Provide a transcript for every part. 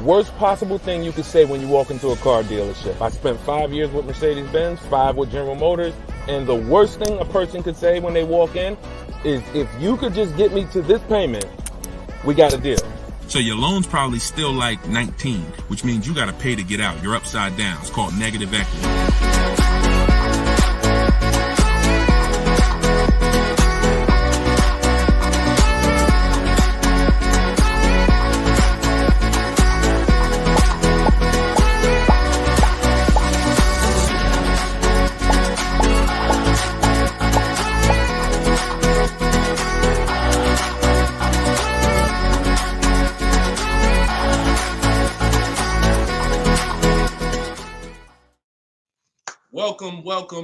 worst possible thing you could say when you walk into a car dealership. I spent 5 years with Mercedes-Benz, 5 with General Motors, and the worst thing a person could say when they walk in is, if you could just get me to this payment, we got a deal. So your loan's probably still like 19, which means you got to pay to get out. You're upside down. It's called negative equity.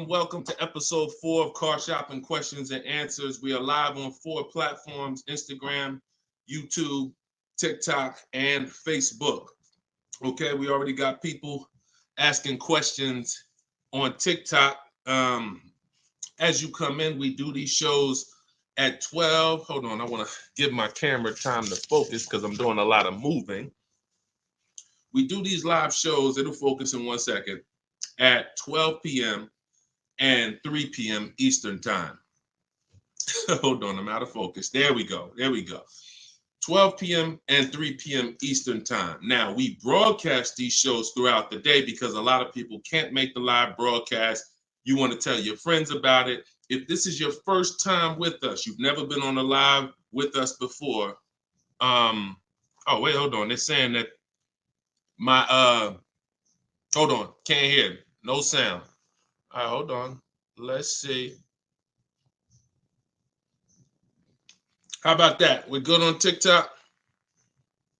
Welcome to episode 4 of Car Shopping Questions and Answers. We are live on 4 platforms: Instagram, YouTube, TikTok, and Facebook. Okay, we already got people asking questions on TikTok. As you come in, we do these shows at 12. Hold on, I want to give my camera time to focus because I'm doing a lot of moving. We do these live shows, it'll focus in 1 second, at 12 p.m. and 3 p.m. Eastern time. Hold on, I'm out of focus. There we go. 12 p.m. and 3 p.m. Eastern time. Now, we broadcast these shows throughout the day because a lot of people can't make the live broadcast. You want to tell your friends about it. If this is your first time with us, you've never been on a live with us before. Oh, wait, hold on. They're saying that hold on, can't hear. No sound. All right, hold on. Let's see. How about that? We're good on TikTok?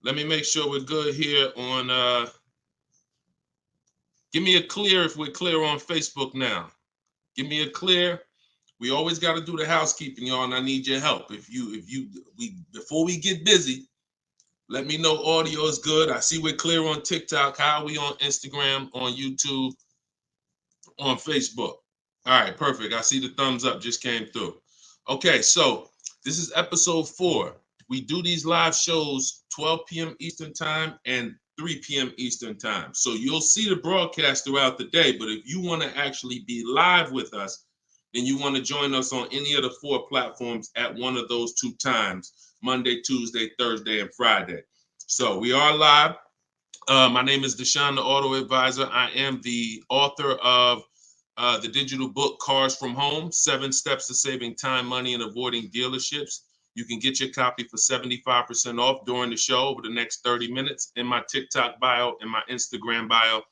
Let me make sure we're good here on, give me a clear if we're clear on Facebook now. Give me a clear. We always got to do the housekeeping, y'all, and I need your help. Before we get busy, let me know audio is good. I see we're clear on TikTok. How are we on Instagram, on YouTube, on Facebook? All right, perfect. I see the thumbs up just came through. Okay, so this is episode 4. We do these live shows 12 p.m. Eastern time and 3 p.m. Eastern time. So you'll see the broadcast throughout the day, but if you want to actually be live with us, then you want to join us on any of the 4 platforms at one of those 2 times: Monday, Tuesday, Thursday, and Friday. So we are live. My name is Deshone the Auto Advisor. I am the author of the digital book, Cars from Home, 7 Steps to Saving Time, Money, and Avoiding Dealerships. You can get your copy for 75% off during the show over the next 30 minutes in my TikTok bio, in my Instagram bio,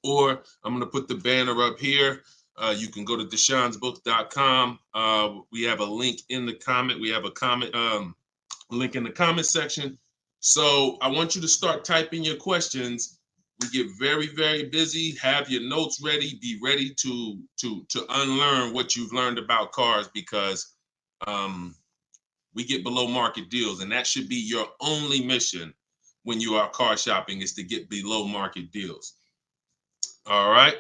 or I'm going to put the banner up here. You can go to deshonesbook.com. We have a link in the comment. We have a comment link in the comment section. So I want you to start typing your questions. We get very, very busy. Have your notes ready. Be ready to unlearn what you've learned about cars, because we get below market deals, and that should be your only mission when you are car shopping, is to get below market deals. All right.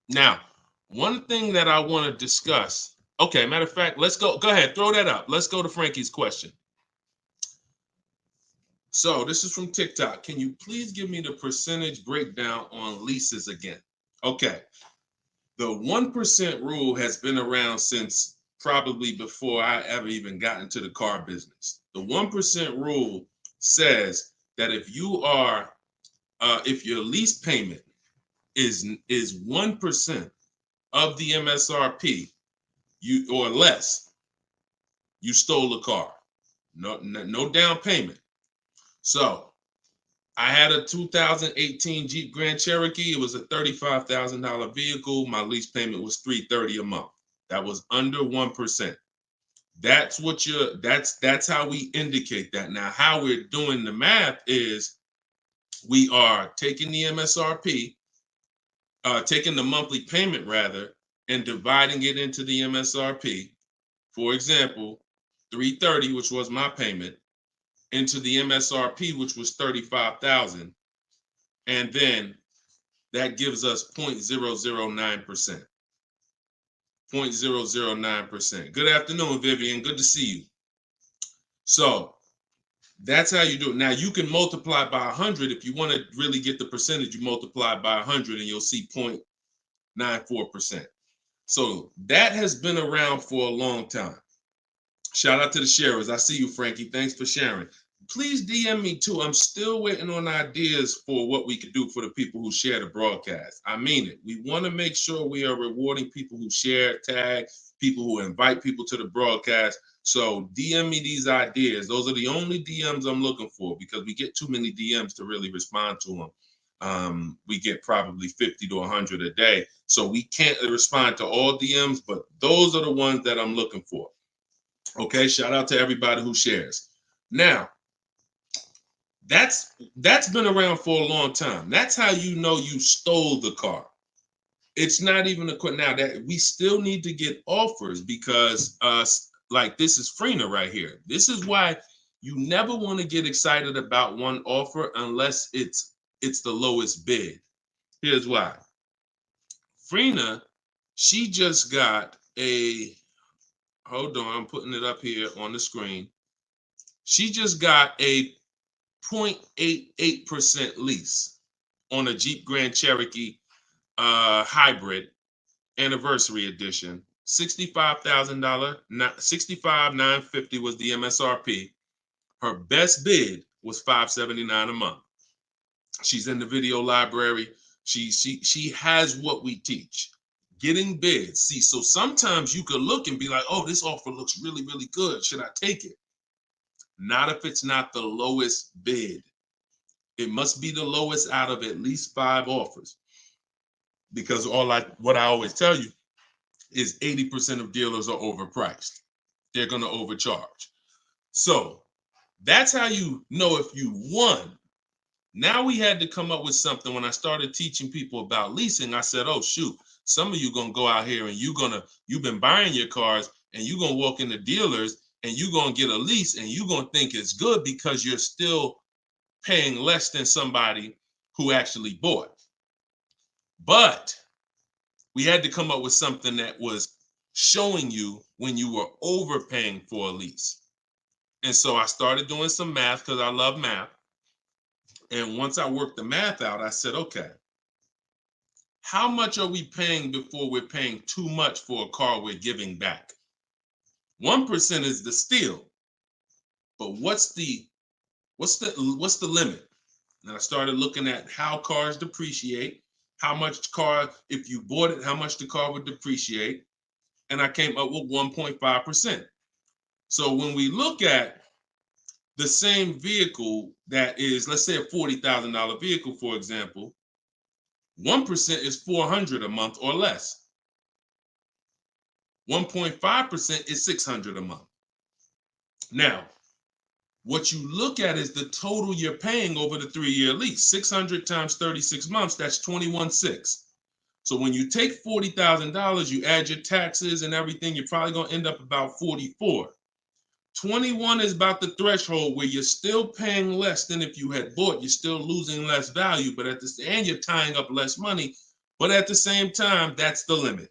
Now, one thing that I want to discuss. Okay, matter of fact, let's go. Go ahead, throw that up. Let's go to Frankie's question. So this is from TikTok. Can you please give me the percentage breakdown on leases again? Okay. The 1% rule has been around since probably before I ever even got into the car business. The 1% rule says that if your lease payment is 1% of the MSRP, or less, you stole a car. No down payment. So I had a 2018 Jeep Grand Cherokee. It was a $35,000 vehicle. My lease payment was $330 a month. That was under 1%. That's how we indicate that. Now, how we're doing the math is we are taking the MSRP, taking the monthly payment rather, and dividing it into the MSRP. For example, $330, which was my payment, into the MSRP, which was $35,000, and then that gives us 0.009%. 0.009%. Good afternoon, Vivian. Good to see you. So That's how you do it. Now you can multiply by 100 if you want to really get the percentage. You multiply by 100 and you'll see 0.94%. So that has been around for a long time. Shout out to the sharers. I see you, Frankie. Thanks for sharing. Please DM me too. I'm still waiting on ideas for what we could do for the people who share the broadcast. I mean it. We want to make sure we are rewarding people who share, tag, people who invite people to the broadcast. So DM me these ideas. Those are the only DMs I'm looking for because we get too many DMs to really respond to them. We get probably 50 to 100 a day. So we can't respond to all DMs, but those are the ones that I'm looking for. Okay, shout out to everybody who shares. Now, that's been around for a long time. That's how you know you stole the car. It's not even a question now that we still need to get offers because like this is Freener right here. This is why you never want to get excited about one offer unless it's the lowest bid. Here's why. Freener, she just got a, hold on, I'm putting it up here on the screen. She just got a 0.88% lease on a Jeep Grand Cherokee hybrid anniversary edition. $65,000, $65,950 was the MSRP. Her best bid was $579 a month. She's in the video library. She has what we teach. Getting bids. See, so sometimes you could look and be like, oh, this offer looks really, really good. Should I take it? Not if it's not the lowest bid. It must be the lowest out of at least 5 offers. Because what I always tell you is 80% of dealers are overpriced. They're going to overcharge. So that's how you know if you won. Now we had to come up with something. When I started teaching people about leasing, I said, oh, shoot, some of you going to go out here and you've been buying your cars and you're going to walk into dealers and you're going to get a lease and you're going to think it's good because you're still paying less than somebody who actually bought. But we had to come up with something that was showing you when you were overpaying for a lease. And so I started doing some math because I love math. And once I worked the math out, I said, okay, how much are we paying before we're paying too much for a car we're giving back? 1% is the steal. But what's the limit? And I started looking at how cars depreciate, how much car, if you bought it, how much the car would depreciate. And I came up with 1.5%. So when we look at the same vehicle that is, let's say a $40,000 vehicle, for example, 1% is $400 a month or less. 1.5% is $600 a month. Now, what you look at is the total you're paying over the 3-year lease. 600 times 36 months, that's 21.6. So when you take $40,000, you add your taxes and everything, you're probably going to end up about 44. 21 is about the threshold where you're still paying less than if you had bought. You're still losing less value, but and you're tying up less money. But at the same time, that's the limit.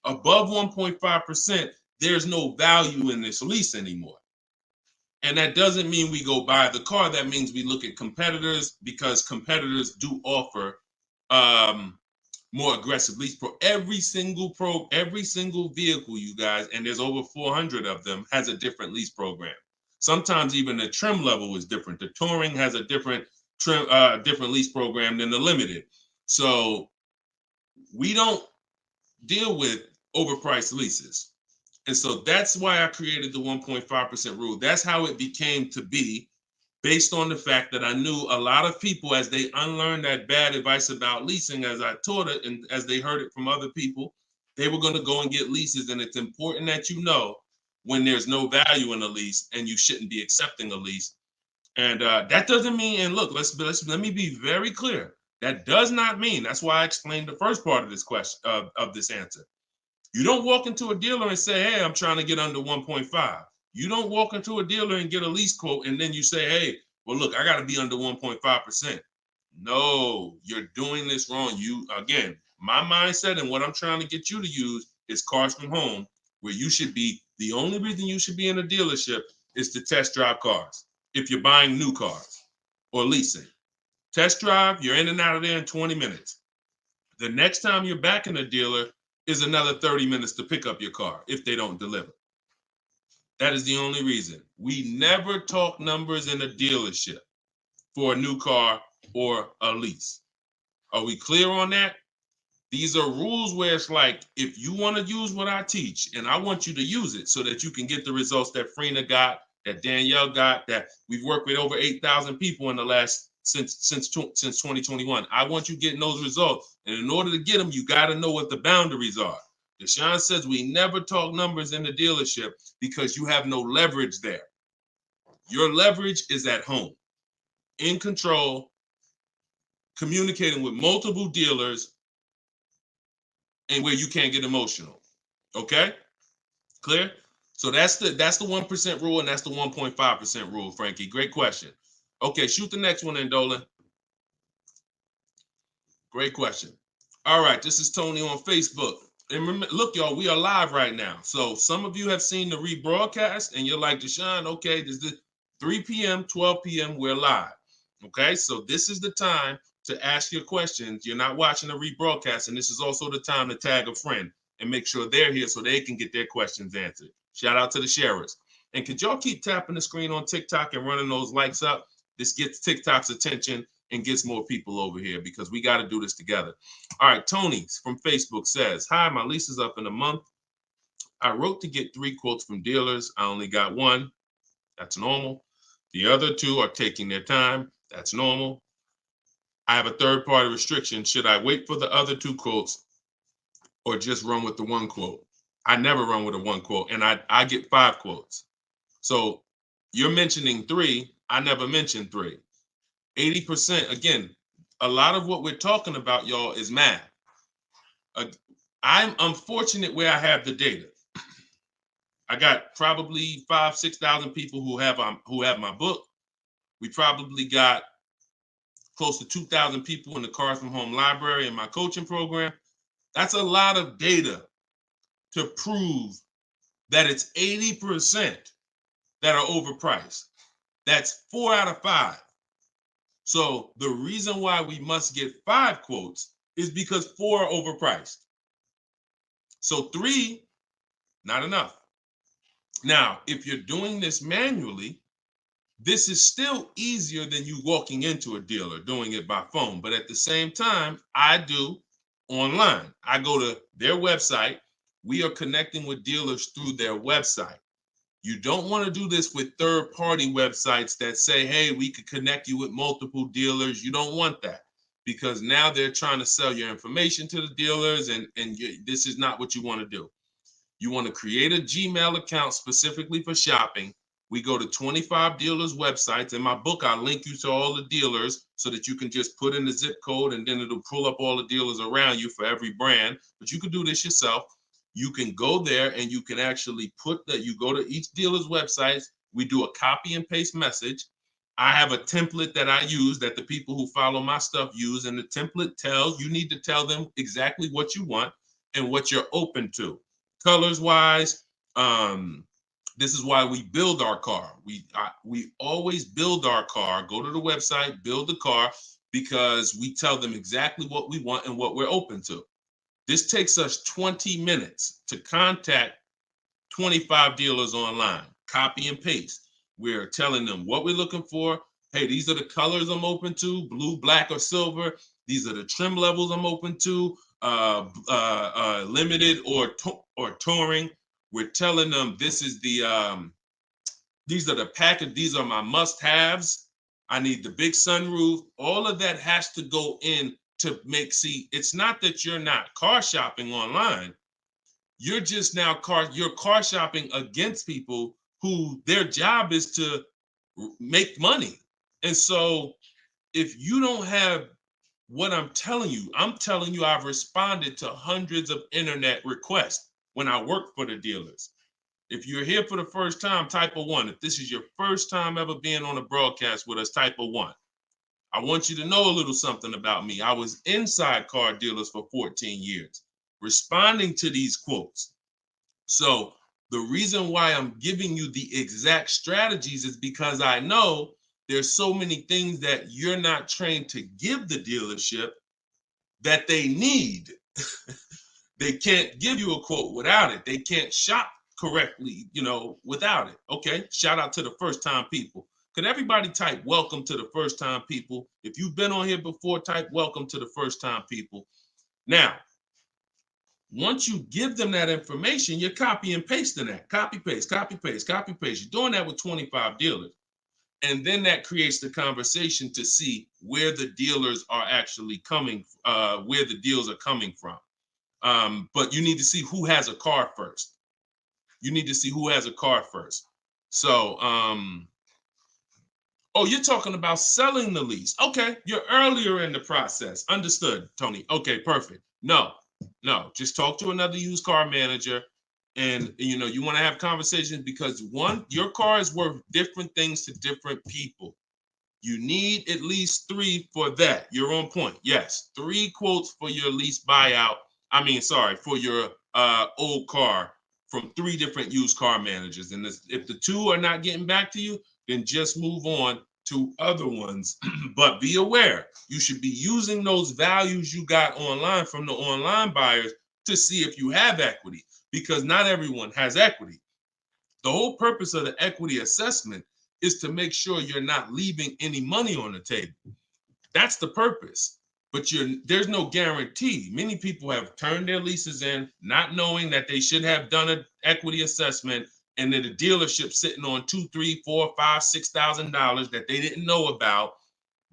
Above 1.5%, there's no value in this lease anymore. And that doesn't mean we go buy the car. That means we look at competitors because competitors do offer more aggressive lease pro. Every single vehicle, you guys, and there's over 400 of them, has a different lease program. Sometimes even the trim level is different. The Touring has a different lease program than the Limited. So we don't deal with overpriced leases. And so that's why I created the 1.5% rule. That's how it became to be, based on the fact that I knew a lot of people, as they unlearned that bad advice about leasing, as I taught it and as they heard it from other people, they were going to go and get leases. And it's important that you know when there's no value in a lease and you shouldn't be accepting a lease. And that doesn't mean, and look, let me be very clear. That does not mean, that's why I explained the first part of this question, of this answer. You don't walk into a dealer and say, hey, I'm trying to get under 1.5. You don't walk into a dealer and get a lease quote and then you say, hey, well, look, I got to be under 1.5%. No, you're doing this wrong. Again, my mindset and what I'm trying to get you to use is Cars from Home, where you should be, the only reason you should be in a dealership is to test drive cars. if you're buying new cars or leasing. Test drive, you're in and out of there in 20 minutes. The next time you're back in a dealer is another 30 minutes to pick up your car if they don't deliver. That is the only reason. We never talk numbers in a dealership for a new car or a lease. Are we clear on that? These are rules where it's like, if you want to use what I teach, and I want you to use it so that you can get the results that Frina got, that Danielle got, that we've worked with over 8,000 people in the last since 2021. I want you getting those results. And in order to get them, you got to know what the boundaries are. Deshone says we never talk numbers in the dealership because you have no leverage there. Your leverage is at home, in control, communicating with multiple dealers, and where you can't get emotional. Okay? Clear? So that's the 1% rule, and that's the 1.5% rule, Frankie. Great question. Okay, shoot the next one in, Dolan. Great question. All right, this is Tony on Facebook. And remember, look, y'all, we are live right now. So some of you have seen the rebroadcast, and you're like, Deshone, okay, this is 3 p.m., 12 p.m., we're live. Okay, so this is the time to ask your questions. You're not watching the rebroadcast, and this is also the time to tag a friend and make sure they're here so they can get their questions answered. Shout out to the sharers. And could y'all keep tapping the screen on TikTok and running those likes up? This gets TikTok's attention and gets more people over here because we got to do this together. All right, Tony from Facebook says, hi, my lease is up in a month. I wrote to get 3 quotes from dealers. I only got 1. That's normal. The other 2 are taking their time. That's normal. I have a third-party restriction. Should I wait for the other 2 quotes or just run with the 1 quote? I never run with a 1 quote, and I get 5 quotes. So you're mentioning 3. I never mentioned 3. 80%, again, a lot of what we're talking about, y'all, is math. I'm unfortunate where I have the data. I got probably 5,000-6,000 people who have my book. We probably got close to 2,000 people in the Cars from Home library in my coaching program. That's a lot of data to prove that it's 80% that are overpriced. That's 4 out of 5. So the reason why we must get 5 quotes is because 4 are overpriced. So 3, not enough. Now, if you're doing this manually, this is still easier than you walking into a dealer doing it by phone. But at the same time, I do online. I go to their website. We are connecting with dealers through their website. You don't want to do this with third-party websites that say, hey, we could connect you with multiple dealers. You don't want that because now they're trying to sell your information to the dealers, and this is not what you want to do. You want to create a Gmail account specifically for shopping. We go to 25 dealers' websites. In my book, I link you to all the dealers so that you can just put in the zip code, and then it'll pull up all the dealers around you for every brand. But you can do this yourself. You can go there and you can actually you go to each dealer's websites. We do a copy and paste message. I have a template that I use that the people who follow my stuff use. And the template you need to tell them exactly what you want and what you're open to. Colors wise, this is why we build our car. We always build our car, go to the website, build the car, because we tell them exactly what we want and what we're open to. This takes us 20 minutes to contact 25 dealers online, copy and paste. We're telling them what we're looking for. Hey, these are the colors I'm open to, blue, black, or silver. These are the trim levels I'm open to, limited or touring. We're telling them this is these are the package. These are my must-haves. I need the big sunroof. All of that has to go in to it's not that you're not car shopping online. You're just now you're car shopping against people who their job is to make money. And so if you don't have what I'm telling you I've responded to hundreds of internet requests when I work for the dealers. If you're here for the first time, type a 1. If this is your first time ever being on a broadcast with us, type a 1. I want you to know a little something about me. I was inside car dealers for 14 years, responding to these quotes. So The reason why I'm giving you the exact strategies is because I know there's so many things that you're not trained to give the dealership that they need. They can't give you a quote without it. They can't shop correctly, without it. Okay, shout out to the first time people. Could everybody type welcome to the first time people? If you've been on here before, type welcome to the first time people. Now, once you give them that information, you're copy and pasting that. Copy, paste, copy, paste, copy, paste. You're doing that with 25 dealers. And then that creates the conversation to see where the dealers are actually coming, where the deals are coming from. But you need to see who has a car first. You need to see who has a car first. So, oh, you're talking about selling the lease. Okay, you're earlier in the process. Understood, Tony. Okay, perfect. No, just talk to another used car manager. And you want to have conversations because one, your car is worth different things to different people. You need at least 3 for that. You're on point. Yes, 3 quotes for your lease buyout. For your old car from 3 different used car managers. And if the 2 are not getting back to you, then just move on to other ones. But be aware, you should be using those values you got online from the online buyers to see if you have equity, because not everyone has equity. The whole purpose of the equity assessment is to make sure you're not leaving any money on the table. That's the purpose. But there's no guarantee. Many people have turned their leases in not knowing that they should have done an equity assessment, and then the dealership sitting on $2,000, $3,000, $4,000, $5,000, $6,000 that they didn't know about.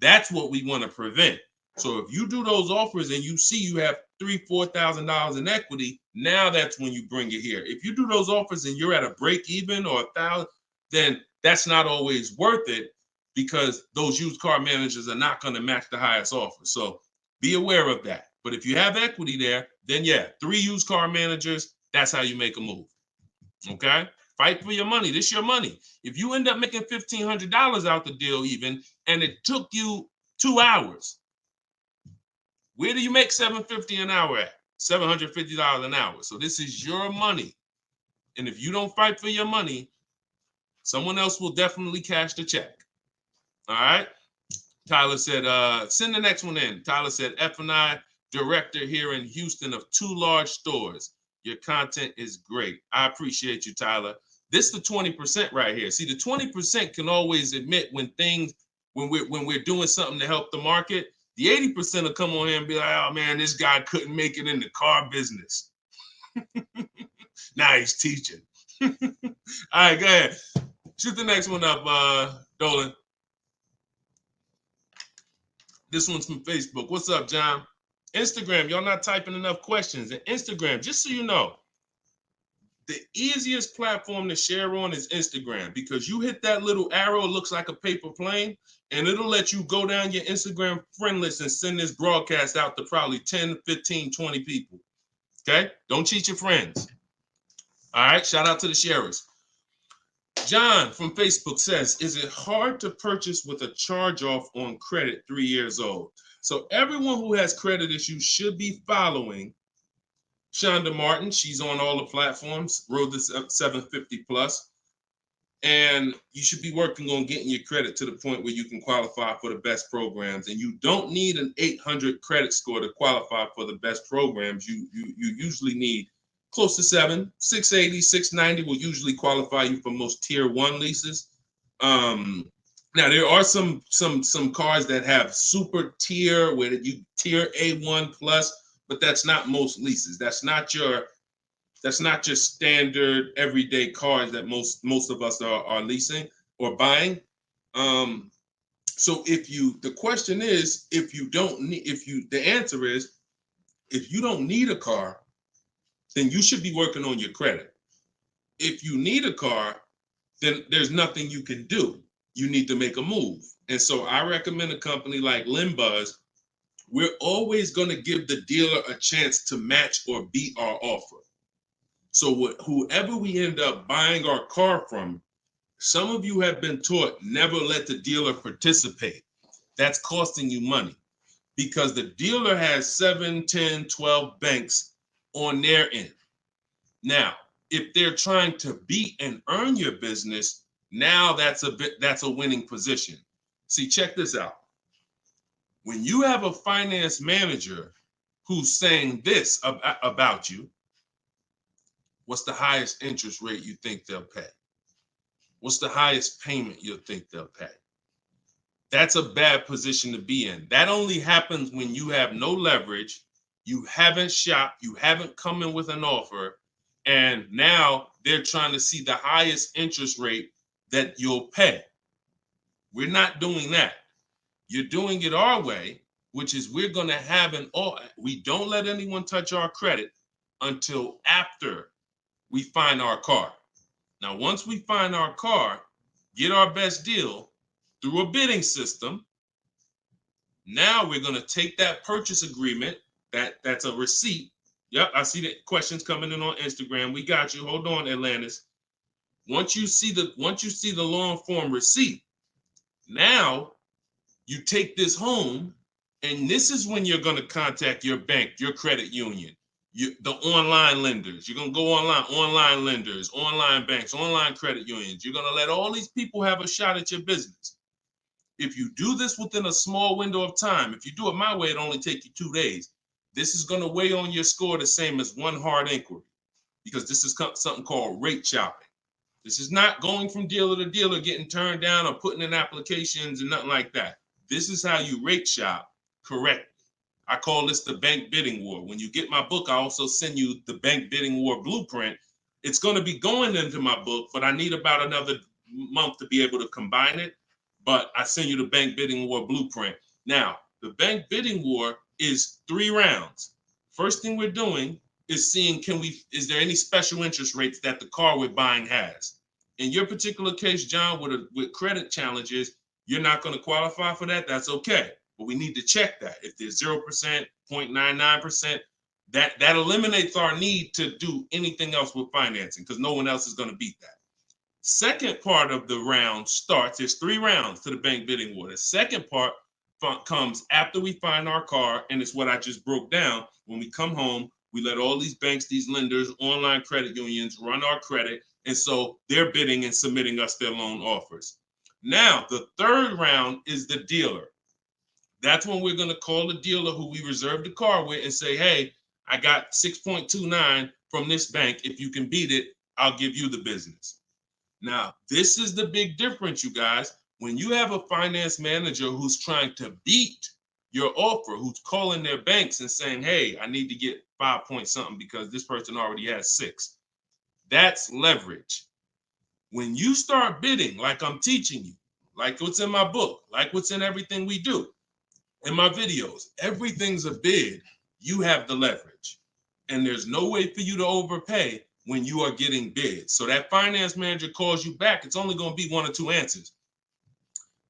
That's what we want to prevent. So if you do those offers and you see you have $3,000, $4,000 in equity, now that's when you bring it here. If you do those offers and you're at a break even or $1,000, then that's not always worth it, because those used car managers are not going to match the highest offer. So be aware of that. But if you have equity there, then 3 used car managers, that's how you make a move. Okay? Fight for your money. This is your money. If you end up making $1,500 out the deal even, and it took you 2 hours, where do you make $750 an hour at? $750 an hour. So this is your money. And if you don't fight for your money, someone else will definitely cash the check. All right? Tyler said, send the next one in. Tyler said, F&I director here in Houston of 2 large stores. Your content is great. I appreciate you, Tyler. This is the 20% right here. See, the 20% can always admit when we're doing something to help the market. The 80% will come on here and be like, oh man, this guy couldn't make it in the car business. Now he's teaching. All right, go ahead. Shoot the next one up, Dolan. This one's from Facebook. What's up, John? Instagram, y'all not typing enough questions. And Instagram, just so you know, the easiest platform to share on is Instagram, because you hit that little arrow, it looks like a paper plane, and it'll let you go down your Instagram friend list and send this broadcast out to probably 10, 15, 20 people. Okay? Don't cheat your friends. All right? Shout out to the sharers. John from Facebook says, is it hard to purchase with a charge-off on credit 3 years old? So everyone who has credit issues should be following Shonda Martin. She's on all the platforms, Road to 750 plus. And you should be working on getting your credit to the point where you can qualify for the best programs. And you don't need an 800 credit score to qualify for the best programs. You usually need close to 680, 690 will usually qualify you for most tier 1 leases. Now there are some cars that have super tier where you tier A1 plus, but that's not most leases. That's not your standard everyday cars that most of us are leasing or buying. So the question is, the answer is, if you don't need a car, then you should be working on your credit. If you need a car, then there's nothing you can do. You need to make a move. And so I recommend a company like Limbuzz. We're always going to give the dealer a chance to match or beat our offer. So whoever we end up buying our car from, some of you have been taught never let the dealer participate. That's costing you money, because the dealer has 7, 10, 12 banks on their end. Now, If they're trying to beat and earn your business, now that's a winning position. See, check this out. When you have a finance manager who's saying this about you, what's the highest interest rate you think they'll pay? What's the highest payment you think they'll pay? That's a bad position to be in. That only happens when you have no leverage, you haven't shopped, you haven't come in with an offer, and now they're trying to see the highest interest rate that you'll pay. We're not doing that. You're doing it our way, which is we're going to have we don't let anyone touch our credit until after we find our car. Now, once we find our car, get our best deal through a bidding system, now we're going to take that purchase agreement, that's a receipt. Yep, I see the questions coming in on Instagram. We got you. Hold on, Atlantis. Once you see the long form receipt, now you take this home, and this is when you're going to contact your bank, your credit union, the online lenders. You're going to go online lenders, online banks, online credit unions. You're going to let all these people have a shot at your business. If you do this within a small window of time, if you do it my way, it'll only take you 2 days. This is going to weigh on your score the same as one hard inquiry, because this is something called rate shopping. This is not going from dealer to dealer, getting turned down or putting in applications and nothing like that. This is how you rate shop correctly. I call this the bank bidding war. When you get my book, I also send you the bank bidding war blueprint. It's going to be going into my book, but I need about another month to be able to combine it. But I send you the bank bidding war blueprint. Now, the bank bidding war is 3 rounds. First thing we're doing is seeing, is there any special interest rates that the car we're buying has? In your particular case, John, with credit challenges, you're not going to qualify for that. That's okay. But we need to check that. If there's 0%, 0.99%, that eliminates our need to do anything else with financing, because no one else is going to beat that. Second part of the round starts, there's 3 rounds to the bank bidding war. The second part comes after we find our car, and it's what I just broke down. When we come home, we let all these banks, these lenders, online credit unions run our credit, and so they're bidding and submitting us their loan offers. Now, the third round is the dealer. That's when we're going to call the dealer who we reserved the car with and say, hey, I got 6.29 from this bank. If you can beat it, I'll give you the business. Now, this is the big difference, you guys. When you have a finance manager who's trying to beat your offer, who's calling their banks and saying, hey, I need to get 5 point something because this person already has 6. That's leverage. When you start bidding, like I'm teaching you, like what's in my book, like what's in everything we do, in my videos, everything's a bid. You have the leverage. And there's no way for you to overpay when you are getting bids. So that finance manager calls you back, it's only going to be 1 or 2 answers.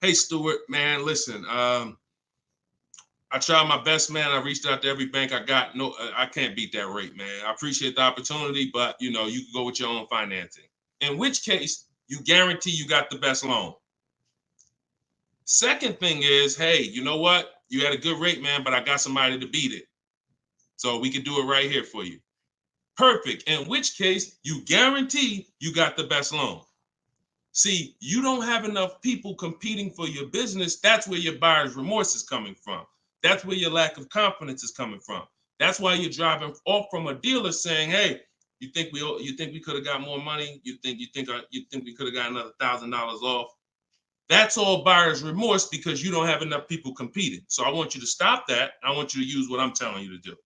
Hey, Stuart, man, listen, I tried my best, man. I reached out to every bank I got. No, I can't beat that rate, man. I appreciate the opportunity, but you can go with your own financing. In which case, you guarantee you got the best loan. Second thing is, hey, you know what? You had a good rate, man, but I got somebody to beat it. So we can do it right here for you. Perfect. In which case, you guarantee you got the best loan. See, you don't have enough people competing for your business. That's where your buyer's remorse is coming from. That's where your lack of confidence is coming from. That's why you're driving off from a dealer saying, hey, you think we could have got more money? You think we could have got another $1,000 off? That's all buyer's remorse because you don't have enough people competing. So I want you to stop that. I want you to use what I'm telling you to do.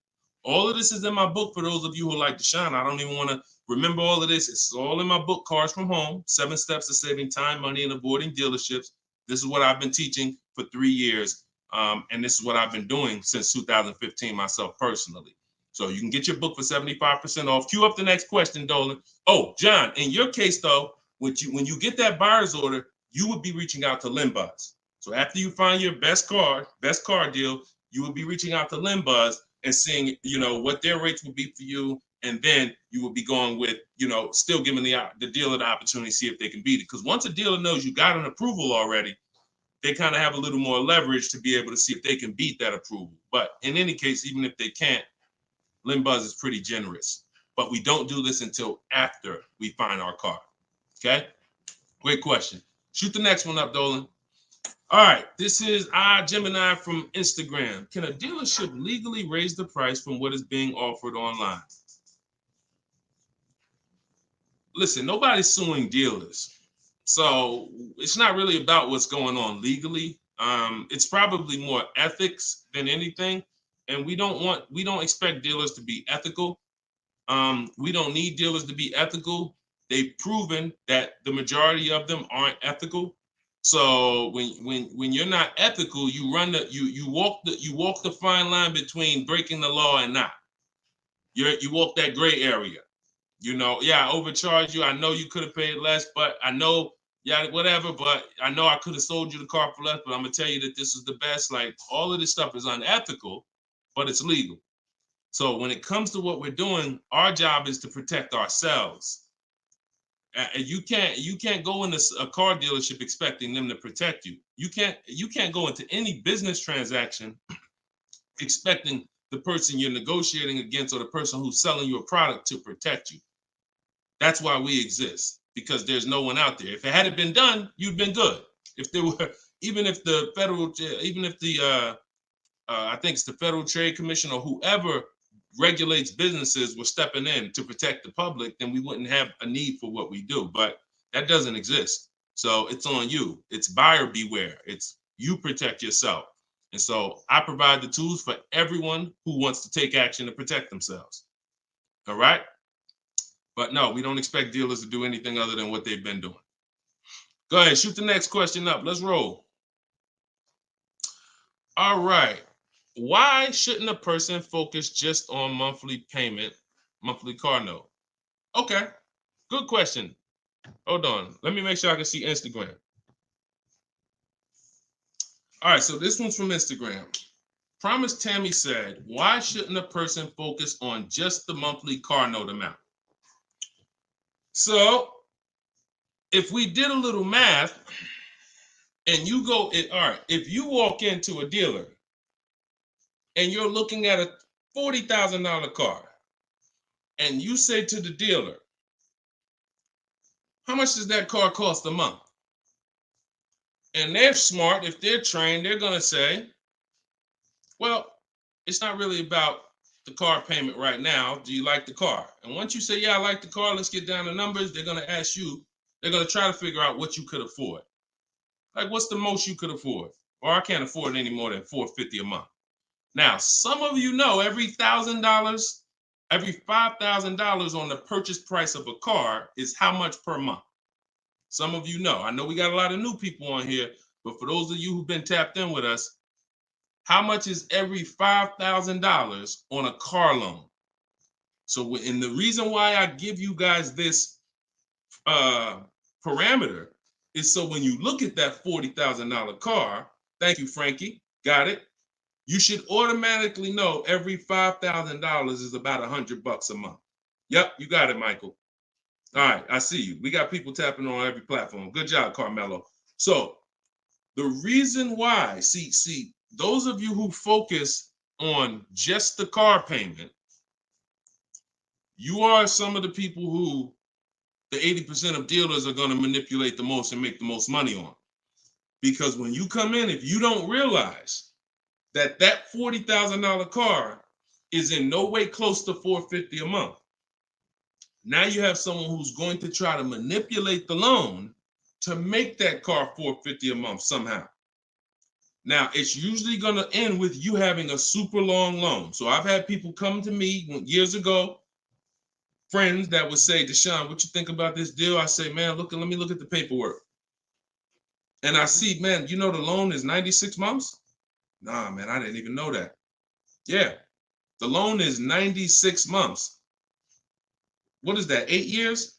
All of this is in my book for those of you who like Deshone. I don't even want to remember all of this. It's all in my book, Cars from Home, 7 Steps to Saving Time, Money, and Avoiding Dealerships. This is what I've been teaching for 3 years. And this is what I've been doing since 2015 myself personally. So you can get your book for 75% off. Cue up the next question, Dolan. Oh, John, in your case, though, when you get that buyer's order, you would be reaching out to Limbuzz. So after you find your best car deal, you would be reaching out to Limbuzz and seeing, what their rates would be for you. And then you would be going with, still giving the dealer the opportunity to see if they can beat it. Because once a dealer knows you got an approval already, they kind of have a little more leverage to be able to see if they can beat that approval. But in any case, even if they can't, Limbuzz is pretty generous. but we don't do this until after we find our car. Okay? Great question. Shoot the next one up, Dolan. All right, this is Gemini from Instagram. Can a dealership legally raise the price from what is being offered online? Listen, nobody's suing dealers. So it's not really about what's going on legally. It's probably more ethics than anything. And we don't expect dealers to be ethical. We don't need dealers to be ethical. They've proven that the majority of them aren't ethical. So when you're not ethical, you walk the fine line between breaking the law and not. You walk that gray area. You know, yeah, I overcharged you. I know you could have paid less, but I know, yeah, whatever. But I know I could have sold you the car for less. But I'm gonna tell you that this is the best. Like, all of this stuff is unethical, but it's legal. So when it comes to what we're doing, our job is to protect ourselves. You can't go into a car dealership expecting them to protect you. You can't go into any business transaction expecting the person you're negotiating against or the person who's selling you a product to protect you. That's why we exist, because there's no one out there. If it hadn't been done, you'd been good. If there were, even if the I think it's the Federal Trade Commission or whoever regulates businesses were stepping in to protect the public, then we wouldn't have a need for what we do. But that doesn't exist. So it's on you. It's buyer beware. It's you protect yourself. And so I provide the tools for everyone who wants to take action to protect themselves. All right? But no, we don't expect dealers to do anything other than what they've been doing. Go ahead, shoot the next question up. Let's roll. All right. Why shouldn't a person focus just on monthly payment, monthly car note? Okay, good question. Hold on. Let me make sure I can see Instagram. All right, so this one's from Instagram. Promise Tammy said, why shouldn't a person focus on just the monthly car note amount? So if we did a little math and you go, all right, if you walk into a dealer and you're looking at a $40,000 car and you say to the dealer, how much does that car cost a month? And they're smart, if they're trained, they're gonna say, well, it's not really about the car payment right now. Do you like the car? And once you say, yeah, I like the car, let's get down to numbers, they're gonna ask you, they're gonna try to figure out what you could afford. Like, what's the most you could afford? Or I can't afford any more than $450 a month. Now, some of you know every $1,000, every $5,000 on the purchase price of a car is how much per month. Some of you know. I know we got a lot of new people on here, but for those of you who've been tapped in with us, how much is every $5,000 on a car loan? So, and the reason why I give you guys this parameter is so when you look at that $40,000 car, thank you, Frankie, got it. You should automatically know every $5,000 is about $100 a month. Yep, you got it, Michael. All right, I see you. We got people tapping on every platform. Good job, Carmelo. So the reason why, see, those of you who focus on just the car payment, you are some of the people who the 80% of dealers are going to manipulate the most and make the most money on. Because when you come in, if you don't realize that that $40,000 car is in no way close to $450 a month, now you have someone who's going to try to manipulate the loan to make that car $450 a month somehow. Now, it's usually going to end with you having a super long loan. So I've had people come to me years ago, friends that would say, Deshone, what you think about this deal? I say, man, let me look at the paperwork. And I see, man, you know the loan is 96 months? Nah, man, I didn't even know that. Yeah, the loan is 96 months. What is that, 8 years?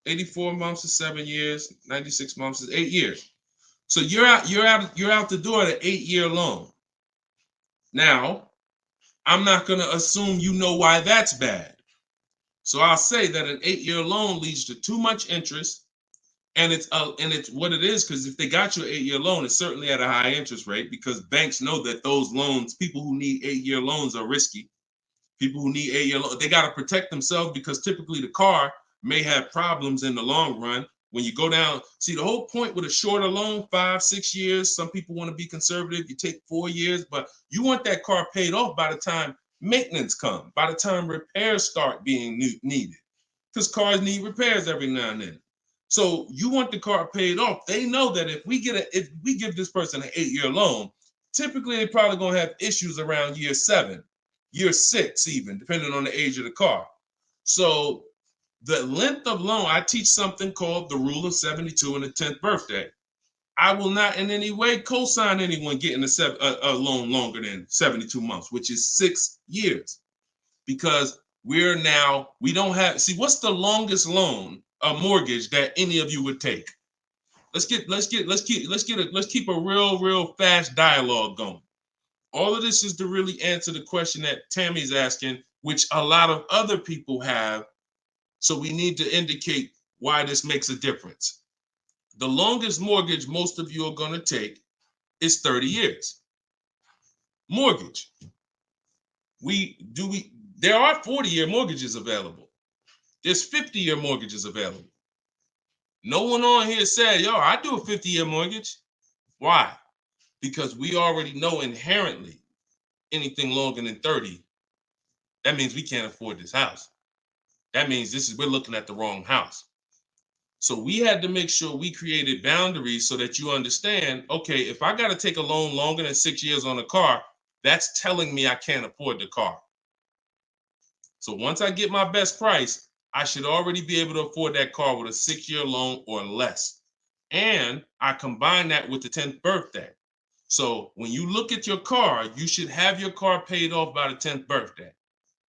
84 months is 7 years, 96 months is 8 years. So you're out the door at an 8-year loan. Now, I'm not going to assume you know why that's bad. So I'll say that an 8-year loan leads to too much interest, and it's what it is, because if they got you an 8-year loan, it's certainly at a high interest rate, because banks know that those loans, people who need 8-year loans, are risky. People who need 8-year loan, they got to protect themselves because typically the car may have problems in the long run. When you go down, see the whole point with a shorter loan, 5-6 years. Some people want to be conservative. You take 4 years, but you want that car paid off by the time maintenance comes, by the time repairs start being needed, because cars need repairs every now and then. So you want the car paid off. They know that if we give this person an 8-year loan, typically they're probably gonna have issues around year 7, year 6, even depending on the age of the car. So the length of loan, I teach something called the rule of 72 and the 10th birthday. I will not in any way co-sign anyone getting a loan longer than 72 months, which is 6 years, because we don't have, see, what's the longest loan, a mortgage that any of you would take? Let's keep a real fast dialogue going. All of this is to really answer the question that Tammy's asking, which a lot of other people have. So we need to indicate why this makes a difference. The longest mortgage most of you are going to take is 30 years. Mortgage. There are 40-year mortgages available. There's 50-year mortgages available. No one on here said, yo, I do a 50-year mortgage. Why? Because we already know inherently anything longer than 30, that means we can't afford this house. That means we're looking at the wrong house. So we had to make sure we created boundaries so that you understand, okay, if I got to take a loan longer than 6 years on a car, that's telling me I can't afford the car. So once I get my best price, I should already be able to afford that car with a 6-year loan or less. And I combine that with the 10th birthday. So when you look at your car, you should have your car paid off by the 10th birthday.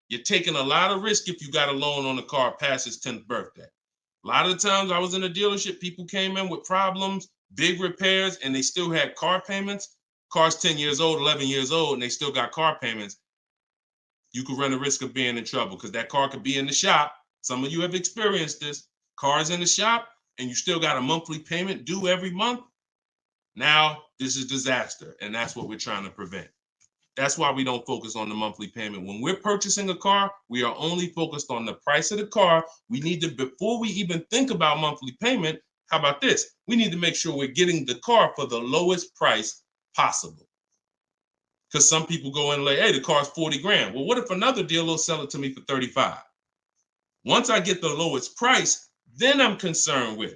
You're taking a lot of risk if you got a loan on the car past its 10th birthday. A lot of the times I was in a dealership, people came in with problems, big repairs, and they still had car payments. Car's 10 years old, 11 years old, and they still got car payments. You could run the risk of being in trouble because that car could be in the shop. Some of you have experienced this. Car's in the shop and you still got a monthly payment due every month. Now this is disaster, and that's what we're trying to prevent. That's why we don't focus on the monthly payment. When we're purchasing a car, we are only focused on the price of the car. We need to, before we even think about monthly payment, how about this? We need to make sure we're getting the car for the lowest price possible. Because some people go in and like, hey, the car's 40 grand. Well, what if another dealer will sell it to me for 35? Once I get the lowest price, then I'm concerned with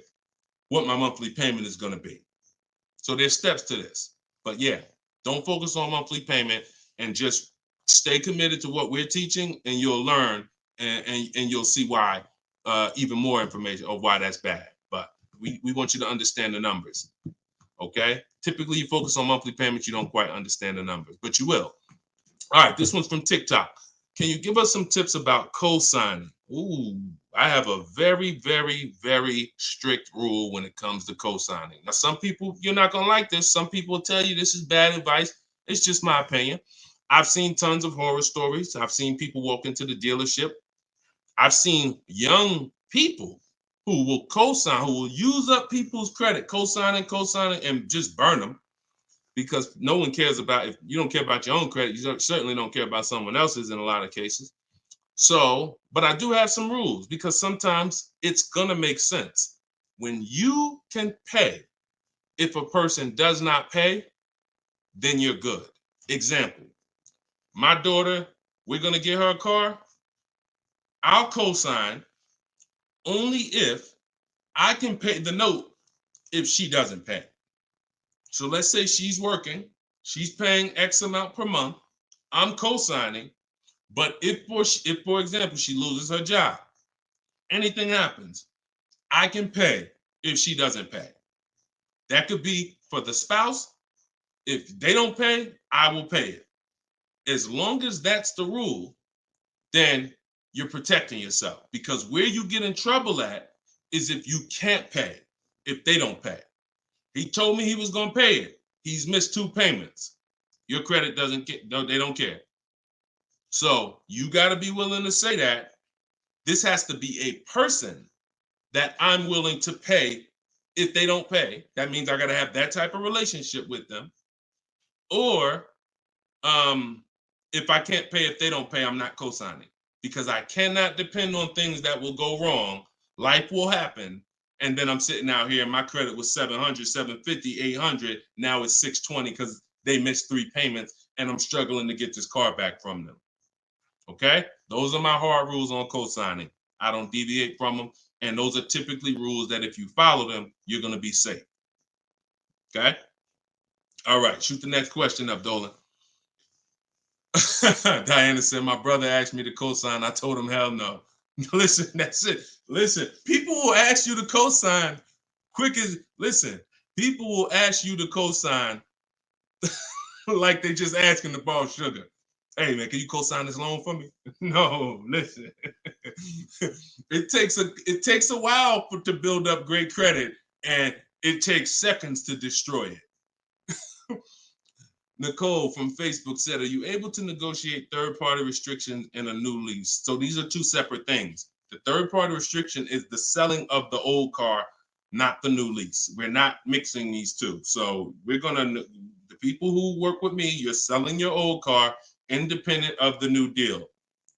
what my monthly payment is going to be. So there's steps to this. But yeah, don't focus on monthly payment and just stay committed to what we're teaching, and you'll learn and you'll see why, even more information of why that's bad. But we want you to understand the numbers. Okay? Typically, you focus on monthly payments, you don't quite understand the numbers, but you will. All right, this one's from TikTok. Can you give us some tips about co-signing? Ooh, I have a very, very, very strict rule when it comes to co-signing. Now, some people, you're not going to like this. Some people will tell you this is bad advice. It's just my opinion. I've seen tons of horror stories. I've seen people walk into the dealership. I've seen young people who will co-sign, who will use up people's credit, co-signing, and just burn them, because no one cares about, if you don't care about your own credit, you certainly don't care about someone else's in a lot of cases. So, but I do have some rules, because sometimes it's gonna make sense. When you can pay, if a person does not pay, then you're good. Example, my daughter, we're gonna get her a car. I'll co-sign only if I can pay the note if she doesn't pay. So let's say she's working, she's paying X amount per month, I'm co-signing, but if for example, she loses her job, anything happens, I can pay if she doesn't pay. That could be for the spouse. If they don't pay, I will pay it. As long as that's the rule, then you're protecting yourself, because where you get in trouble at is if you can't pay, if they don't pay. He told me he was going to pay it. He's missed 2 payments. Your credit doesn't get, no, they don't care. So you got to be willing to say that. This has to be a person that I'm willing to pay if they don't pay. That means I got to have that type of relationship with them. Or if I can't pay, if they don't pay, I'm not co-signing, because I cannot depend on things that will go wrong. Life will happen. And then I'm sitting out here and my credit was 700, 750, 800. Now it's 620 because they missed 3 payments and I'm struggling to get this car back from them. Okay? Those are my hard rules on co-signing. I don't deviate from them. And those are typically rules that if you follow them, you're going to be safe. Okay? All right. Shoot the next question up, Dolan. Diana said, my brother asked me to co-sign. I told him, hell no. Listen, that's it. Listen, people will ask you to co-sign quick as, listen, people will ask you to co-sign like they just asking to borrow sugar. Hey man, can you co-sign this loan for me? No, listen. It takes a while to build up great credit, and it takes seconds to destroy it. Nicole from Facebook said, are you able to negotiate third-party restrictions in a new lease? So these are two separate things. The third-party restriction is the selling of the old car, not the new lease. We're not mixing these two. So we're gonna, the people who work with me, you're selling your old car independent of the new deal.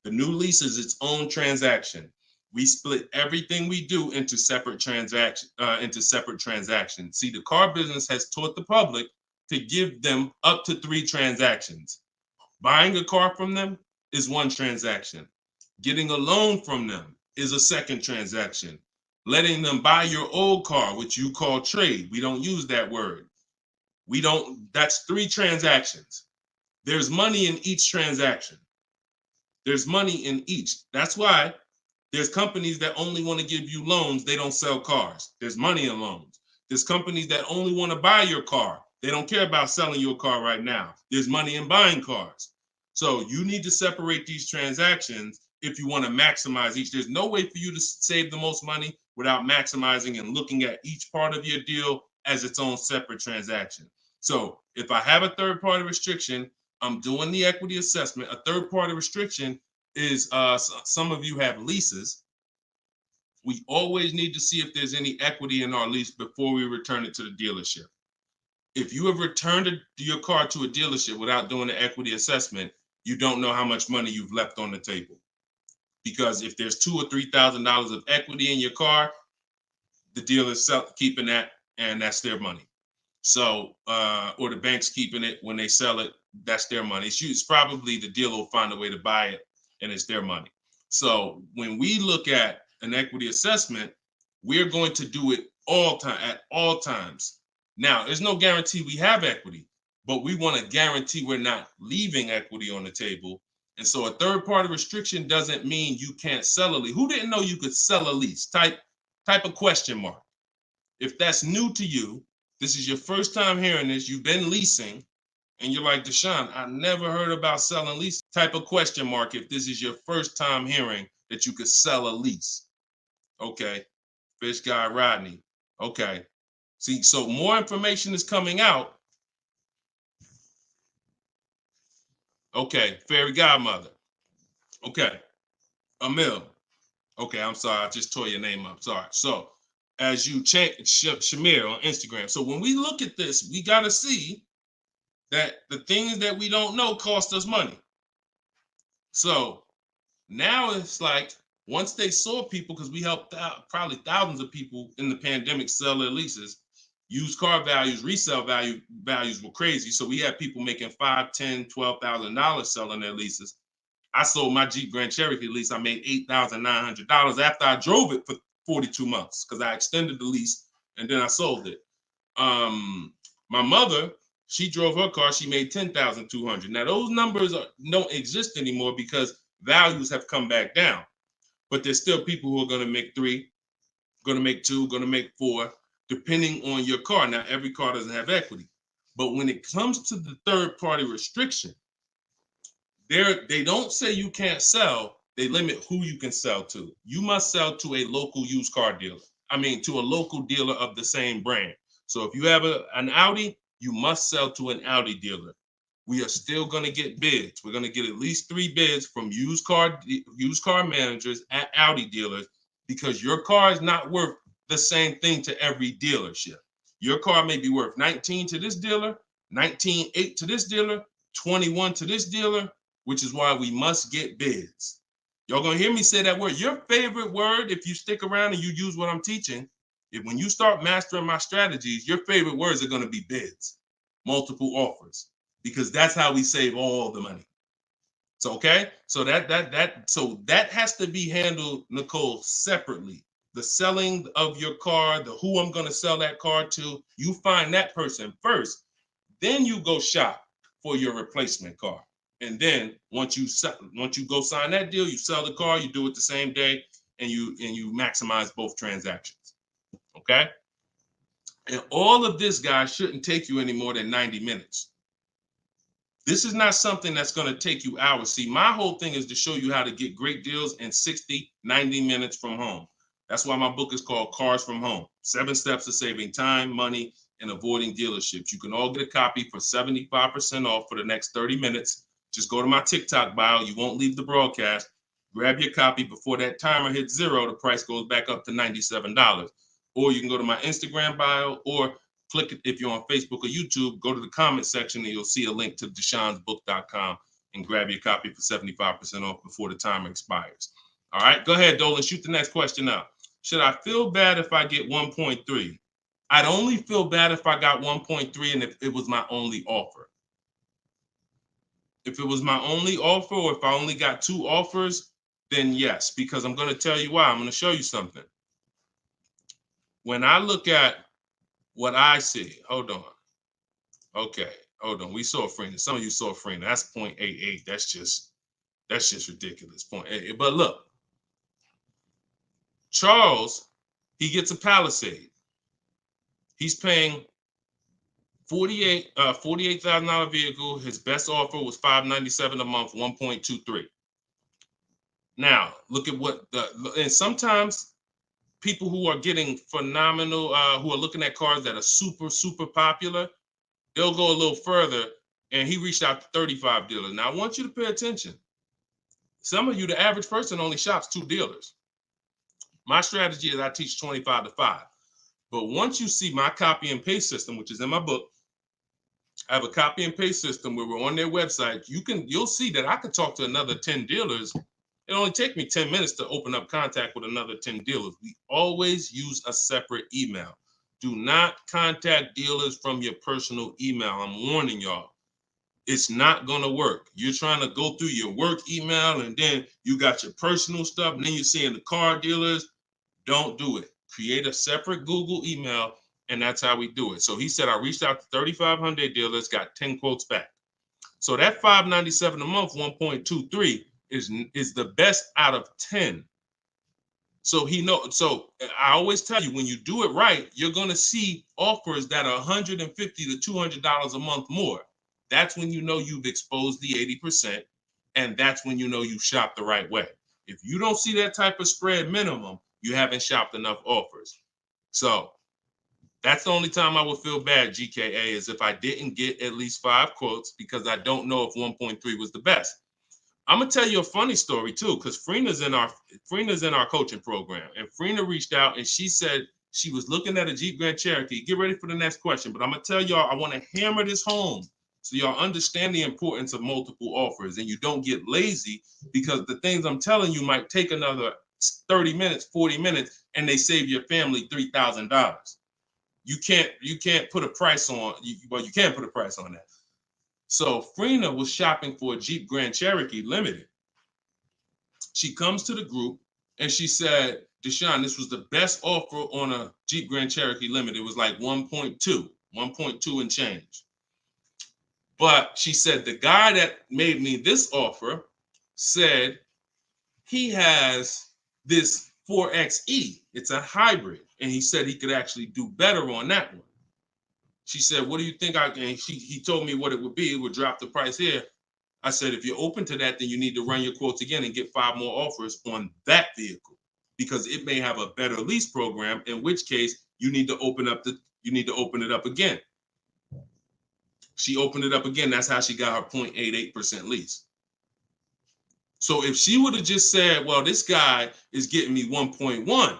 The new lease is its own transaction. We split everything we do into separate transactions. See, the car business has taught the public to give them up to 3 transactions. Buying a car from them is one transaction. Getting a loan from them is a second transaction. Letting them buy your old car, which you call trade. We don't use that word. That's 3 transactions. There's money in each transaction. There's money in each. That's why there's companies that only want to give you loans. They don't sell cars. There's money in loans. There's companies that only want to buy your car. They don't care about selling your car right now. There's money in buying cars. So you need to separate these transactions if you want to maximize each. There's no way for you to save the most money without maximizing and looking at each part of your deal as its own separate transaction. So if I have a third-party restriction, I'm doing the equity assessment. A third-party restriction is, some of you have leases. We always need to see if there's any equity in our lease before we return it to the dealership. If you have returned your car to a dealership without doing the equity assessment, you don't know how much money you've left on the table. Because if there's $2,000 or $3,000 of equity in your car, the dealer's keeping that, and that's their money. So, or the bank's keeping it when they sell it, that's their money. It's probably the dealer will find a way to buy it, and it's their money. So when we look at an equity assessment, we're going to do it at all times. Now, there's no guarantee we have equity, but we want to guarantee we're not leaving equity on the table. And so a third-party restriction doesn't mean you can't sell a lease. Who didn't know you could sell a lease? Type a question mark. If that's new to you, this is your first time hearing this, you've been leasing, and you're like, Deshone, I never heard about selling lease. Type a question mark if this is your first time hearing that you could sell a lease. Okay. Fish Guy Rodney. Okay. See, so more information is coming out. Okay, Fairy Godmother. Okay, Emil. Okay, I'm sorry, I just tore your name up. Sorry. So, as you change Shamir on Instagram. So when we look at this, we got to see that the things that we don't know cost us money. So now it's like, once they saw people, because we helped out probably thousands of people in the pandemic sell their leases. Used car values, resale values were crazy. So we had people making $5,000, $10,000, $12,000 selling their leases. I sold my Jeep Grand Cherokee lease. I made $8,900 after I drove it for 42 months because I extended the lease and then I sold it. My mother, she drove her car. She made $10,200. Now those numbers don't exist anymore because values have come back down. But there's still people who are going to make 3, going to make 2, going to make 4. Depending on your car. Now, every car doesn't have equity. But when it comes to the third-party restriction, they don't say you can't sell. They limit who you can sell to. You must sell to a local used car dealer. To a local dealer of the same brand. So if you have an Audi, you must sell to an Audi dealer. We are still going to get bids. We're going to get at least 3 bids from used car managers at Audi dealers because your car is not worth the same thing to every dealership. Your car may be worth 19 to this dealer, 19.8 to this dealer, 21 to this dealer, which is why we must get bids. Y'all gonna hear me say that word. Your favorite word, if you stick around and you use what I'm teaching, when you start mastering my strategies, your favorite words are gonna be bids, multiple offers, because that's how we save all the money. So okay, so that has to be handled, Nicole, separately. The selling of your car, the who I'm gonna sell that car to, you find that person first, then you go shop for your replacement car. And then once you go sign that deal, you sell the car, you do it the same day, and you maximize both transactions. Okay? And all of this, guys, shouldn't take you any more than 90 minutes. This is not something that's going to take you hours. See, my whole thing is to show you how to get great deals in 60, 90 minutes from home. That's why my book is called Cars from Home. 7 Steps to Saving Time, Money, and Avoiding Dealerships. You can all get a copy for 75% off for the next 30 minutes. Just go to my TikTok bio. You won't leave the broadcast. Grab your copy before that timer hits 0. The price goes back up to $97. Or you can go to my Instagram bio, or click it if you're on Facebook or YouTube. Go to the comment section and you'll see a link to deshonsbook.com and grab your copy for 75% off before the timer expires. All right, go ahead, Dolan. Shoot the next question out. Should I feel bad if I get 1.3? I'd only feel bad if I got 1.3 and if it was my only offer. If it was my only offer, or if I only got 2 offers, then yes, because I'm going to tell you why. I'm going to show you something. When I look at what I see, hold on. Okay, hold on. We saw Freener. Some of you saw Freener. That's 0.88. That's just ridiculous. 0.88. But look, Charles, he gets a Palisade. He's paying $48,000 vehicle. His best offer was $597 a month, 1.23. Now, look at and sometimes people who are getting phenomenal, who are looking at cars that are super, super popular, they'll go a little further, and he reached out to 35 dealers. Now, I want you to pay attention. Some of you, the average person only shops 2 dealers. My strategy is I teach 25 to 5. But once you see my copy and paste system, which is in my book, I have a copy and paste system where we're on their website. You'll see that I could talk to another 10 dealers. It only take me 10 minutes to open up contact with another 10 dealers. We always use a separate email. Do not contact dealers from your personal email. I'm warning y'all. It's not going to work. You're trying to go through your work email, and then you got your personal stuff, and then you're seeing the car dealers. Don't do it. Create a separate Google email, and that's how we do it. So he said, I reached out to 3,500 dealers, got 10 quotes back. So that $597 a month, 1.23 is the best out of 10. So so I always tell you, when you do it right, you're going to see offers that are $150 to $200 a month more. That's when you know you've exposed the 80%, and that's when you know you shopped the right way. If you don't see that type of spread minimum, you haven't shopped enough offers. So that's the only time I would feel bad, GKA, is if I didn't get at least 5 quotes, because I don't know if 1.3 was the best. I'm gonna tell you a funny story too, because Freena's in our coaching program, and Freena reached out and she said she was looking at a Jeep Grand Cherokee. Get ready for the next question, but I'm gonna tell y'all, I want to hammer this home so y'all understand the importance of multiple offers and you don't get lazy, because the things I'm telling you might take another 30 minutes, 40 minutes, and they save your family $3,000. You can't put a price on. Well, you can't put a price on that. So Freena was shopping for a Jeep Grand Cherokee Limited. She comes to the group and she said, Deshone, this was the best offer on a Jeep Grand Cherokee Limited. It was like 1.2 and change. But she said, the guy that made me this offer said he has this 4XE. It's a hybrid. And he said he could actually do better on that one. She said, what do you think? And he told me what it would be. It would drop the price here. I said, if you're open to that, then you need to run your quotes again and get 5 more offers on that vehicle, because it may have a better lease program, in which case you need to open it up again. She opened it up again. That's how she got her 0.88% lease. So if she would have just said, well, this guy is getting me 1.1,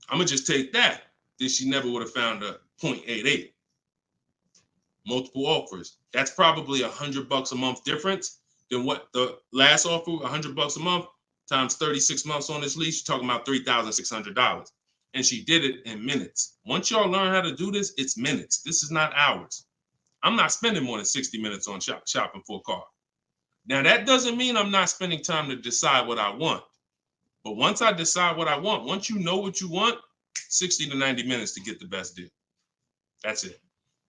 I'm going to just take that, then she never would have found a 0.88. multiple offers. That's probably $100 a month difference than what the last offer, $100 a month times 36 months on this lease. You're talking about $3,600. And she did it in minutes. Once y'all learn how to do this, it's minutes. This is not hours. I'm not spending more than 60 minutes on shopping for a car. Now, that doesn't mean I'm not spending time to decide what I want. But once I decide what I want, once you know what you want, 60 to 90 minutes to get the best deal. That's it.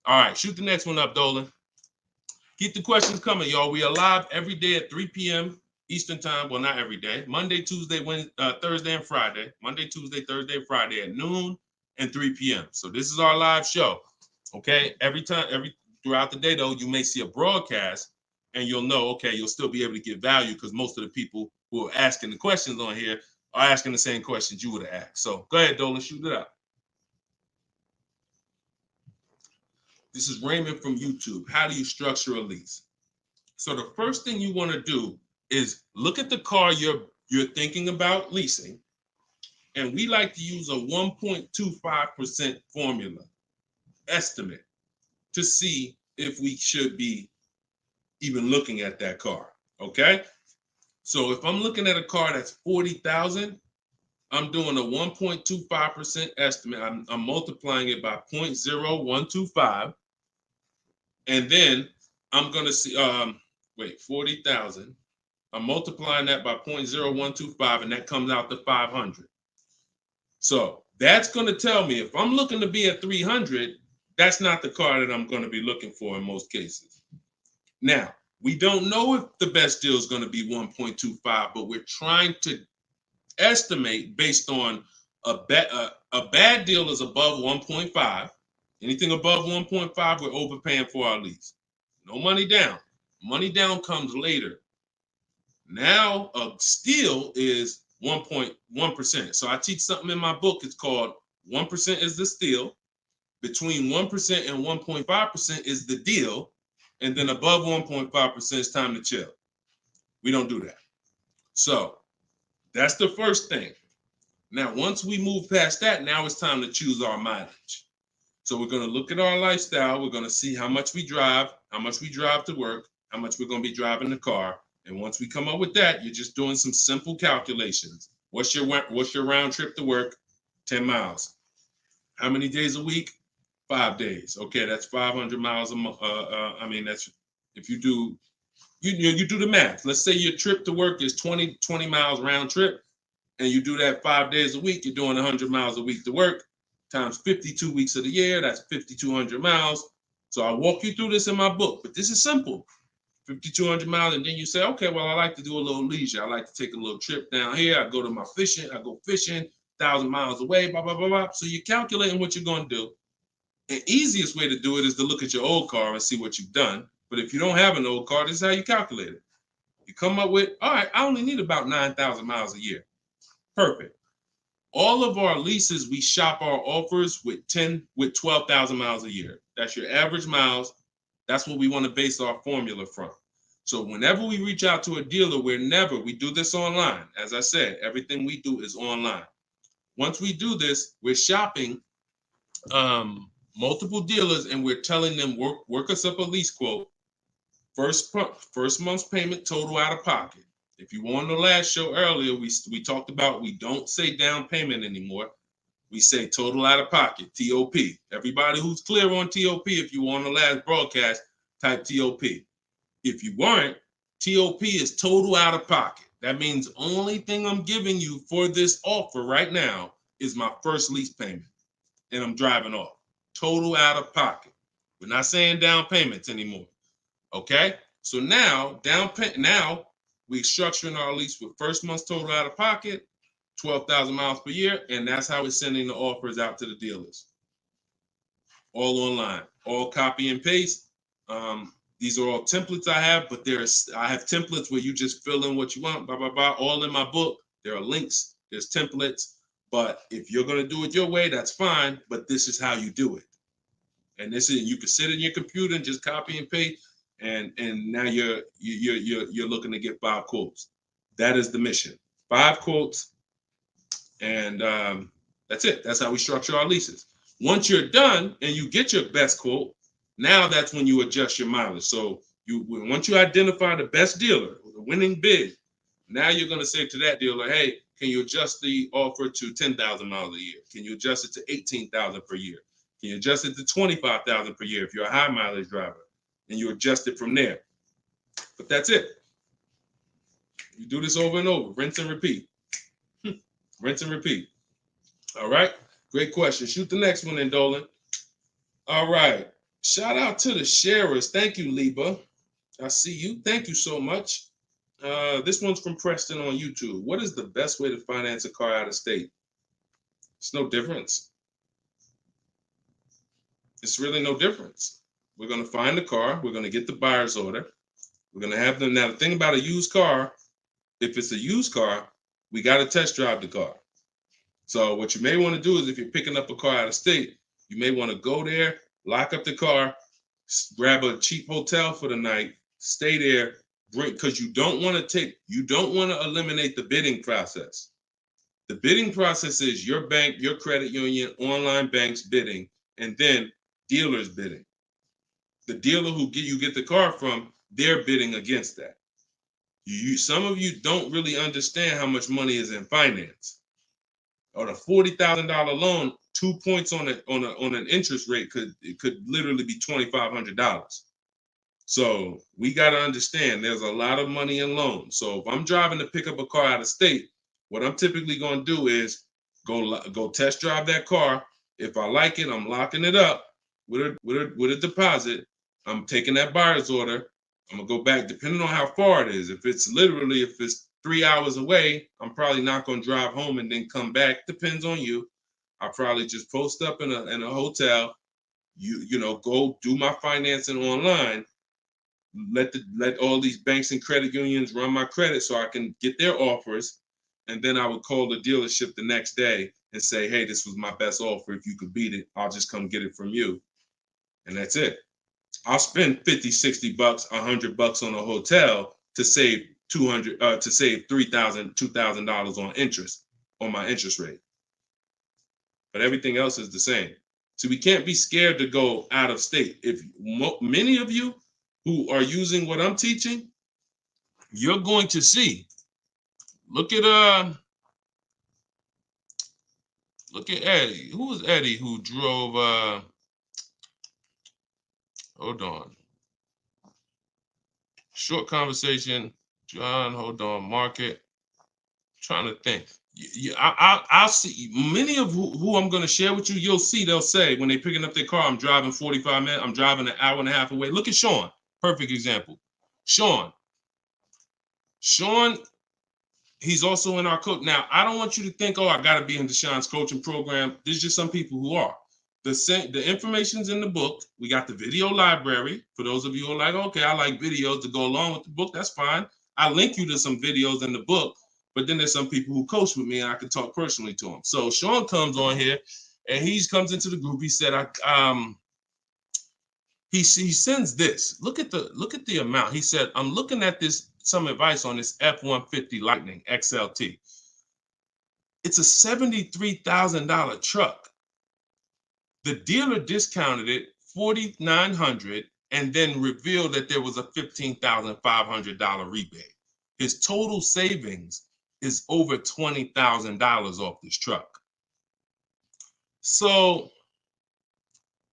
All right, shoot the next one up, Dolan. Keep the questions coming, y'all. We are live every day at 3 p.m. Eastern time. Well, not every day. Monday, Tuesday, Wednesday, Thursday, and Friday. Monday, Tuesday, Thursday, and Friday at noon and 3 p.m. So this is our live show. Okay. Throughout the day, though, you may see a broadcast and you'll know, okay, you'll still be able to get value because most of the people who are asking the questions on here are asking the same questions you would have asked. So go ahead, Dolan, shoot it out. This is Raymond from YouTube. How do you structure a lease? So the first thing you want to do is look at the car you're thinking about leasing. And we like to use a 1.25% formula estimate to see if we should be even looking at that car. Okay. So if I'm looking at a car that's $40,000, I'm doing a 1.25% estimate. I'm multiplying it by 0.0125. And then I'm going to see, 40,000. I'm multiplying that by 0.0125, and that comes out to 500. So that's going to tell me if I'm looking to be at 300, that's not the car that I'm going to be looking for in most cases. Now, we don't know if the best deal is going to be 1.25, but we're trying to estimate based on a bad deal is above 1.5. Anything above 1.5, we're overpaying for our lease. No money down. Money down comes later. Now a steal is 1.1%. So I teach something in my book. It's called 1% is the steal. Between 1% and 1.5% is the deal. And then above 1.5% is time to chill. We don't do that. So that's the first thing. Now, once we move past that, now it's time to choose our mileage. So we're going to look at our lifestyle. We're going to see how much we drive to work, how much we're going to be driving the car. And once we come up with that, you're just doing some simple calculations. What's your round trip to work? 10 miles. How many days a week? 5 days. Okay, that's 500 miles a month. That's if you do the math. Let's say your trip to work is 20 miles round trip, and you do that 5 days a week. You're doing 100 miles a week to work. Times 52 weeks of the year, that's 5,200 miles. So I walk you through this in my book, but this is simple. 5,200 miles, and then you say, okay, well, I like to do a little leisure. I like to take a little trip down here. I go fishing, 1,000 miles away, blah, blah, blah, blah. So you're calculating what you're going to do. The easiest way to do it is to look at your old car and see what you've done. But if you don't have an old car, this is how you calculate it. You come up with, all right, I only need about 9,000 miles a year. Perfect. All of our leases, we shop our offers with 12,000 miles a year. That's your average miles. That's what we want to base our formula from. So whenever we reach out to a dealer, we do this online. As I said, everything we do is online. Once we do this, we're shopping multiple dealers and we're telling them, work us up a lease quote. First month's payment, total out of pocket. If you were on the last show earlier, we talked about we don't say down payment anymore. We say total out of pocket, TOP. Everybody who's clear on TOP, if you were on the last broadcast, type TOP. If you weren't, TOP is total out of pocket. That means only thing I'm giving you for this offer right now is my first lease payment, and I'm driving off. Total out of pocket. We're not saying down payments anymore. Okay? So now, we're structuring our lease with first month's total out of pocket, 12,000 miles per year, and that's how we're sending the offers out to the dealers. All online, all copy and paste. These are all templates I have, but I have templates where you just fill in what you want, blah, blah, blah, all in my book. There are links, there's templates, but if you're going to do it your way, that's fine, but this is how you do it. And you can sit in your computer and just copy and paste. And now you're looking to get 5 quotes. That is the mission. 5 quotes, and that's it. That's how we structure our leases. Once you're done and you get your best quote, Now that's when you adjust your mileage. So once you identify the best dealer, the winning bid, now you're going to say to that dealer, hey, can you adjust the offer to 10,000 miles a year? Can you adjust it to 18,000 per year? Can you adjust it to 25,000 per year if you're a high mileage driver? And you adjust it from there. But that's it. You do this over and over, rinse and repeat. Rinse and repeat. All right. Great question. Shoot the next one in, Dolan. All right. Shout out to the sharers. Thank you, Liba. I see you. Thank you so much. This one's from Preston on YouTube. What is the best way to finance a car out of state? It's no difference. It's really no difference. We're going to find the car. We're going to get the buyer's order. We're going to have them. Now, the thing about a used car, if it's a used car, we got to test drive the car. So what you may want to do is if you're picking up a car out of state, you may want to go there, lock up the car, grab a cheap hotel for the night, stay there, because you don't want to eliminate the bidding process. The bidding process is your bank, your credit union, online banks bidding, and then dealers bidding. The dealer who you get the car from, they're bidding against that. Some of you don't really understand how much money is in finance. On a $40,000 loan, 2 points on an interest rate could literally be $2,500. So we got to understand there's a lot of money in loans. So if I'm driving to pick up a car out of state, what I'm typically going to do is go test drive that car. If I like it, I'm locking it up with a deposit. I'm taking that buyer's order. I'm gonna go back, depending on how far it is. If it's 3 hours away, I'm probably not gonna drive home and then come back. Depends on you. I'll probably just post up in a hotel. Go do my financing online. Let all these banks and credit unions run my credit so I can get their offers, and then I would call the dealership the next day and say, hey, this was my best offer. If you could beat it, I'll just come get it from you, and that's it. I'll spend $50, $60, $100 on a hotel to save $3,000, $2,000 on interest on my interest rate. But everything else is the same. So we can't be scared to go out of state. If many of you who are using what I'm teaching, you're going to see. Look at Eddie. Who was Eddie who drove? Hold on. Short conversation. John, hold on. Market. Trying to think. I'll see. Many of who I'm going to share with you, you'll see, they'll say when they're picking up their car, I'm driving 45 minutes. I'm driving an hour and a half away. Look at Sean. Perfect example. Sean, he's also in our coach. Now, I don't want you to think, oh, I got to be in Deshaun's coaching program. There's just some people who are. The information's in the book. We got the video library. For those of you who are like, okay, I like videos to go along with the book. That's fine. I link you to some videos in the book. But then there's some people who coach with me and I can talk personally to them. So Sean comes on here and he comes into the group. He said, he sends this. Look at the amount. He said, I'm looking at some advice on this F-150 Lightning XLT. It's a $73,000 truck. The dealer discounted it $4,900 and then revealed that there was a $15,500 rebate. His total savings is over $20,000 off this truck. So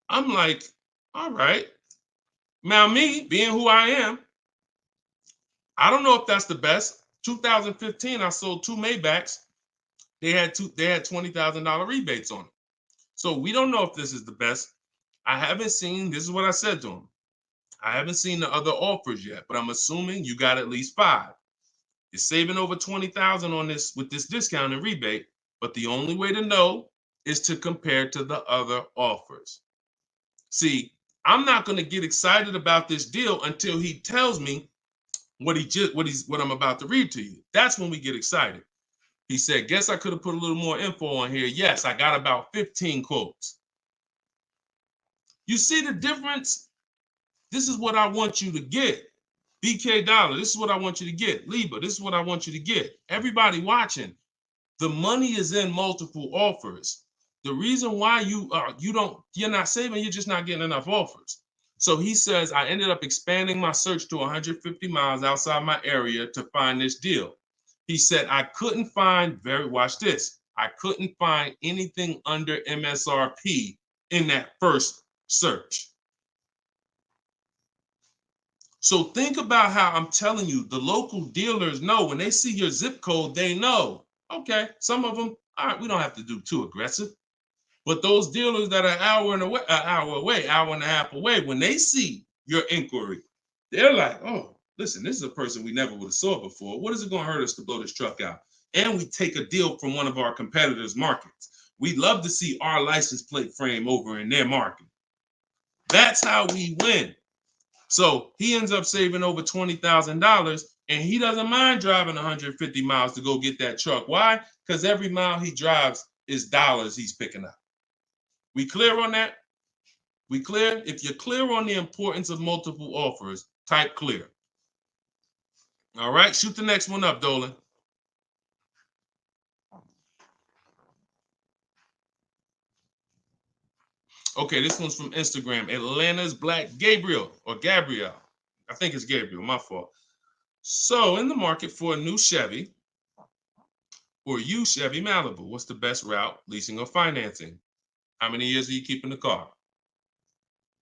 I'm like, all right. Now me, being who I am, I don't know if that's the best. 2015, I sold 2 Maybachs. They had $20,000 rebates on it. So we don't know if this is the best. I haven't seen, this is what I said to him. I haven't seen the other offers yet, but I'm assuming you got at least 5. You're saving over $20,000 on this with this discount and rebate, but the only way to know is to compare to the other offers. See, I'm not going to get excited about this deal until he tells me what I'm about to read to you. That's when we get excited. He said, guess I could have put a little more info on here. Yes, I got about 15 quotes. You see the difference? This is what I want you to get. BK Dollar, this is what I want you to get. Liba, this is what I want you to get. Everybody watching, the money is in multiple offers. The reason why you're not saving, you're just not getting enough offers. So he says, I ended up expanding my search to 150 miles outside my area to find this deal. He said, I couldn't find, watch this, I couldn't find anything under MSRP in that first search. So think about how I'm telling you, the local dealers know when they see your zip code, they know, okay, some of them, all right, we don't have to do too aggressive. But those dealers that are an hour and a half away, when they see your inquiry, they're like, oh, listen, this is a person we never would have saw before. What is it going to hurt us to blow this truck out? And we take a deal from one of our competitors' markets. We'd love to see our license plate frame over in their market. That's how we win. So he ends up saving over $20,000, and he doesn't mind driving 150 miles to go get that truck. Why? Because every mile he drives is dollars he's picking up. We clear on that? We clear? If you're clear on the importance of multiple offers, type clear. All right, shoot the next one up, Dolan. Okay, this one's from Instagram. Atlanta's Black Gabriel. I think it's Gabriel, my fault. So, in the market for a new Chevy or used Chevy Malibu, what's the best route, leasing or financing? How many years are you keeping the car?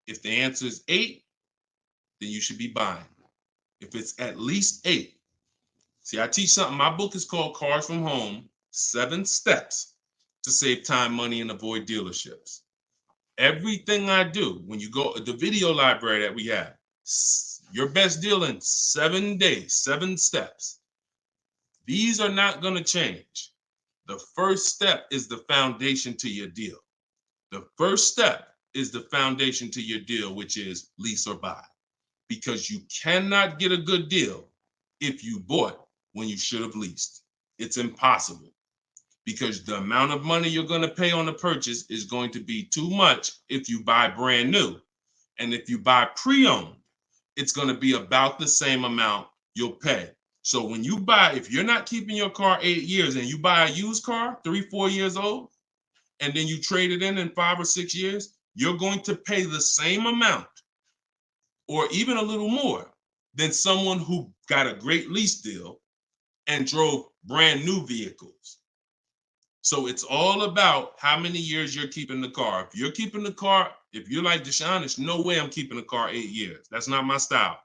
If the answer is 8, then you should be buying. If it's at least 8. See, I teach something. My book is called Cars from Home, 7 Steps to Save Time, Money, and Avoid Dealerships. Everything I do, when you go, the video library that we have, your best deal in 7 days, 7 steps. These are not going to change. The first step is the foundation to your deal. The first step is the foundation to your deal, which is lease or buy. Because you cannot get a good deal if you bought when you should have leased. It's impossible. Because the amount of money you're going to pay on the purchase is going to be too much if you buy brand new. And if you buy pre-owned, it's going to be about the same amount you'll pay. So when you buy, if you're not keeping your car 8 years and you buy a used car, 3-4 years old, and then you trade it in 5 or 6 years, you're going to pay the same amount or even a little more than someone who got a great lease deal and drove brand new vehicles. So it's all about how many years you're keeping the car. If you're keeping the car, if you're like Deshone, there's no way I'm keeping the car 8 years. That's not my style.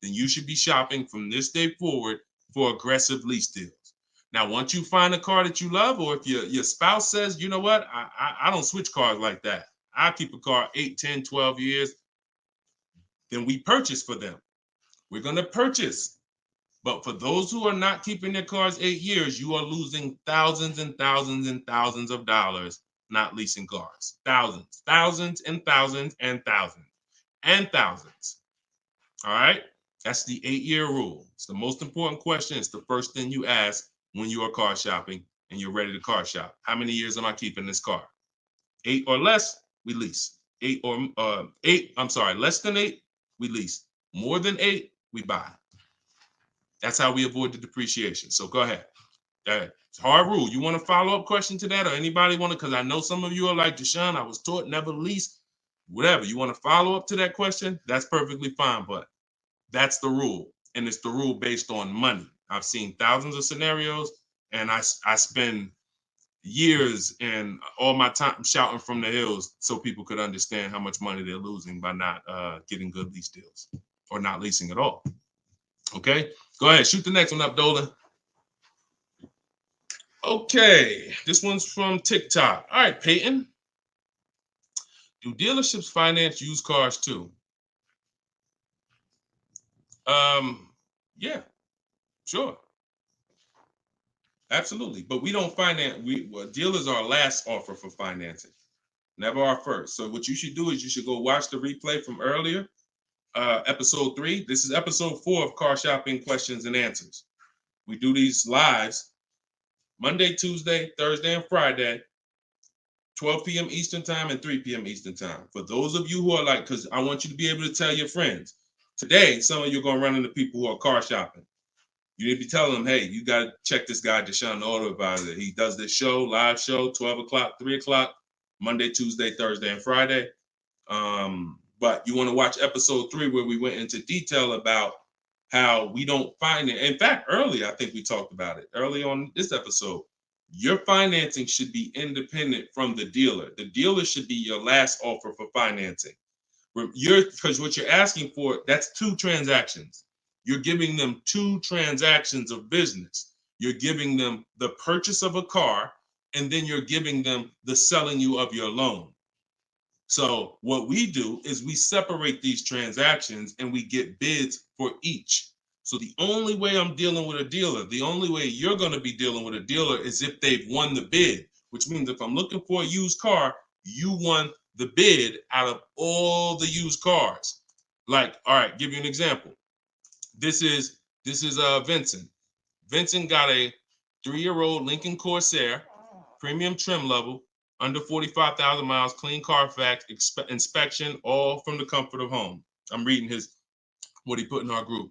Then you should be shopping from this day forward for aggressive lease deals. Now, once you find a car that you love, or if your spouse says, you know what, I don't switch cars like that. I keep a car 8, 10, 12 years. Then we purchase for them. We're going to purchase. But for those who are not keeping their cars 8 years, you are losing thousands and thousands and thousands of dollars not leasing cars. Thousands and thousands and thousands and thousands. All right? That's the 8-year rule. It's the most important question. It's the first thing you ask when you are car shopping and you're ready to car shop. How many years am I keeping this car? 8 or less, we lease. Less than 8, we lease. More than 8, we buy. That's how we avoid the depreciation. So go ahead. It's a hard rule. You want a follow-up question to that, or anybody want to? Because I know some of you are like, Deshone, I was taught never lease. Whatever. You want to follow up to that question? That's perfectly fine. But that's the rule. And it's the rule based on money. I've seen thousands of scenarios, and I spend years and all my time shouting from the hills so people could understand how much money they're losing by not getting good lease deals or not leasing at all. Okay, go ahead, shoot the next one up, Dolan. Okay, this one's from TikTok. All right, Peyton. Do dealerships finance used cars too? Yeah, sure. Absolutely. But we don't finance, dealers are our last offer for financing, never our first. So what you should do is you should go watch the replay from earlier, episode 3. This is episode 4 of Car Shopping Questions and Answers. We do these lives Monday, Tuesday, Thursday, and Friday, 12 p.m. Eastern time and 3 p.m. Eastern time. For those of you who are like, because I want you to be able to tell your friends. Today, some of you are going to run into people who are car shopping. You need to be telling them, hey, you got to check this guy, Deshone the Auto Advisor. He does this show, live show, 12 o'clock, 3 o'clock, Monday, Tuesday, Thursday, and Friday. But you want to watch episode 3 where we went into detail about how we don't find it. In fact, earlier, I think we talked about it early on this episode. Your financing should be independent from the dealer. The dealer should be your last offer for financing. Because what you're asking for, that's 2 transactions. You're giving them 2 transactions of business. You're giving them the purchase of a car, and then you're giving them the selling you of your loan. So what we do is we separate these transactions and we get bids for each. So the only way I'm dealing with a dealer, the only way you're going to be dealing with a dealer is if they've won the bid, which means if I'm looking for a used car, you won the bid out of all the used cars. Like, all right, give you an example. This is Vincent. Vincent got a 3-year-old Lincoln Corsair, premium trim level, under 45,000 miles, clean Carfax, inspection, all from the comfort of home. I'm reading what he put in our group.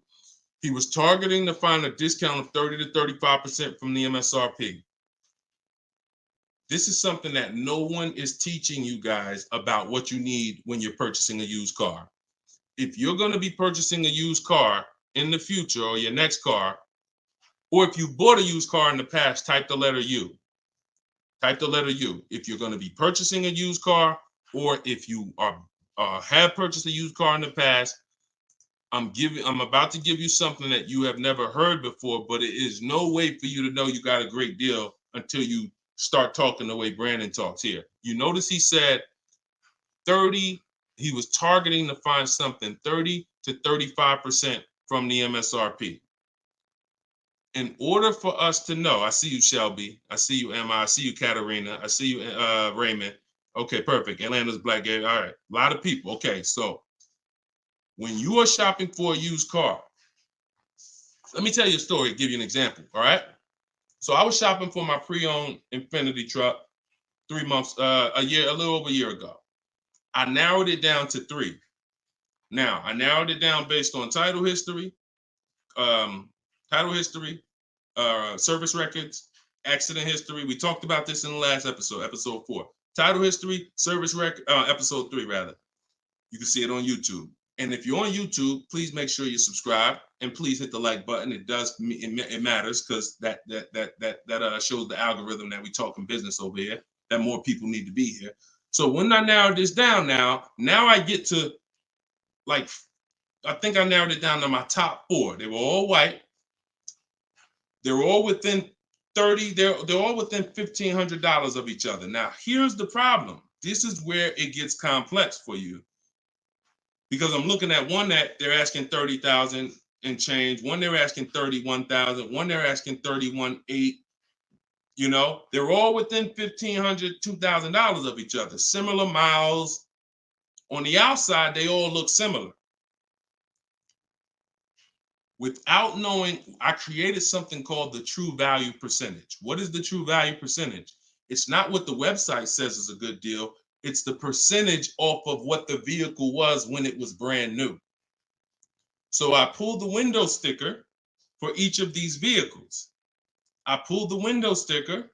He was targeting to find a discount of 30 to 35% from the MSRP. This is something that no one is teaching you guys about what you need when you're purchasing a used car. If you're going to be purchasing a used car in the future, or your next car, or if you bought a used car in the past, type the letter U. Type the letter U. If you're going to be purchasing a used car, or if you have purchased a used car in the past, I'm about to give you something that you have never heard before, but it is no way for you to know you got a great deal until you start talking the way Brandon talks here. You notice he said 30, he was targeting to find something 30 to 35% from the MSRP. In order for us to know, I see you, Shelby. I see you, Emma. I see you, Katarina. I see you, Raymond. Okay, perfect. Atlanta's Black Gay. All right, a lot of people. Okay, so when you are shopping for a used car, let me tell you a story, give you an example, all right? So I was shopping for my pre-owned Infiniti truck 3 months, a little over a year ago. I narrowed it down to 3. Now, I narrowed it down based on title history, service records, accident history. We talked about this in the last episode, episode 4. Title history, service record, episode 3 rather. You can see it on YouTube. And if you're on YouTube, please make sure you subscribe and please hit the like button. It matters because that shows the algorithm that we talking business over here, that more people need to be here. So when I narrowed this down now I get to, like, I think I narrowed it down to my top 4. They were all white. They're all within 30, they're all within $1,500 of each other. Now, here's the problem. This is where it gets complex for you. Because I'm looking at one that they're asking 30,000 and change, one they're asking 31,000, one they're asking 31,800. You know, they're all within $1,500, $2,000 of each other. Similar miles. On the outside, they all look similar. Without knowing, I created something called the true value percentage. What is the true value percentage? It's not what the website says is a good deal. It's the percentage off of what the vehicle was when it was brand new. So I pulled the window sticker for each of these vehicles. I pulled the window sticker,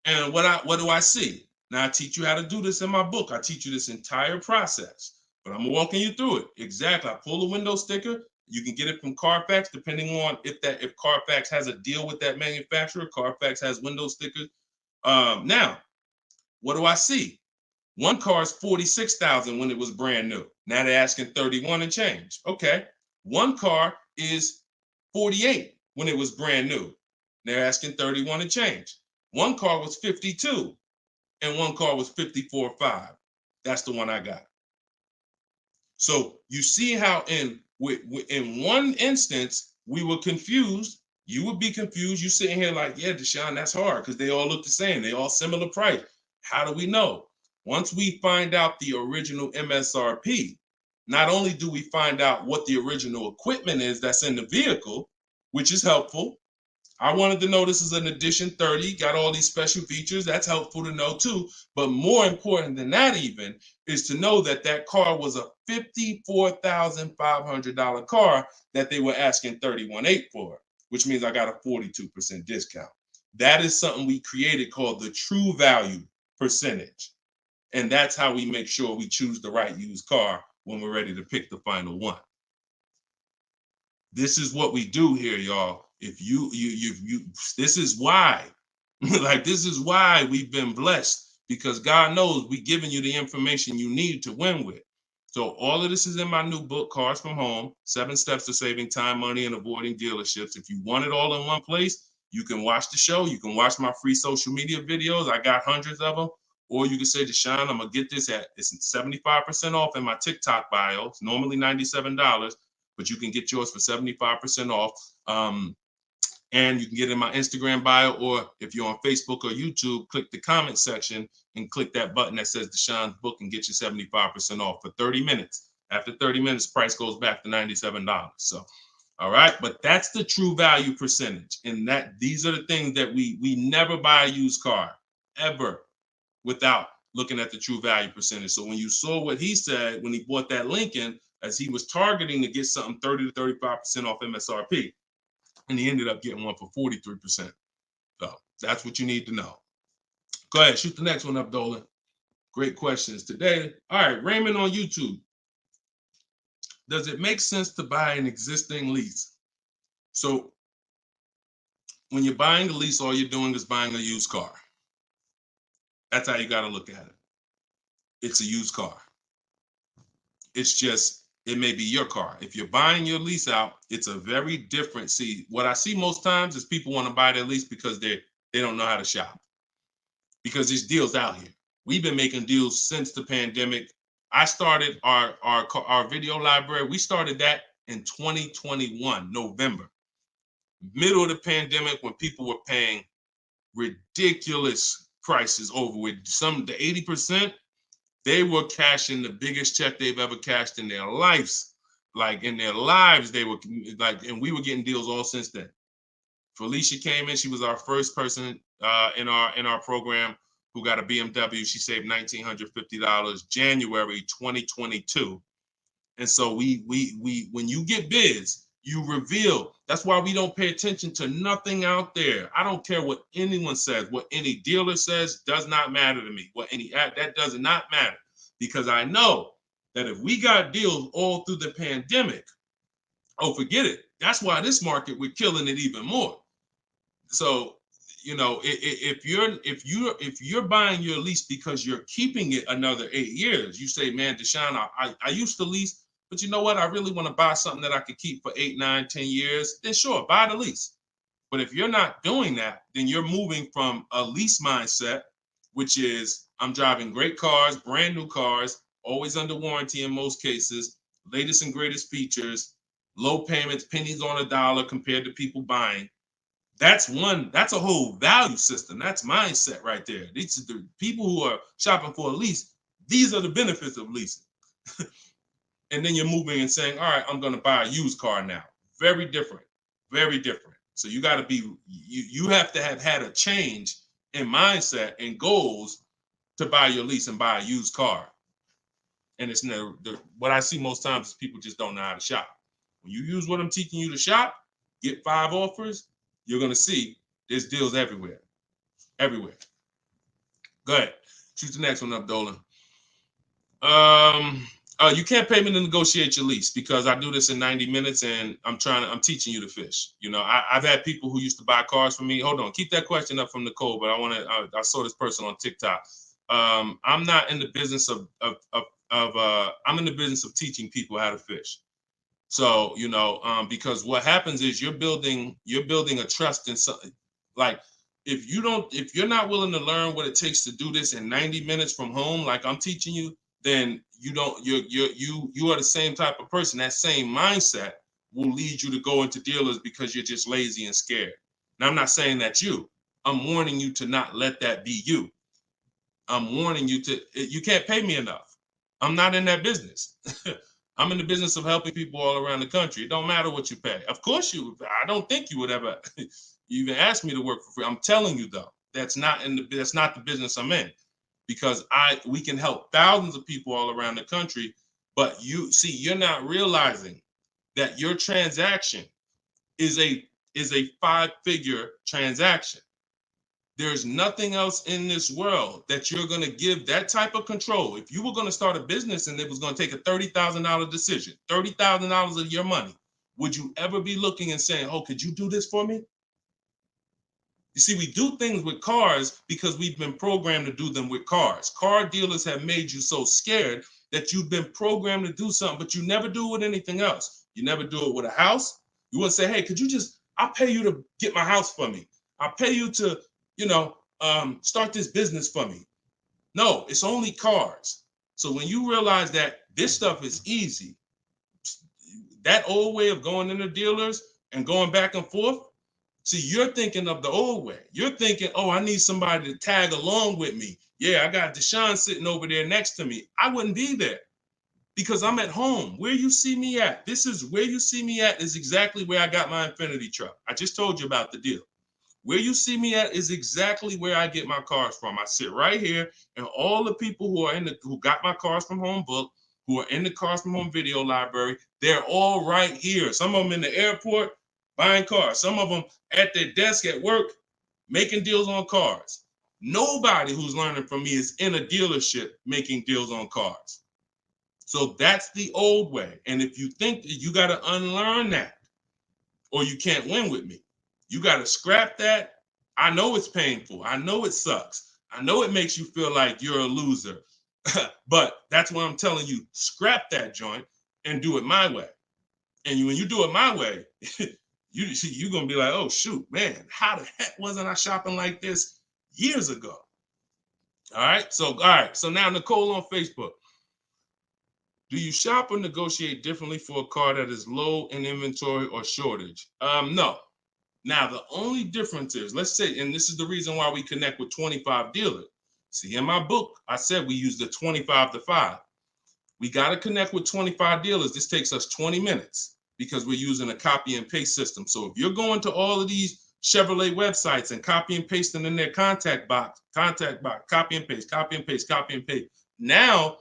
and what do I see? Now, I teach you how to do this in my book. I teach you this entire process, but I'm walking you through it. Exactly. I pull the window sticker. You can get it from Carfax, depending on if Carfax has a deal with that manufacturer. Carfax has window stickers. Now, what do I see? One car is 46,000 when it was brand new. Now they're asking 31 and change. Okay. One car is 48 when it was brand new. They're asking 31 and change. One car was 52 and one car was 54.5. That's the one I got. So you see how in one instance we were confused. You would be confused. You sitting here like, yeah, Deshone, that's hard because they all look the same. They all similar price. How do we know? Once we find out the original MSRP, not only do we find out what the original equipment is that's in the vehicle, which is helpful. I wanted to know this is an edition 30, got all these special features. That's helpful to know too. But more important than that even is to know that that car was a $54,500 car that they were asking $31,800 for, which means I got a 42% discount. That is something we created called the true value percentage. And that's how we make sure we choose the right used car when we're ready to pick the final one. This is what we do here, y'all. If you this is why, like, this is why we've been blessed, because God knows we giving you the information you need to win with. So all of this is in my new book, Cars from Home, 7 Steps to Saving Time, Money, and Avoiding Dealerships. If you want it all in one place, you can watch the show. You can watch my free social media videos. I got hundreds of them. Or you can say, Deshone, I'm going to get this it's 75% off in my TikTok bio. It's normally $97, but you can get yours for 75% off. And you can get it in my Instagram bio, or if you're on Facebook or YouTube, click the comment section and click that button that says Deshone's book and get you 75% off for 30 minutes. After 30 minutes, price goes back to $97. So, all right, but that's the true value percentage. And that these are the things that we never buy a used car ever without looking at the true value percentage. So when you saw what he said when he bought that Lincoln, as he was targeting to get something 30 to 35% off MSRP, and he ended up getting one for 43%. So that's what you need to know. Go ahead, shoot the next one up, Dolan. Great questions today. All right, Raymond on YouTube. Does it make sense to buy an existing lease? So when you're buying a lease, all you're doing is buying a used car. That's how you got to look at it. It's a used car. It's just, it may be your car. If you're buying your lease out, it's a very different. See, what I see most times is people want to buy their lease because they don't know how to shop. Because there's deals out here. We've been making deals since the pandemic. I started our video library. We started that in 2021, November. Middle of the pandemic, when people were paying ridiculous prices over with the 80%, they were cashing the biggest check they've ever cashed in their lives. Like in their lives, they were like, and we were getting deals all since then. Felicia came in. She was our first person in our program who got a BMW. She saved $1,950 January 2022. And so we when you get bids, you reveal. That's why we don't pay attention to nothing out there. I don't care what anyone says, what any dealer says does not matter to me. That does not matter, because I know that if we got deals all through the pandemic, oh, forget it. That's why this market, we're killing it even more. So, you know, if you're buying your lease because you're keeping it another 8 years, you say, man, Deshone, I used to lease, but you know what? I really want to buy something that I could keep for 8, 9, 10 years. Then sure, buy the lease. But if you're not doing that, then you're moving from a lease mindset, which is I'm driving great cars, brand new cars, always under warranty in most cases, latest and greatest features, low payments, pennies on a dollar compared to people buying. That's a whole value system. That's mindset right there. These are the people who are shopping for a lease. These are the benefits of leasing. And then you're moving and saying, all right, I'm going to buy a used car now. Very different, very different. So you got to be, you have to have had a change in mindset and goals to buy your lease and buy a used car. And it's what I see most times is people just don't know how to shop. When you use what I'm teaching you to shop, get 5 offers, you're going to see there's deals everywhere. Everywhere. Go ahead. Shoot the next one up, Dolan. You can't pay me to negotiate your lease because I do this in 90 minutes and I'm teaching you to fish. You know, I've had people who used to buy cars from me. Hold on, keep that question up from Nicole, but I saw this person on TikTok. I'm not in the business I'm in the business of teaching people how to fish. So, you know, because what happens is you're building a trust in something. Like if you're not willing to learn what it takes to do this in 90 minutes from home, like I'm teaching you, then you are the same type of person. That same mindset will lead you to go into dealers because you're just lazy and scared. Now, I'm not saying that's you. I'm warning you to not let that be you. I'm warning you you can't pay me enough. I'm not in that business. I'm in the business of helping people all around the country. It don't matter what you pay. Of course I don't think you would ever even ask me to work for free. I'm telling you though, that's not the business I'm in, because we can help thousands of people all around the country, but you're not realizing that your transaction is a 5-figure transaction. There's nothing else in this world that you're going to give that type of control. If you were going to start a business and it was going to take a $30,000 decision, $30,000 of your money, would you ever be looking and saying, oh, could you do this for me? You see, we do things with cars because we've been programmed to do them with cars. Car dealers have made you so scared that you've been programmed to do something, but you never do it with anything else. You never do it with a house. You wouldn't say, hey, could you I'll pay you to get my house for me. I'll pay you to, start this business for me. No, it's only cars. So when you realize that this stuff is easy, that old way of going into dealers and going back and forth, see, you're thinking of the old way. You're thinking, oh, I need somebody to tag along with me. Yeah, I got Deshone sitting over there next to me. I wouldn't be there because I'm at home. Where you see me at, this is where you see me at is exactly where I got my Infinity truck. I just told you about the deal. Where you see me at is exactly where I get my cars from. I sit right here, and all the people who got my Cars from Home book, who are in the Cars from Home video library, they're all right here. Some of them in the airport buying cars. Some of them at their desk at work making deals on cars. Nobody who's learning from me is in a dealership making deals on cars. So that's the old way. And if you think that you got to unlearn that or you can't win with me, you got to scrap that. I know it's painful. I know it sucks. I know it makes you feel like you're a loser. But that's why I'm telling you, scrap that joint and do it my way. And when you do it my way, you're going to be like, oh, shoot, man, how the heck wasn't I shopping like this years ago? All right. So now Nicole on Facebook. Do you shop or negotiate differently for a car that is low in inventory or shortage? No. Now, the only difference is, let's say, and this is the reason why we connect with 25 dealers. See, in my book, I said we use the 25 to 5. We got to connect with 25 dealers. This takes us 20 minutes because we're using a copy and paste system. So if you're going to all of these Chevrolet websites and copy and pasting in their contact box, copy and paste, copy and paste, copy and paste. Now,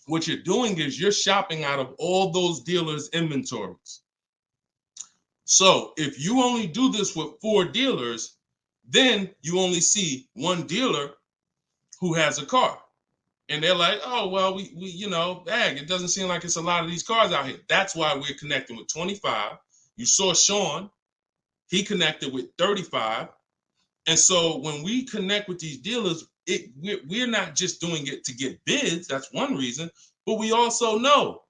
what you're doing is you're shopping out of all those dealers' inventories. So if you only do this with 4 dealers, then you only see one dealer who has a car. And they're like, oh, well, we it doesn't seem like it's a lot of these cars out here. That's why we're connecting with 25. You saw Sean, he connected with 35. And so when we connect with these dealers, we're not just doing it to get bids. That's one reason. But we also know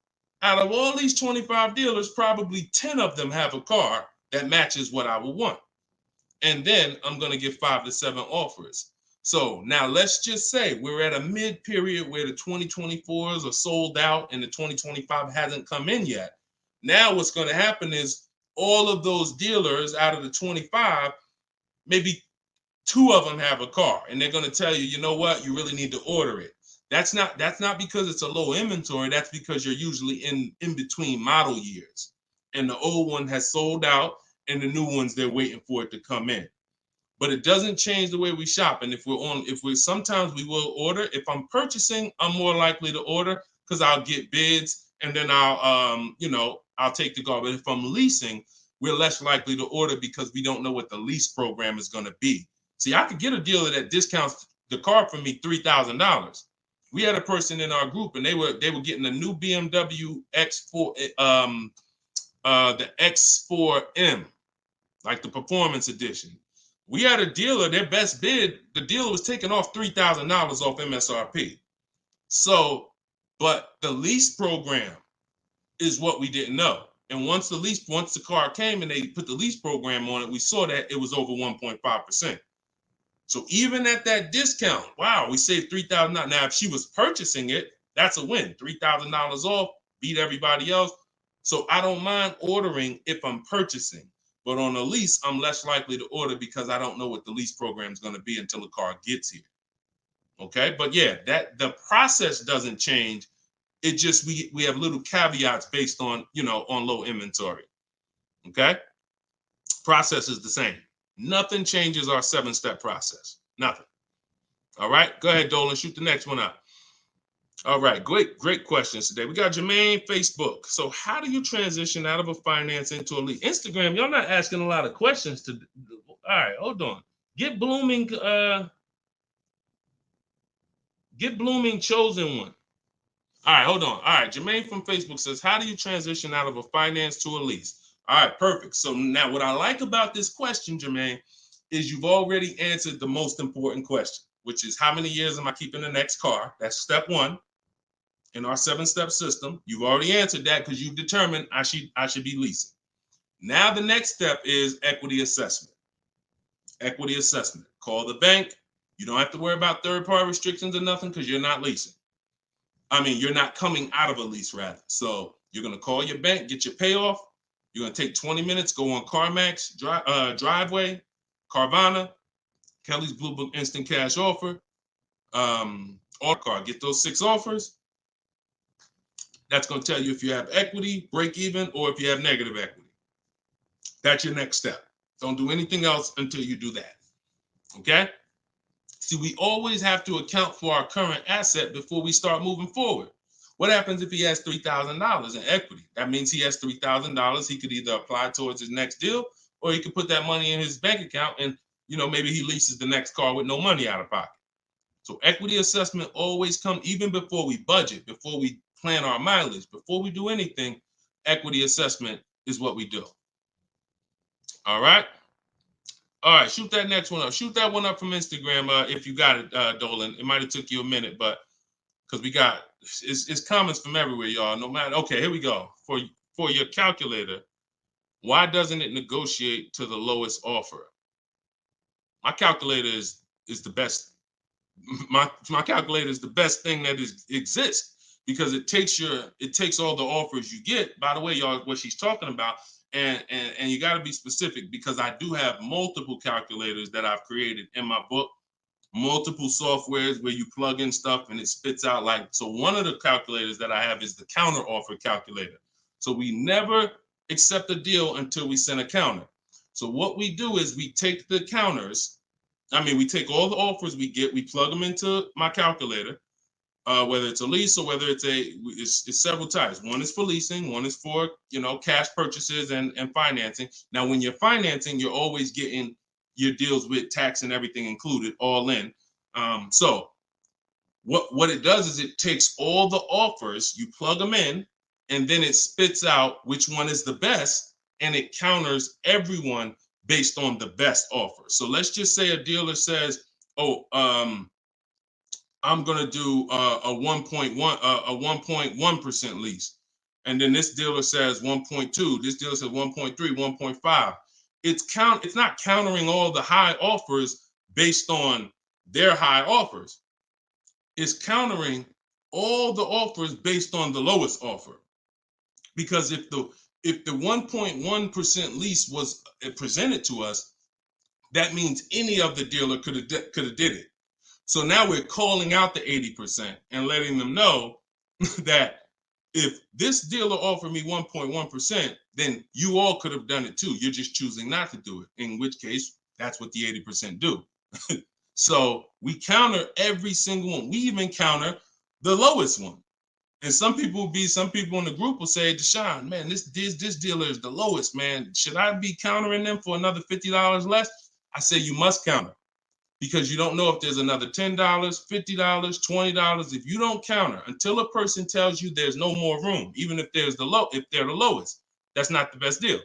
out of all these 25 dealers, probably 10 of them have a car that matches what I would want. And then I'm going to get 5 to 7 offers. So now let's just say we're at a mid period where the 2024s are sold out and the 2025 hasn't come in yet. Now what's going to happen is all of those dealers out of the 25, maybe 2 of them have a car, and they're going to tell you, you know what, you really need to order it. That's not because it's a low inventory. That's because you're usually in between model years, and the old one has sold out, and the new ones, they're waiting for it to come in. But it doesn't change the way we shop. And sometimes we will order. If I'm purchasing, I'm more likely to order because I'll get bids, and then I'll take the car. But if I'm leasing, we're less likely to order because we don't know what the lease program is going to be. See, I could get a dealer that discounts the car for me $3,000. We had a person in our group, and they were getting a new BMW X4, the X4M, like the performance edition. We had a dealer, their best bid, the dealer was taking off $3,000 off MSRP. So, but the lease program is what we didn't know. And once the car came and they put the lease program on it, we saw that it was over 1.5%. So even at that discount, wow, we saved $3,000. Now, if she was purchasing it, that's a win. $3,000 off, beat everybody else. So I don't mind ordering if I'm purchasing. But on a lease, I'm less likely to order because I don't know what the lease program is going to be until the car gets here. Okay, but yeah, that the process doesn't change. It just we have little caveats based on on low inventory. Okay, process is the same. Nothing changes our 7-step process. Nothing. All right, go ahead, Dolan. Shoot the next one up. All right, great questions today. We got Jermaine, Facebook. So how do you transition out of a finance into a lease? Instagram, y'all not asking a lot of questions. All right, hold on. Get blooming chosen one. All right, hold on. All right, Jermaine from Facebook says, how do you transition out of a finance to a lease? All right, perfect. So now what I like about this question, Jermaine, is you've already answered the most important question, which is how many years am I keeping the next car? That's step one in our 7-step system. You've already answered that because you've determined I should be leasing. Now the next step is equity assessment. Equity assessment. Call the bank. You don't have to worry about third-party restrictions or nothing because you're not leasing. I mean, you're not coming out of a lease, rather. So you're going to call your bank, get your payoff. You're going to take 20 minutes, go on CarMax, Driveway, Carvana, Kelly's Blue Book Instant Cash Offer, AutoCard. Get those 6 offers. That's going to tell you if you have equity, break even, or if you have negative equity. That's your next step. Don't do anything else until you do that. Okay? See, we always have to account for our current asset before we start moving forward. What happens if he has $3,000 in equity? That means he has $3,000. He could either apply towards his next deal, or he could put that money in his bank account and, maybe he leases the next car with no money out of pocket. So equity assessment always comes even before we budget, before we plan our mileage, before we do anything. Equity assessment is what we do. All right. All right, shoot that next one up. Shoot that one up from Instagram if you got it, Dolan. It might have took you a minute, but because we got it's comments from everywhere, y'all. No matter. Okay, here we go. For your calculator, why doesn't it negotiate to the lowest offer? My calculator is the best. My calculator is the best thing that exists because it takes all the offers you get. By the way, y'all, what she's talking about. And you got to be specific because I do have multiple calculators that I've created in my book, multiple softwares where you plug in stuff and it spits out so one of the calculators that I have is the counter offer calculator. So we never accept a deal until we send a counter. So what we do is we take the counters. We take all the offers we get, we plug them into my calculator. Whether it's a lease or whether it's several types. One is for leasing, one is for cash purchases and financing. Now, when you're financing, you're always getting your deals with tax and everything included, all in. So what it does is it takes all the offers, you plug them in, and then it spits out which one is the best, and it counters everyone based on the best offer. So let's just say a dealer says, I'm going to do a 1.1% lease. And then this dealer says 1.2, this dealer says 1.3, 1.5. It's not countering all the high offers based on their high offers. It's countering all the offers based on the lowest offer. Because if the 1.1% lease was presented to us, that means any of the dealer could have did it. So now we're calling out the 80% and letting them know that if this dealer offered me 1.1%, then you all could have done it too. You're just choosing not to do it, in which case that's what the 80% do. So we counter every single one. We even counter the lowest one. And some people in the group will say, Deshone, man, this dealer is the lowest, man. Should I be countering them for another $50 less? I say you must counter. Because you don't know if there's another $10, $50, $20. If you don't counter until a person tells you there's no more room, even if they're the lowest, that's not the best deal.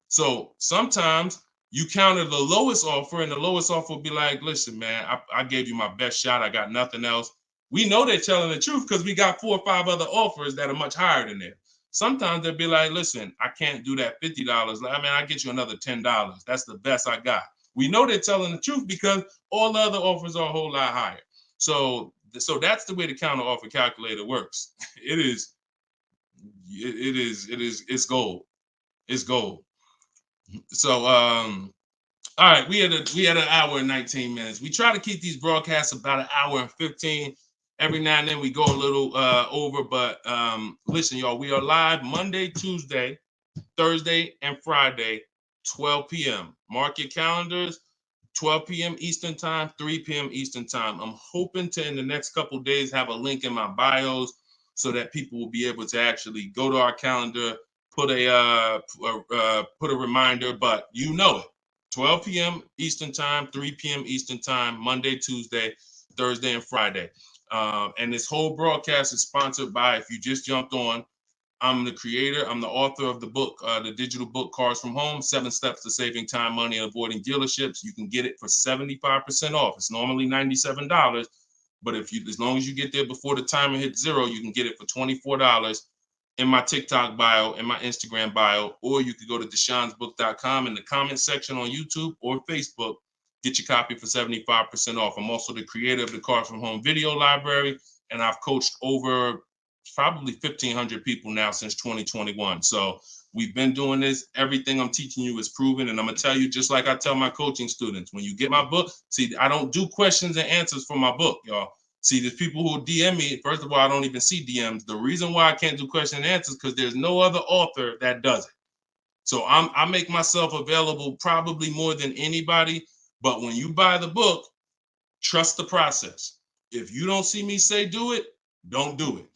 So sometimes you counter the lowest offer, and the lowest offer will be like, listen, man, I gave you my best shot. I got nothing else. We know they're telling the truth because we got 4 or 5 other offers that are much higher than that. Sometimes they'll be like, listen, I can't do that $50. I'll get you another $10. That's the best I got. We know they're telling the truth because all the other offers are a whole lot higher. So that's the way the counter offer calculator works. It's gold. It's gold. So all right, we had an hour and 19 minutes. We try to keep these broadcasts about an hour and 15. Every now and then we go a little over, but listen, y'all, we are live Monday, Tuesday, Thursday, and Friday, 12 p.m. Mark your calendars, 12 p.m. Eastern time, 3 p.m. Eastern time. I'm hoping to, in the next couple of days, have a link in my bios so that people will be able to actually go to our calendar, put a reminder, but you know it. 12 p.m. Eastern time, 3 p.m. Eastern time, Monday, Tuesday, Thursday, and Friday. And this whole broadcast is sponsored by, if you just jumped on, I'm the creator, I'm the author of the book, the digital book, Cars from Home, 7 Steps to Saving Time, Money, and Avoiding Dealerships. You can get it for 75% off. It's normally $97, but as long as you get there before the timer hits 0, you can get it for $24 in my TikTok bio, in my Instagram bio, or you could go to deshonesbook.com in the comment section on YouTube or Facebook, get your copy for 75% off. I'm also the creator of the Cars from Home video library, and I've coached over probably 1,500 people now since 2021. So we've been doing this. Everything I'm teaching you is proven. And I'm going to tell you, just like I tell my coaching students, when you get my book, see, I don't do questions and answers for my book, y'all. See, there's people who DM me. First of all, I don't even see DMs. The reason why I can't do question and answers because there's no other author that does it. So I make myself available probably more than anybody. But when you buy the book, trust the process. If you don't see me say do it, don't do it.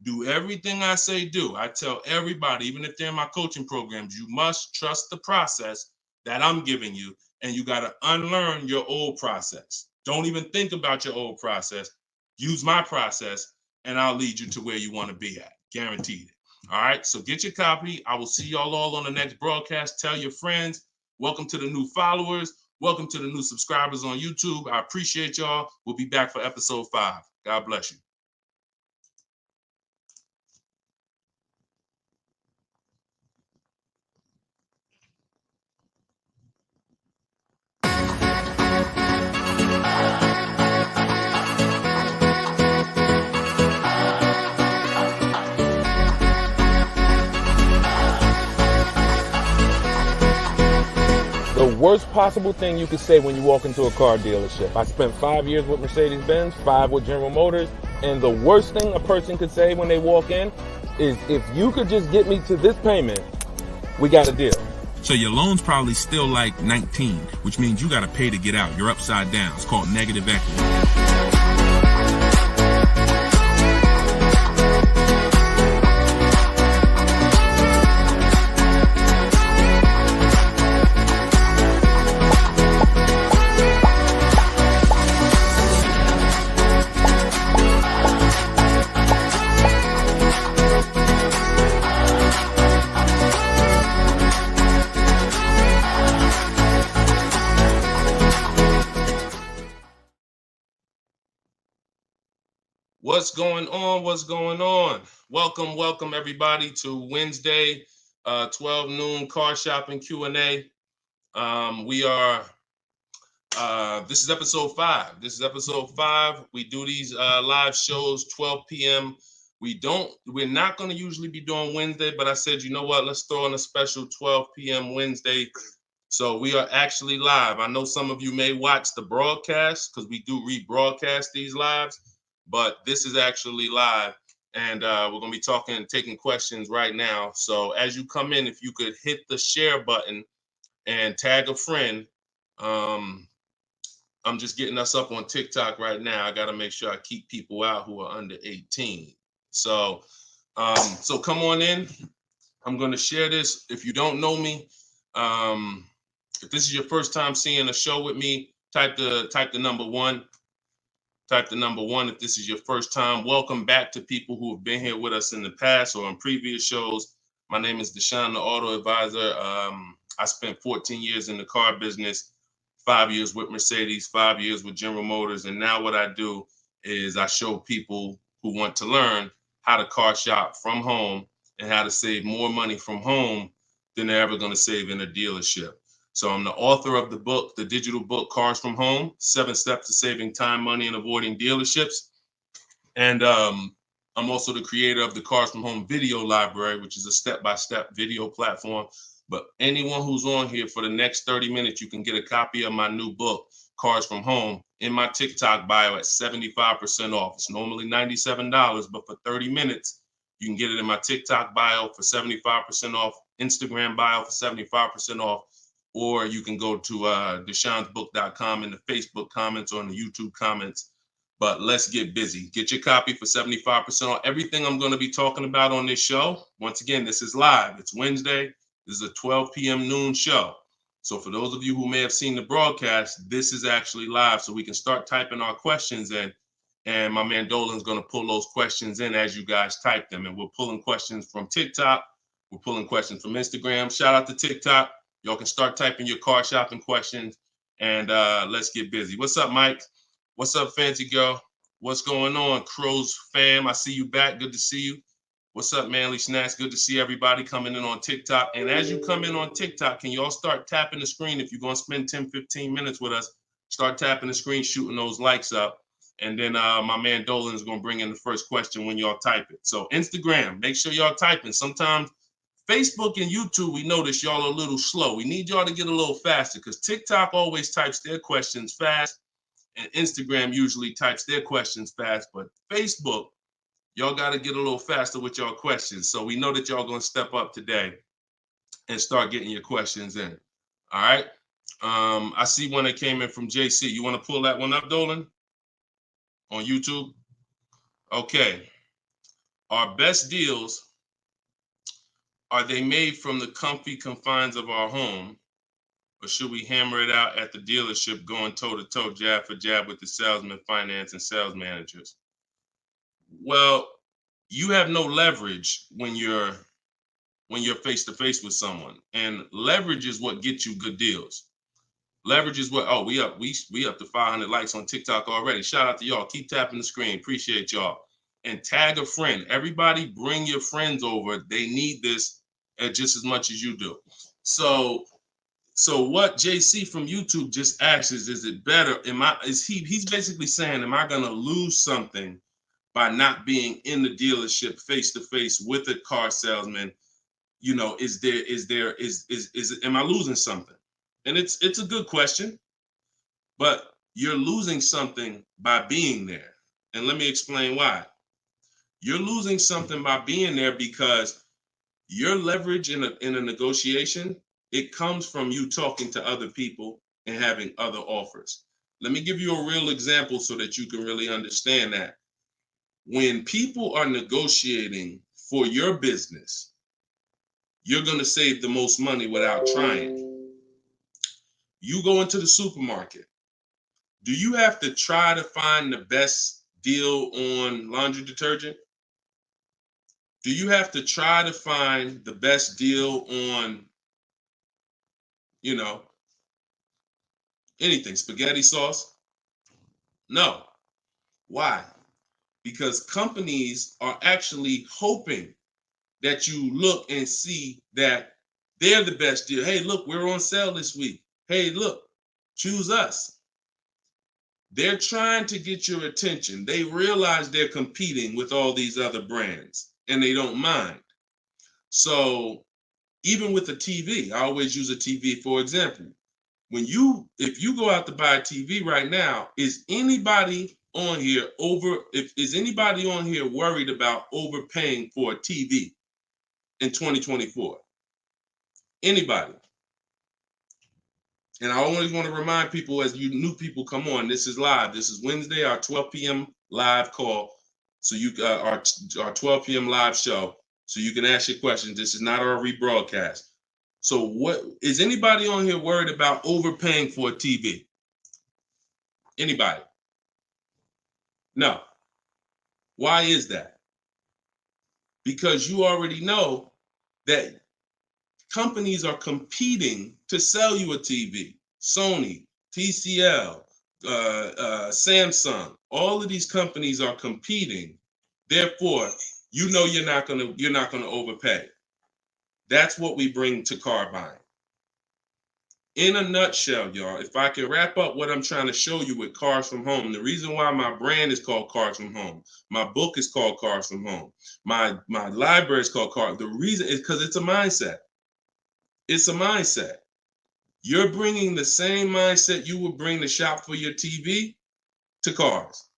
Do everything I say do. I tell everybody, even if they're in my coaching programs, you must trust the process that I'm giving you, and you got to unlearn your old process. Don't even think about your old process. Use my process, and I'll lead you to where you want to be at. Guaranteed. All right, so get your copy. I will see y'all all on the next broadcast. Tell your friends. Welcome to the new followers. Welcome to the new subscribers on YouTube. I appreciate y'all. We'll be back for episode 5. God bless you. The worst possible thing you could say when you walk into a car dealership. I spent 5 years with Mercedes-Benz, 5 with General Motors, and the worst thing a person could say when they walk in is, if you could just get me to this payment, we got a deal. So your loan's probably still like 19, which means you got to pay to get out. You're upside down. It's called negative equity. What's going on? What's going on? Welcome everybody to Wednesday, 12 noon car shopping Q&A. This is episode 5. This is episode 5. We do these live shows 12 p.m. We're not going to usually be doing Wednesday, but I said, you know what? Let's throw in a special 12 p.m. Wednesday. So we are actually live. I know some of you may watch the broadcast because we do rebroadcast these lives, but this is actually live, and we're going to be taking questions right now. So as you come in, if you could hit the share button and tag a friend. I'm just getting us up on TikTok right now. I got to make sure I keep people out who are under 18. So come on in. I'm going to share this. If you don't know me, if this is your first time seeing a show with me, type the number 1. Type the number 1 if this is your first time. Welcome back to people who have been here with us in the past or in previous shows. My name is Deshone the Auto Advisor. I spent 14 years in the car business, 5 years with Mercedes, 5 years with General Motors. And now what I do is I show people who want to learn how to car shop from home and how to save more money from home than they're ever going to save in a dealership. So I'm the author of the book, the digital book, Cars from Home, 7 Steps to Saving Time, Money, and Avoiding Dealerships. And I'm also the creator of the Cars from Home video library, which is a step-by-step video platform. But anyone who's on here for the next 30 minutes, you can get a copy of my new book, Cars from Home, in my TikTok bio at 75% off. It's normally $97, but for 30 minutes, you can get it in my TikTok bio for 75% off, Instagram bio for 75% off. Or you can go to deshonesbook.com in the Facebook comments or in the YouTube comments. But let's get busy. Get your copy for 75% off. Everything I'm going to be talking about on this show, once again, this is live. It's Wednesday. This is a 12 p.m. noon show. So for those of you who may have seen the broadcast, this is actually live, so we can start typing our questions in. And my man Dolan's going to pull those questions in as you guys type them. And we're pulling questions from TikTok. We're pulling questions from Instagram. Shout out to TikTok. Y'all can start typing your car shopping questions, and let's get busy. What's up, Mike? What's up, Fancy Girl? What's going on, Crows fam? I see you back. Good to see you. What's up, Manly Snacks? Good to see everybody coming in on TikTok. And as you come in on TikTok, can y'all start tapping the screen? If you're going to spend 10, 15 minutes with us, start tapping the screen, shooting those likes up. And then my man Dolan is going to bring in the first question when y'all type it. So Instagram, make sure y'all typing. Sometimes Facebook and YouTube, we notice y'all are a little slow. We need y'all to get a little faster because TikTok always types their questions fast and Instagram usually types their questions fast. But Facebook, y'all got to get a little faster with y'all questions. So we know that y'all going to step up today and start getting your questions in. All right. I see one that came in from JC. You want to pull that one up, Dolan? On YouTube? Okay. Our best deals, are they made from the comfy confines of our home, or should we hammer it out at the dealership going toe-to-toe, jab for jab with the salesman, finance, and sales managers? Well, you have no leverage when you're face-to-face with someone. And leverage is what gets you good deals. Leverage is what, oh, we up to 500 likes on TikTok already. Shout out to y'all. Keep tapping the screen. Appreciate y'all. And tag a friend. Everybody bring your friends over. They need this just as much as you do. So what JC from YouTube just asks is it better? He's basically saying, am I gonna lose something by not being in the dealership face-to-face with a car salesman? You know, am I losing something? And it's a good question, but you're losing something by being there. And let me explain why. You're losing something by being there because your leverage in a negotiation, it comes from you talking to other people and having other offers. Let me give you a real example so that you can really understand that. When people are negotiating for your business, you're going to save the most money without trying. You go into the supermarket. Do you have to try to find the best deal on laundry detergent? Do you have to try to find the best deal on, anything, spaghetti sauce? No. Why? Because companies are actually hoping that you look and see that they're the best deal. Hey, look, we're on sale this week. Hey, look, choose us. They're trying to get your attention. They realize they're competing with all these other brands and they don't mind. So even with a TV, I always use a TV for example. If you go out to buy a TV right now, is anybody on here worried about overpaying for a TV in 2024? Anybody? And I always want to remind people, as you new people come on, this is live. This is Wednesday, our 12 p.m. live call. So our 12 p.m. live show. So you can ask your questions. This is not our rebroadcast. So what is anybody on here worried about overpaying for a TV? Anybody? No. Why is that? Because you already know that companies are competing to sell you a TV. Sony, TCL, Samsung, all of these companies are competing. Therefore, you're not gonna overpay. That's what we bring to car buying. In a nutshell, y'all, if I can wrap up what I'm trying to show you with Cars From Home, the reason why my brand is called Cars From Home, my book is called Cars From Home, my library is called Cars. The reason is because it's a mindset. It's a mindset. You're bringing the same mindset you would bring to shop for your TV to cars.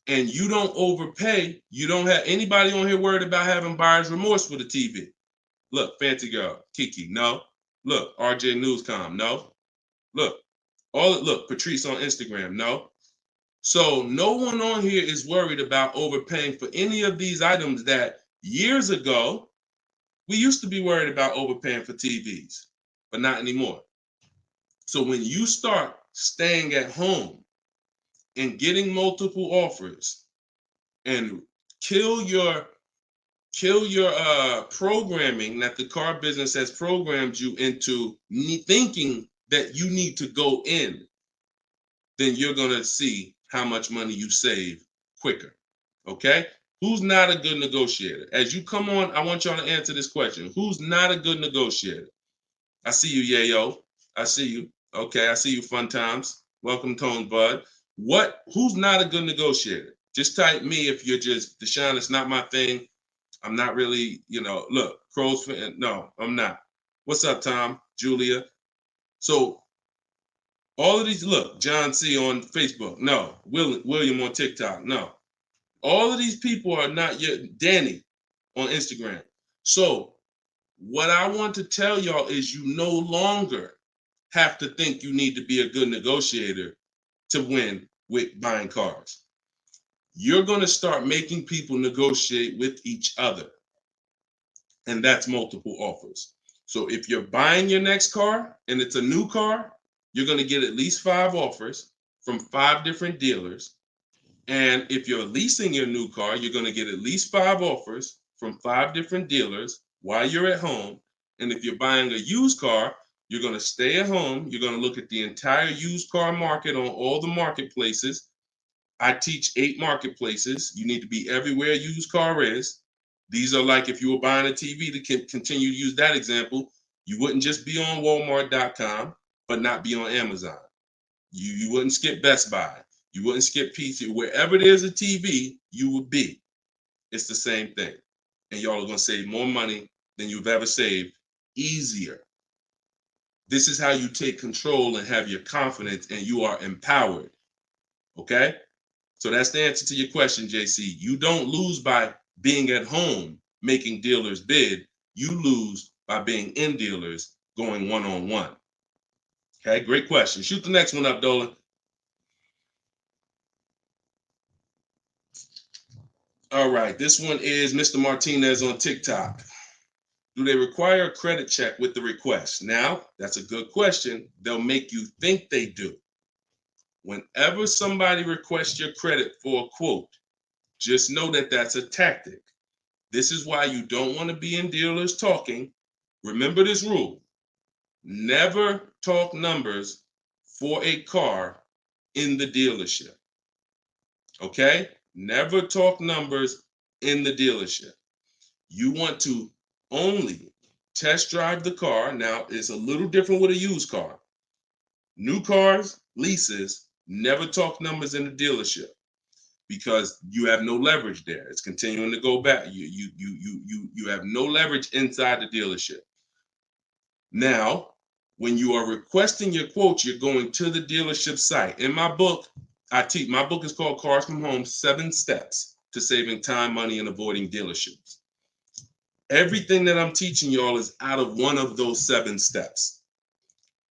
And you don't overpay. You don't have anybody on here worried about having buyer's remorse for the TV. Look, Fancy Girl, Kiki, no. Look, RJ Newscom, no. Look, Patrice on Instagram, no. So no one on here is worried about overpaying for any of these items that years ago, we used to be worried about overpaying for TVs, but not anymore. So when you start staying at home and getting multiple offers and kill your programming that the car business has programmed you into thinking that you need to go in, then you're going to see how much money you save quicker. Okay? Who's not a good negotiator? As you come on, I want y'all to answer this question. Who's not a good negotiator? I see you, Yayo. I see you. Okay, I see you, Fun Times. Welcome, Tone Bud. Who's not a good negotiator? Just type me if you're just, Deshone, it's not my thing. I'm not really, look, Crow's fan. No, I'm not. What's up, Tom? Julia? So all of these, look, John C. on Facebook. No. William on TikTok. No. All of these people are not yet. Danny on Instagram. So what I want to tell y'all is you no longer have to think you need to be a good negotiator to win with buying cars. You're going to start making people negotiate with each other. And that's multiple offers. So if you're buying your next car and it's a new car, you're going to get at least 5 offers from 5 different dealers. And if you're leasing your new car, you're going to get at least 5 offers from 5 different dealers while you're at home. And if you're buying a used car, you're going to stay at home. You're going to look at the entire used car market on all the marketplaces. I teach 8 marketplaces. You need to be everywhere a used car is. These are like if you were buying a TV, to continue to use that example, you wouldn't just be on Walmart.com, but not be on Amazon. You wouldn't skip Best Buy. You wouldn't skip PC. Wherever there's a TV, you would be. It's the same thing. And y'all are going to save more money than you've ever saved, easier. This is how you take control and have your confidence, and you are empowered. Okay? So that's the answer to your question, JC. You don't lose by being at home making dealers bid. You lose by being in dealers going one-on-one. Okay, great question. Shoot the next one up, Dolan. All right, this one is Mr. Martinez on TikTok. Do they require a credit check with the request? Now, that's a good question. They'll make you think they do. Whenever somebody requests your credit for a quote, just know that that's a tactic. This is why you don't want to be in dealers talking. Remember this rule. Never talk numbers for a car in the dealership. Okay? Never talk numbers in the dealership. You want to only test drive the car. Now, it's a little different with a used car. New cars, leases, never talk numbers in the dealership because you have no leverage there. It's continuing to go back. You have no leverage inside the dealership. Now, when you are requesting your quote, you're going to the dealership site. In my book, I teach, my book is called Cars from Home, 7 Steps to Saving Time, Money, and Avoiding Dealerships. Everything that I'm teaching y'all is out of one of those 7 steps.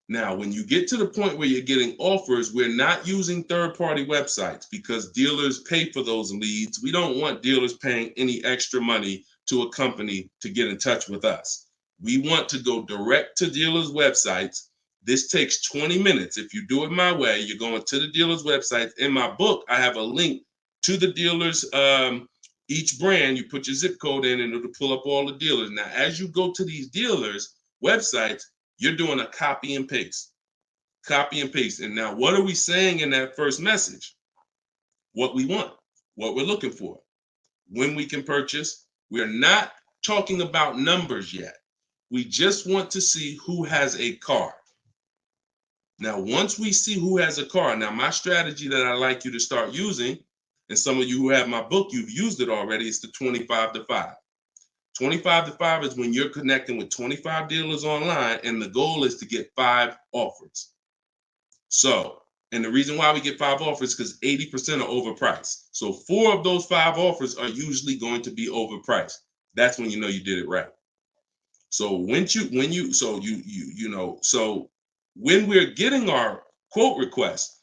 Now, when you get to the point where you're getting offers, we're not using third-party websites because dealers pay for those leads. We don't want dealers paying any extra money to a company to get in touch with us. We want to go direct to dealers' websites. This takes 20 minutes. If you do it my way, you're going to the dealer's website. In my book, I have a link to the dealers, each brand. You put your zip code in and it'll pull up all the dealers. Now, as you go to these dealers' websites, you're doing a copy and paste. Copy and paste. And now, what are we saying in that first message? What we want, what we're looking for, when we can purchase. We're not talking about numbers yet. We just want to see who has a car. Now, once we see who has a car, now my strategy that I like you to start using, and some of you who have my book, you've used it already, is the 25 to 5. 25 to 5 is when you're connecting with 25 dealers online, and the goal is to get 5 offers. So, and the reason why we get 5 offers is because 80% are overpriced. So 4 of those 5 offers are usually going to be overpriced. That's when you know you did it right. So when we're getting our quote request,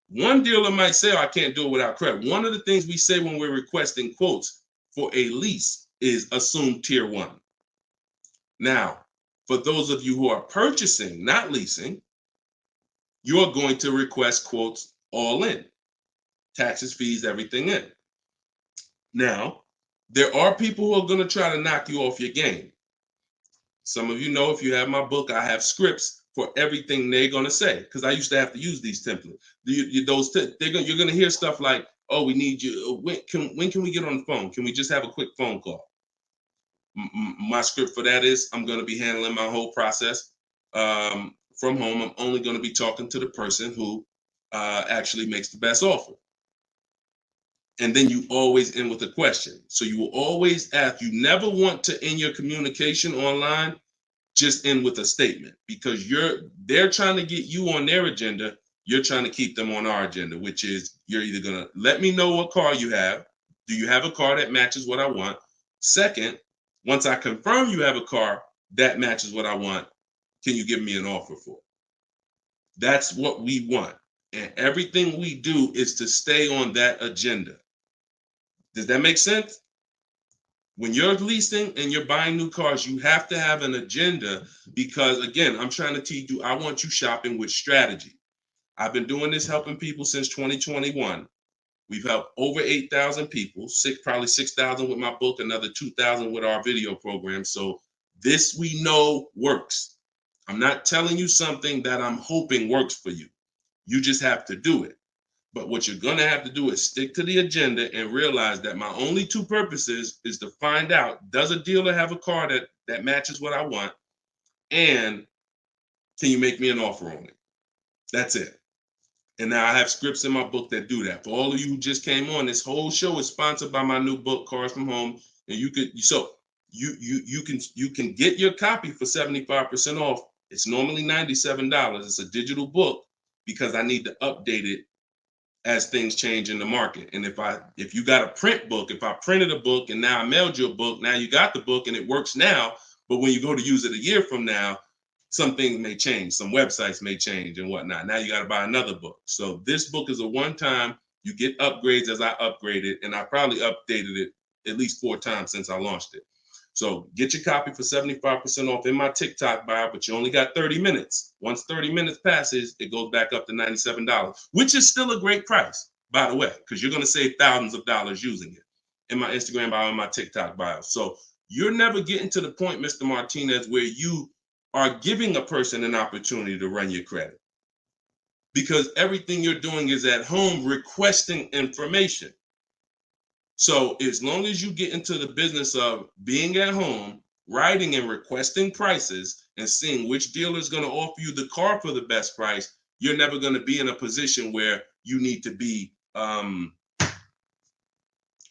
one dealer might say, oh, I can't do it without credit. One of the things we say when we're requesting quotes for a lease is assume tier 1. Now, for those of you who are purchasing, not leasing, you're going to request quotes all in. Taxes, fees, everything in. Now, there are people who are going to try to knock you off your game. Some of you know, if you have my book, I have scripts for everything they're going to say, because I used to have to use these templates. You're going to hear stuff like, oh, we need you. When can we get on the phone? Can we just have a quick phone call? My script for that is I'm going to be handling my whole process from home. I'm only going to be talking to the person who actually makes the best offer. And then you always end with a question. So you will always ask. You never want to end your communication online just end with a statement, because they're trying to get you on their agenda. You're trying to keep them on our agenda, which is you're either going to let me know what car you have. Do you have a car that matches what I want? Second, once I confirm you have a car that matches what I want, can you give me an offer for it? That's what we want. And everything we do is to stay on that agenda. Does that make sense? When you're leasing and you're buying new cars, you have to have an agenda, because, again, I'm trying to teach you, I want you shopping with strategy. I've been doing this helping people since 2021. We've helped over 8,000 people, probably 6,000 with my book, another 2,000 with our video program. So this we know works. I'm not telling you something that I'm hoping works for you. You just have to do it. But what you're going to have to do is stick to the agenda and realize that my only two purposes is to find out, does a dealer have a car that matches what I want? And can you make me an offer on it? That's it. And now I have scripts in my book that do that. For all of you who just came on, this whole show is sponsored by my new book, Cars from Home. And you can get your copy for 75% off. It's normally $97. It's a digital book because I need to update it as things change in the market. And if you got a print book, if I printed a book and now I mailed you a book, now you got the book and it works now, but when you go to use it a year from now, some things may change, some websites may change and whatnot. Now you got to buy another book. So this book is a one-time, you get upgrades as I upgrade it, and I probably updated it at least 4 times since I launched it. So get your copy for 75% off in my TikTok bio, but you only got 30 minutes. Once 30 minutes passes, it goes back up to $97, which is still a great price, by the way, because you're going to save thousands of dollars using it in my Instagram bio and my TikTok bio. So you're never getting to the point, Mr. Martinez, where you are giving a person an opportunity to run your credit, because everything you're doing is at home requesting information. So as long as you get into the business of being at home, writing and requesting prices and seeing which dealer is going to offer you the car for the best price, you're never going to be in a position where you need to be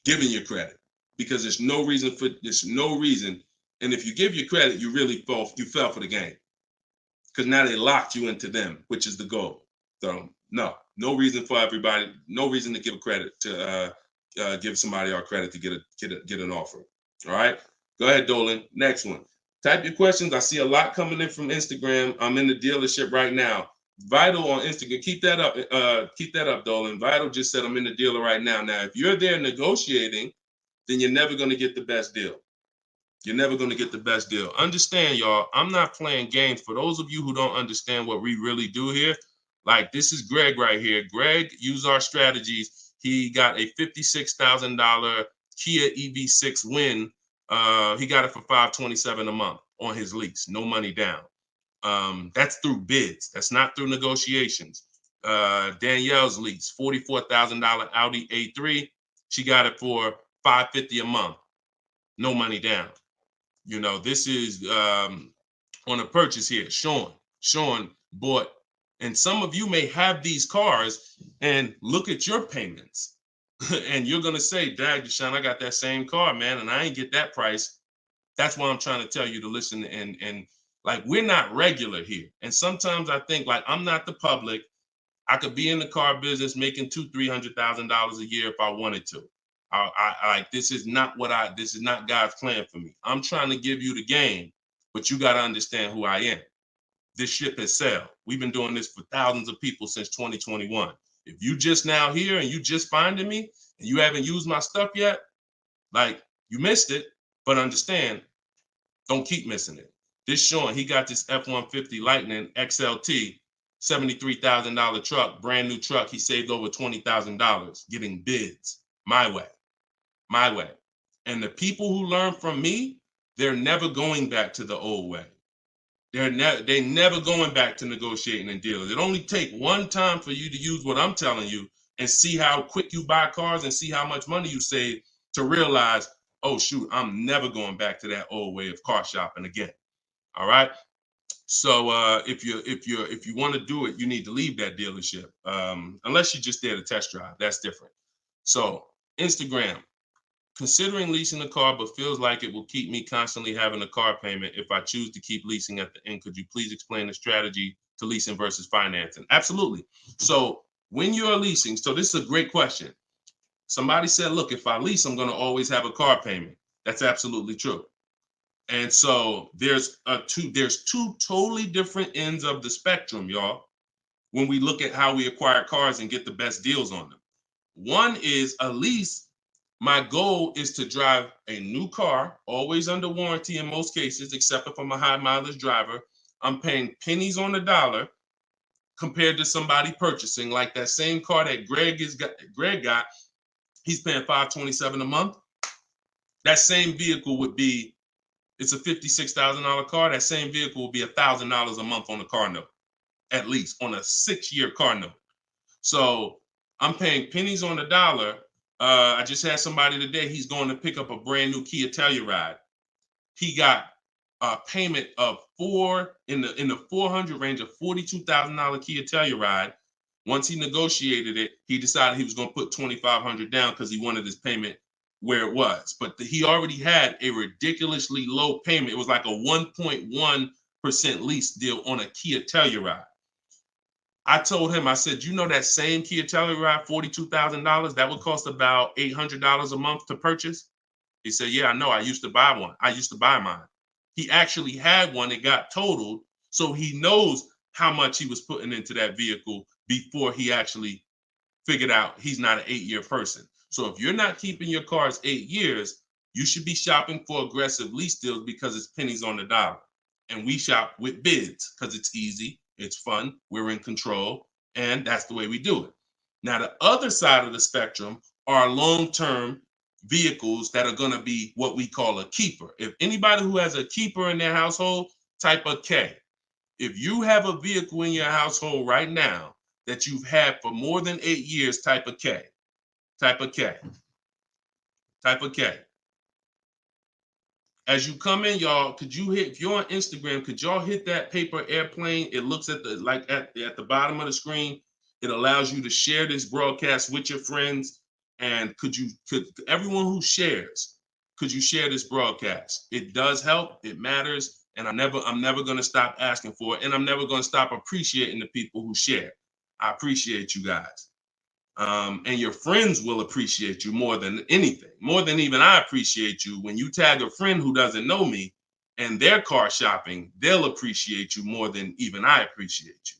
giving your credit, because there's no reason. And if you give your credit, you really fell for the game, because now they locked you into them, which is the goal. So no reason for everybody, no reason to give credit to give somebody our credit to get an offer. All right, go ahead, Dolan. Next one. Type your questions. I see a lot coming in from Instagram. I'm in the dealership right now. Vital on Instagram. Keep that up. Keep that up, Dolan. Vital just said I'm in the dealer right now. Now, if you're there negotiating, then you're never going to get the best deal. You're never going to get the best deal. Understand, y'all, I'm not playing games. For those of you who don't understand what we really do here, like, this is Greg right here. Greg used our strategies. He got a $56,000 Kia EV6 win. He got it for $527 a month on his lease, no money down. That's through bids. That's not through negotiations. Danielle's lease, $44,000 Audi A3. She got it for $550 a month, no money down. You know, this is on a purchase here. Sean bought, and some of you may have these cars and look at your payments and you're going to say, Dad, Deshone, I got that same car, man, and I ain't get that price. That's why I'm trying to tell you to listen. And like, we're not regular here. And sometimes I think, like, I'm not the public. I could be in the car business making $200,000-$300,000 a year if I wanted to. This is not God's plan for me. I'm trying to give you the game, but you got to understand who I am. This ship has sailed. We've been doing this for thousands of people since 2021. If you just now here and you just finding me and you haven't used my stuff yet, like, you missed it, but understand, don't keep missing it. This Sean, he got this F-150 Lightning XLT $73,000 truck, brand new truck. He saved over $20,000 getting bids my way. And the people who learn from me, they're never going back to the old way. They're never going back to negotiating and dealing. It only take one time for you to use what I'm telling you and see how quick you buy cars and see how much money you save to realize, oh shoot, I'm never going back to that old way of car shopping again. All right. So if you want to do it, you need to leave that dealership. Unless you're just there to test drive, that's different. So Instagram, considering leasing a car, but feels like it will keep me constantly having a car payment if I choose to keep leasing at the end. Could you please explain the strategy to leasing versus financing? Absolutely. So when you're leasing, so this is a great question. Somebody said, look, if I lease, I'm going to always have a car payment. That's absolutely true. And so there's two totally different ends of the spectrum, y'all, when we look at how we acquire cars and get the best deals on them. One is a lease. My goal is to drive a new car, always under warranty in most cases, except if I'm a high mileage driver. I'm paying pennies on the dollar compared to somebody purchasing, like that same car that Greg got. He's paying $527 a month. That same vehicle would be, it's a $56,000 car. That same vehicle will be $1,000 a month on the car note, at least on a 6-year car note. So I'm paying pennies on the dollar. I just had somebody today, he's going to pick up a brand new Kia Telluride. He got a payment of in the 400 range of $42,000 Kia Telluride. Once he negotiated it, he decided he was going to put $2,500 down because he wanted his payment where it was. But he already had a ridiculously low payment. It was like a 1.1% lease deal on a Kia Telluride. I told him, I said, you know that same Kia Telluride, $42,000, that would cost about $800 a month to purchase? He said, yeah, I know. I used to buy one. I used to buy mine. He actually had one. It got totaled. So he knows how much he was putting into that vehicle before he actually figured out he's not an 8-year person. So if you're not keeping your cars 8 years, you should be shopping for aggressive lease deals because it's pennies on the dollar. And we shop with bids because it's easy. It's fun. We're in control. And that's the way we do it. Now, the other side of the spectrum are long-term vehicles that are going to be what we call a keeper. If anybody who has a keeper in their household, type a K. If you have a vehicle in your household right now that you've had for more than 8 years, type a K. Type a K. Type a K. As you come in, y'all, if you're on Instagram, could y'all hit that paper airplane? It looks at the bottom of the screen. It allows you to share this broadcast with your friends. And could everyone who shares, could you share this broadcast? It does help. It matters. And I'm never going to stop asking for it. And I'm never going to stop appreciating the people who share. I appreciate you guys. And your friends will appreciate you more than anything, more than even I appreciate you. When you tag a friend who doesn't know me and they're car shopping, they'll appreciate you more than even I appreciate you.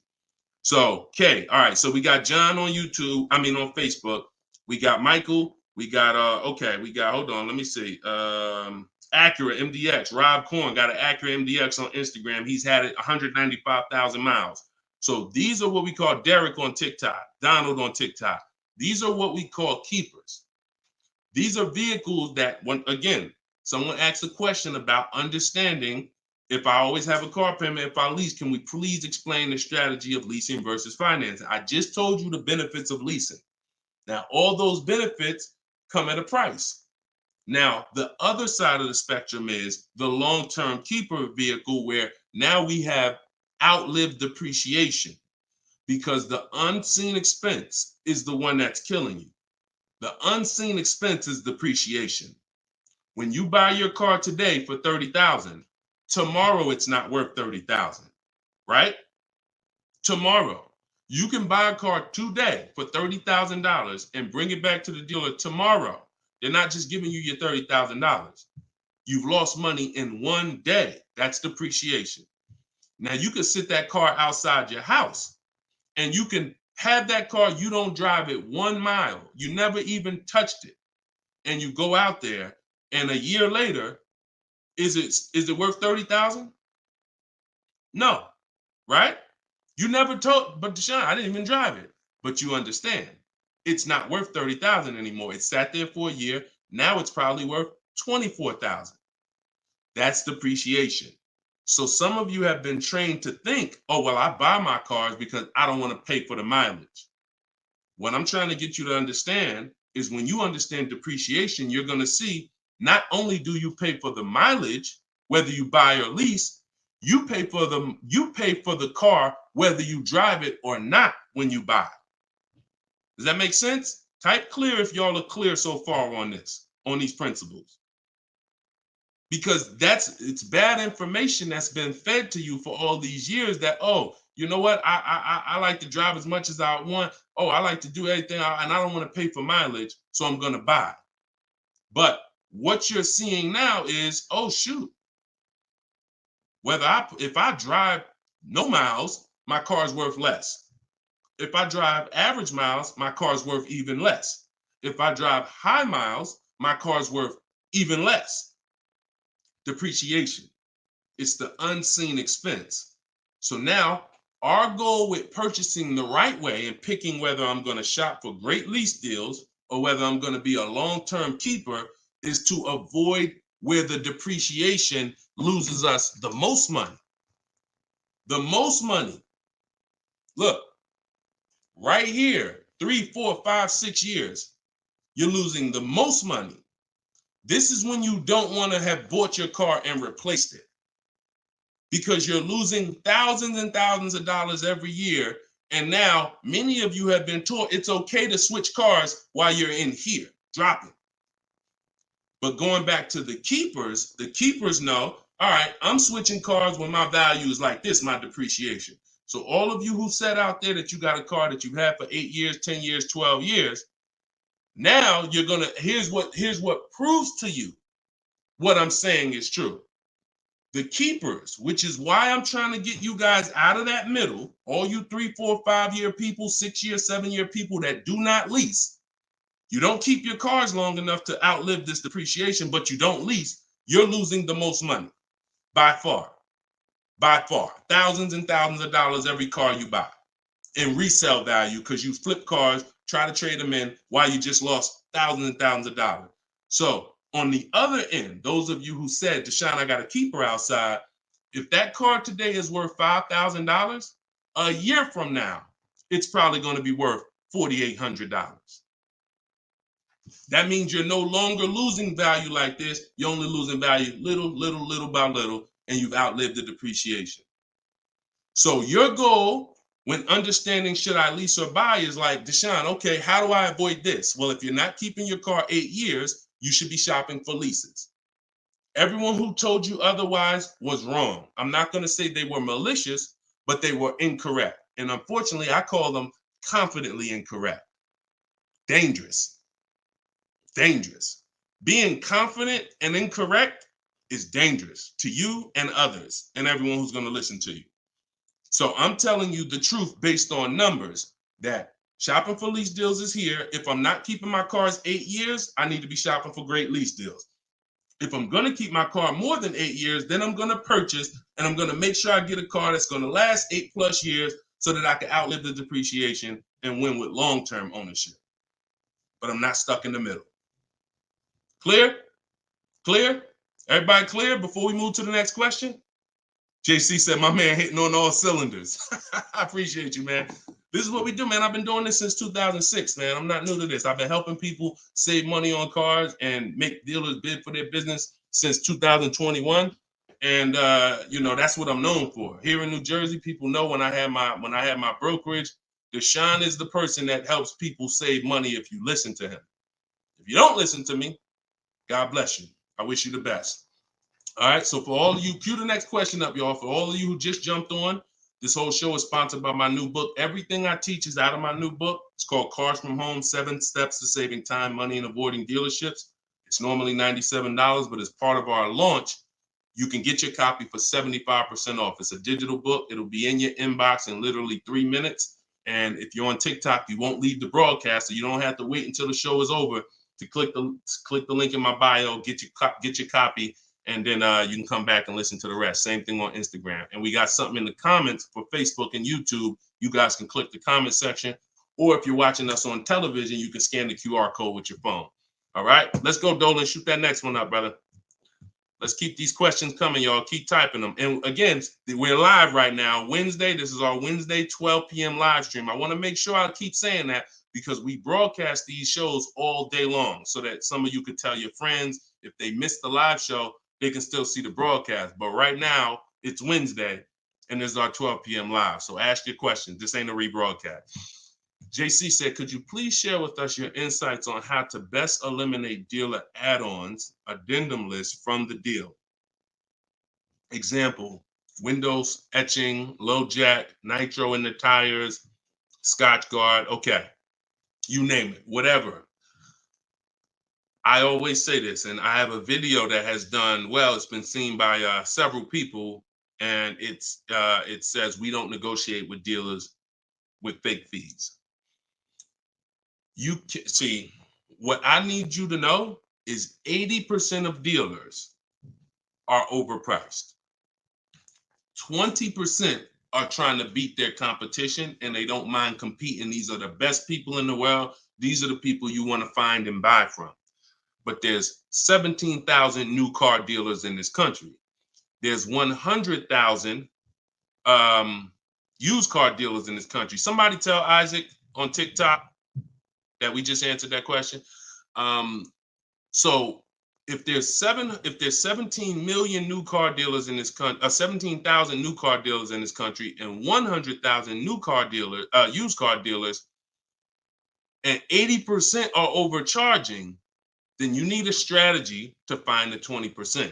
So, okay. All right. So we got John on on Facebook. We got Michael. We got, hold on. Let me see. Acura MDX. Rob Korn got an Acura MDX on Instagram. He's had it 195,000 miles. So these are what we call Derek on TikTok, Donald on TikTok. These are what we call keepers. These are vehicles that, someone asked a question about understanding if I always have a car payment, if I lease, can we please explain the strategy of leasing versus financing? I just told you the benefits of leasing. Now, all those benefits come at a price. Now, the other side of the spectrum is the long-term keeper vehicle where now we have outlived depreciation because the unseen expense is the one that's killing you. The unseen expense is depreciation. When you buy your car today for $30,000, tomorrow it's not worth $30,000, right? Tomorrow, you can buy a car today for $30,000 and bring it back to the dealer tomorrow. They're not just giving you your $30,000. You've lost money in one day. That's depreciation. Now you can sit that car outside your house and you can have that car. You don't drive it 1 mile. You never even touched it. And you go out there and a year later, is it worth $30,000? No, right? You never told, but Deshone, I didn't even drive it. But you understand, it's not worth $30,000 anymore. It sat there for a year. Now it's probably worth $24,000. That's depreciation. So some of you have been trained to think, oh, well, I buy my cars because I don't want to pay for the mileage. What I'm trying to get you to understand is when you understand depreciation, you're going to see not only do you pay for the mileage, whether you buy or lease, you pay for the car whether you drive it or not when you buy. Does that make sense? Type clear if y'all are clear so far on this, on these principles. Because it's bad information that's been fed to you for all these years that, oh, you know what? I like to drive as much as I want. Oh, I like to do everything and I don't want to pay for mileage, so I'm going to buy. But what you're seeing now is, oh, shoot. If I drive no miles, my car's worth less. If I drive average miles, my car's worth even less. If I drive high miles, my car's worth even less. Depreciation. It's the unseen expense. So now our goal with purchasing the right way and picking whether I'm going to shop for great lease deals or whether I'm going to be a long-term keeper is to avoid where the depreciation loses us the most money. The most money. Look, right here, 3, 4, 5, 6 years, you're losing the most money. This is when you don't want to have bought your car and replaced it, because you're losing thousands and thousands of dollars every year. And now many of you have been taught it's okay to switch cars while you're in here, dropping. But going back to the keepers know, all right, I'm switching cars when my value is like this, my depreciation. So all of you who said out there that you got a car that you've had for 8 years, 10 years, 12 years, now you're gonna, here's what proves to you what I'm saying is true. The keepers, which is why I'm trying to get you guys out of that middle, all you 3, 4, 5 year people, 6 year, 7 year people that do not lease. You don't keep your cars long enough to outlive this depreciation, but you don't lease. You're losing the most money by far. By far. Thousands and thousands of dollars every car you buy in resale value, because you flip cars, try to trade them in while you just lost thousands and thousands of dollars. So on the other end, those of you who said, Deshone, I got a keeper outside, if that car today is worth $5,000, a year from now, it's probably going to be worth $4,800. That means you're no longer losing value like this. You're only losing value little by little, and you've outlived the depreciation. So your goal when understanding should I lease or buy is like, Deshone, okay, how do I avoid this? Well, if you're not keeping your car 8 years, you should be shopping for leases. Everyone who told you otherwise was wrong. I'm not going to say they were malicious, but they were incorrect. And unfortunately, I call them confidently incorrect. Dangerous. Dangerous. Being confident and incorrect is dangerous to you and others and everyone who's going to listen to you. So I'm telling you the truth based on numbers, that shopping for lease deals is here. If I'm not keeping my cars 8 years, I need to be shopping for great lease deals. If I'm going to keep my car more than 8 years, then I'm going to purchase and I'm going to make sure I get a car that's going to last 8+ years so that I can outlive the depreciation and win with long-term ownership. But I'm not stuck in the middle. Clear? Clear? Everybody clear before we move to the next question? JC said, my man hitting on all cylinders. I appreciate you, man. This is what we do, man. I've been doing this since 2006, man. I'm not new to this. I've been helping people save money on cars and make dealers bid for their business since 2021. And that's what I'm known for. Here in New Jersey, people know when I had my brokerage, Deshone is the person that helps people save money if you listen to him. If you don't listen to me, God bless you. I wish you the best. All right, so for all of you, cue the next question up, y'all. For all of you who just jumped on, this whole show is sponsored by my new book. Everything I teach is out of my new book. It's called Cars from Home, 7 Steps to Saving Time, Money, and Avoiding Dealerships. It's normally $97, but as part of our launch, you can get your copy for 75% off. It's a digital book. It'll be in your inbox in literally 3 minutes. And if you're on TikTok, you won't leave the broadcast, so you don't have to wait until the show is over to click the link in my bio, get your copy, and then you can come back and listen to the rest. Same thing on Instagram. And we got something in the comments for Facebook and YouTube. You guys can click the comment section, or if you're watching us on television, you can scan the QR code with your phone. All right, let's go, Dolan. Shoot that next one up, brother. Let's keep these questions coming, y'all. Keep typing them. And again, we're live right now, Wednesday. This is our Wednesday 12 p.m. live stream. I want to make sure I keep saying that because we broadcast these shows all day long so that some of you could tell your friends if they missed the live show, they can still see the broadcast. But right now, it's Wednesday, and this is our 12 p.m. live. So ask your questions. This ain't a rebroadcast. JC said, could you please share with us your insights on how to best eliminate dealer add-ons, addendum lists from the deal? Example, windows etching, low jack, nitro in the tires, Scotch guard. Okay, you name it, whatever. I always say this, and I have a video that has done well. It's been seen by several people, and it says we don't negotiate with dealers with fake fees. You can see, what I need you to know is 80% of dealers are overpriced. 20% are trying to beat their competition and they don't mind competing. These are the best people in the world. These are the people you want to find and buy from. But there's 17,000 new car dealers in this country. There's 100,000 used car dealers in this country. Somebody tell Isaac on TikTok that we just answered that question. So if there's 17 million new car dealers in this country, 17,000 new car dealers in this country, and 100,000 new car dealers, used car dealers, and 80% are overcharging, then you need a strategy to find the 20%.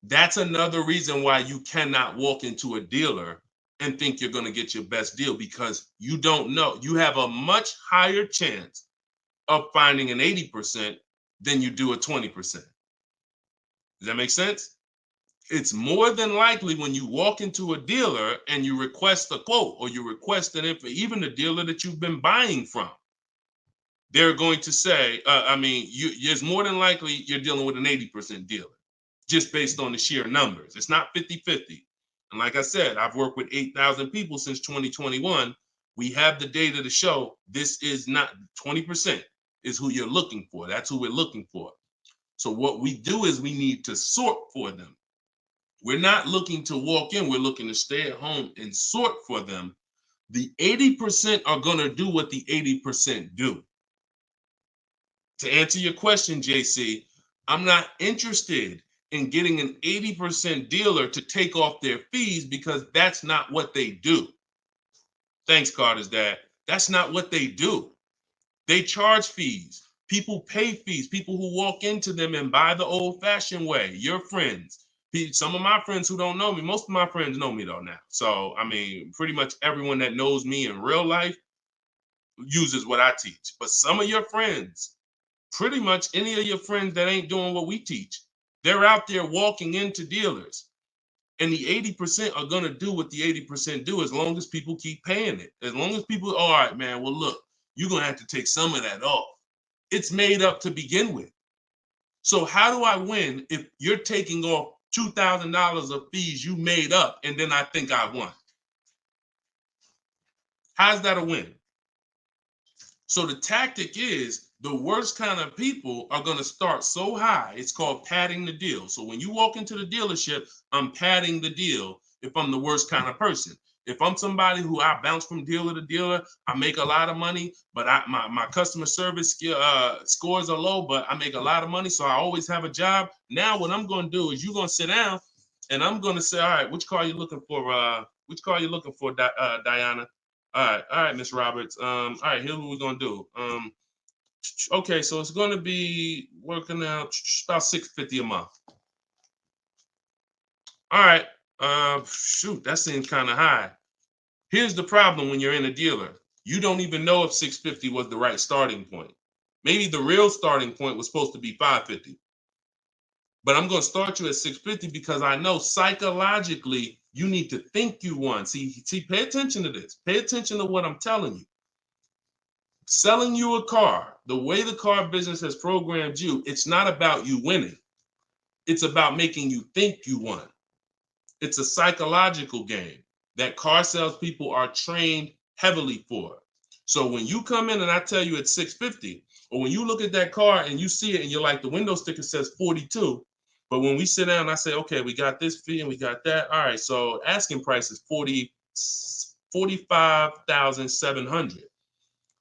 That's another reason why you cannot walk into a dealer and think you're going to get your best deal, because you don't know. You have a much higher chance of finding an 80% than you do a 20%. Does that make sense? It's more than likely when you walk into a dealer and you request a quote or you request an info, even the dealer that you've been buying from, they're going to say, it's more than likely you're dealing with an 80% dealer just based on the sheer numbers. It's not 50-50. And like I said, I've worked with 8,000 people since 2021. We have the data to show this is not 20% is who you're looking for. That's who we're looking for. So what we do is we need to sort for them. We're not looking to walk in. We're looking to stay at home and sort for them. The 80% are going to do what the 80% do. To answer your question, JC, I'm not interested in getting an 80% dealer to take off their fees because that's not what they do. Thanks, Carter's dad. That's not what they do. They charge fees. People pay fees. People who walk into them and buy the old-fashioned way. Your friends. Some of my friends who don't know me, most of my friends know me though now. So, pretty much everyone that knows me in real life uses what I teach. But some of your friends, pretty much any of your friends that ain't doing what we teach, they're out there walking into dealers. And the 80% are going to do what the 80% do as long as people keep paying it. As long as people, all right, man, well, look, you're going to have to take some of that off. It's made up to begin with. So how do I win if you're taking off $2,000 of fees you made up and then I think I won? How's that a win? So the tactic is, the worst kind of people are going to start so high. It's called padding the deal. So when you walk into the dealership, I'm padding the deal if I'm the worst kind of person. If I'm somebody who I bounce from dealer to dealer, I make a lot of money, but my customer service scores are low, but I make a lot of money, so I always have a job. Now what I'm going to do is you're going to sit down, and I'm going to say, all right, which car are you looking for? Which car are you looking for, Diana? All right, Miss Roberts. All right, here's what we're going to do. Okay, so it's going to be working out about $650 a month. All right, shoot, that seems kind of high. Here's the problem when you're in a dealer. You don't even know if $650 was the right starting point. Maybe the real starting point was supposed to be $550. But I'm going to start you at $650 because I know psychologically you need to think you won. See, pay attention to this. Pay attention to what I'm telling you. Selling you a car, the way the car business has programmed you, it's not about you winning. It's about making you think you won. It's a psychological game that car salespeople are trained heavily for. So when you come in and I tell you it's 650, or when you look at that car and you see it and you're like, the window sticker says 42, but when we sit down and I say, okay, we got this fee and we got that. All right, so asking price is 45,700.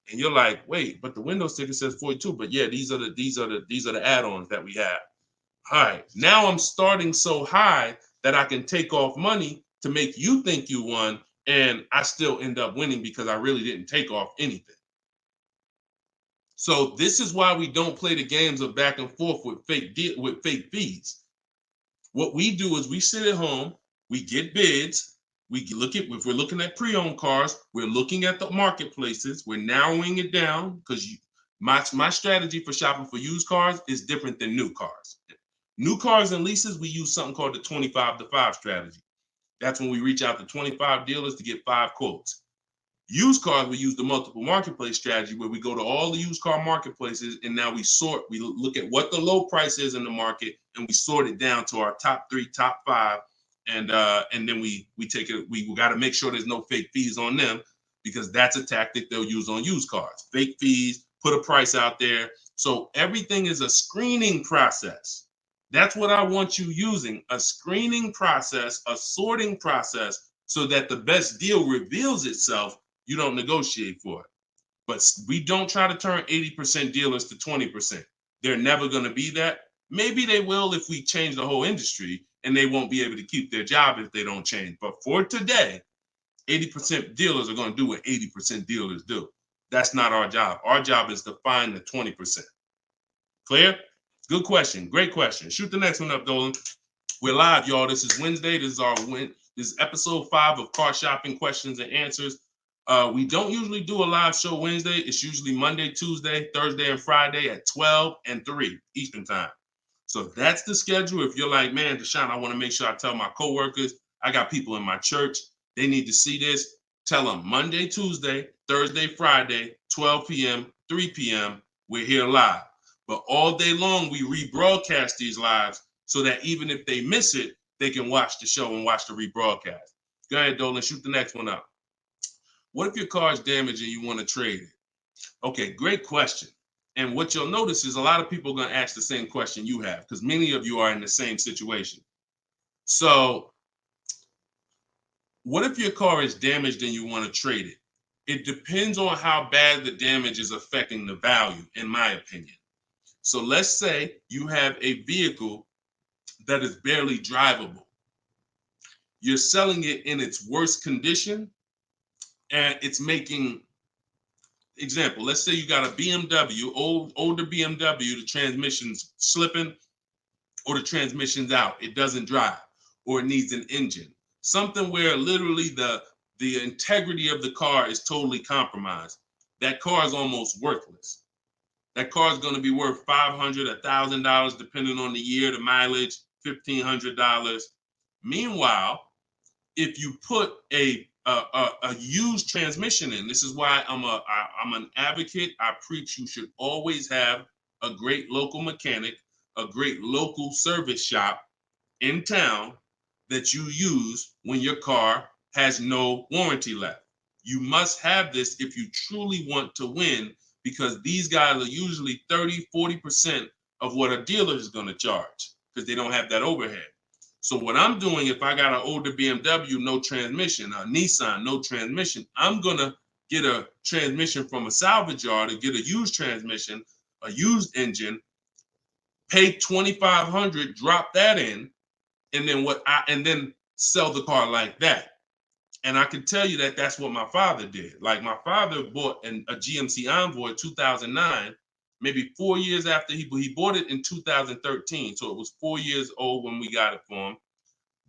And you're like, wait, but the window sticker says 42. But yeah, these are the add-ons that we have. All right, now I'm starting so high that I can take off money to make you think you won, and I still end up winning because I really didn't take off anything. So this is why we don't play the games of back and forth with fake fees. What we do is we sit at home, we get bids, we look at, if we're looking at pre-owned cars, we're looking at the marketplaces, we're narrowing it down, because my strategy for shopping for used cars is different than new cars. New cars and leases, we use something called the 25 to 5 strategy. That's when we reach out to 25 dealers to get 5 quotes. Used cars, we use the multiple marketplace strategy, where we go to all the used car marketplaces and now we look at what the low price is in the market and we sort it down to our top 3, top 5. And then we take it, we got to make sure there's no fake fees on them, because that's a tactic they'll use on used cars. Fake fees, put a price out there. So everything is a screening process. That's what I want you using, a screening process, a sorting process, so that the best deal reveals itself. You don't negotiate for it. But we don't try to turn 80% dealers to 20%. They're never going to be that. Maybe they will if we change the whole industry, and they won't be able to keep their job if they don't change. But for today, 80% dealers are going to do what 80% dealers do. That's not our job. Our job is to find the 20%. Clear? Good question. Great question. Shoot the next one up, Dolan. We're live, y'all. This is Wednesday. This is episode 5 of Car Shopping Questions and Answers. We don't usually do a live show Wednesday. It's usually Monday, Tuesday, Thursday, and Friday at 12 and 3 Eastern time. So that's the schedule. If you're like, man, Deshone, I want to make sure I tell my coworkers, I got people in my church, they need to see this. Tell them Monday, Tuesday, Thursday, Friday, 12 p.m., 3 p.m., we're here live. But all day long, we rebroadcast these lives so that even if they miss it, they can watch the show and watch the rebroadcast. Go ahead, Dolan, shoot the next one up. What if your car is damaged and you want to trade it? Okay, great question. And what you'll notice is a lot of people are going to ask the same question you have, because many of you are in the same situation. So what if your car is damaged and you want to trade it? It depends on how bad the damage is affecting the value, in my opinion. So let's say you have a vehicle that is barely drivable. You're selling it in its worst condition, and it's making, example, let's say you got a BMW, older BMW, the transmission's slipping or the transmission's out. It doesn't drive, or it needs an engine. Something where literally the integrity of the car is totally compromised. That car is almost worthless. That car is going to be worth $500, $1,000, depending on the year, the mileage, $1,500. Meanwhile, if you put a used transmission in, this is why I'm an advocate. I preach you should always have a great local mechanic, a great local service shop in town that you use when your car has no warranty left. You must have this if you truly want to win, because these guys are usually 30, 40% of what a dealer is going to charge, because they don't have that overhead. So what I'm doing, if I got an older BMW, no transmission, a Nissan, no transmission, I'm going to get a transmission from a salvage yard and get a used transmission, a used engine, pay $2,500, drop that in, and then sell the car like that. And I can tell you that that's what my father did. Like, my father bought a GMC Envoy 2009, maybe 4 years after he bought it in 2013. So it was 4 years old when we got it for him.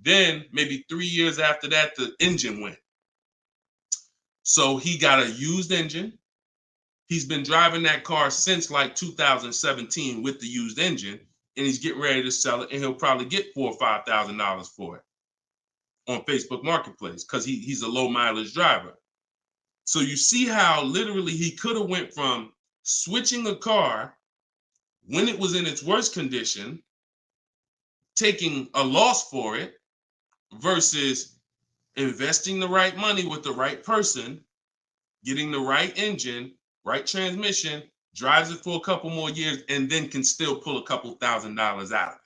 Then maybe 3 years after that, the engine went. So he got a used engine. He's been driving that car since like 2017 with the used engine, and he's getting ready to sell it, and he'll probably get $4,000 or $5,000 for it on Facebook Marketplace, because he's a low mileage driver. So you see how literally he could have went from switching a car when it was in its worst condition taking a loss for it versus investing the right money with the right person, getting the right engine, right transmission, drives it for a couple more years, and then can still pull a couple $1,000s out of it.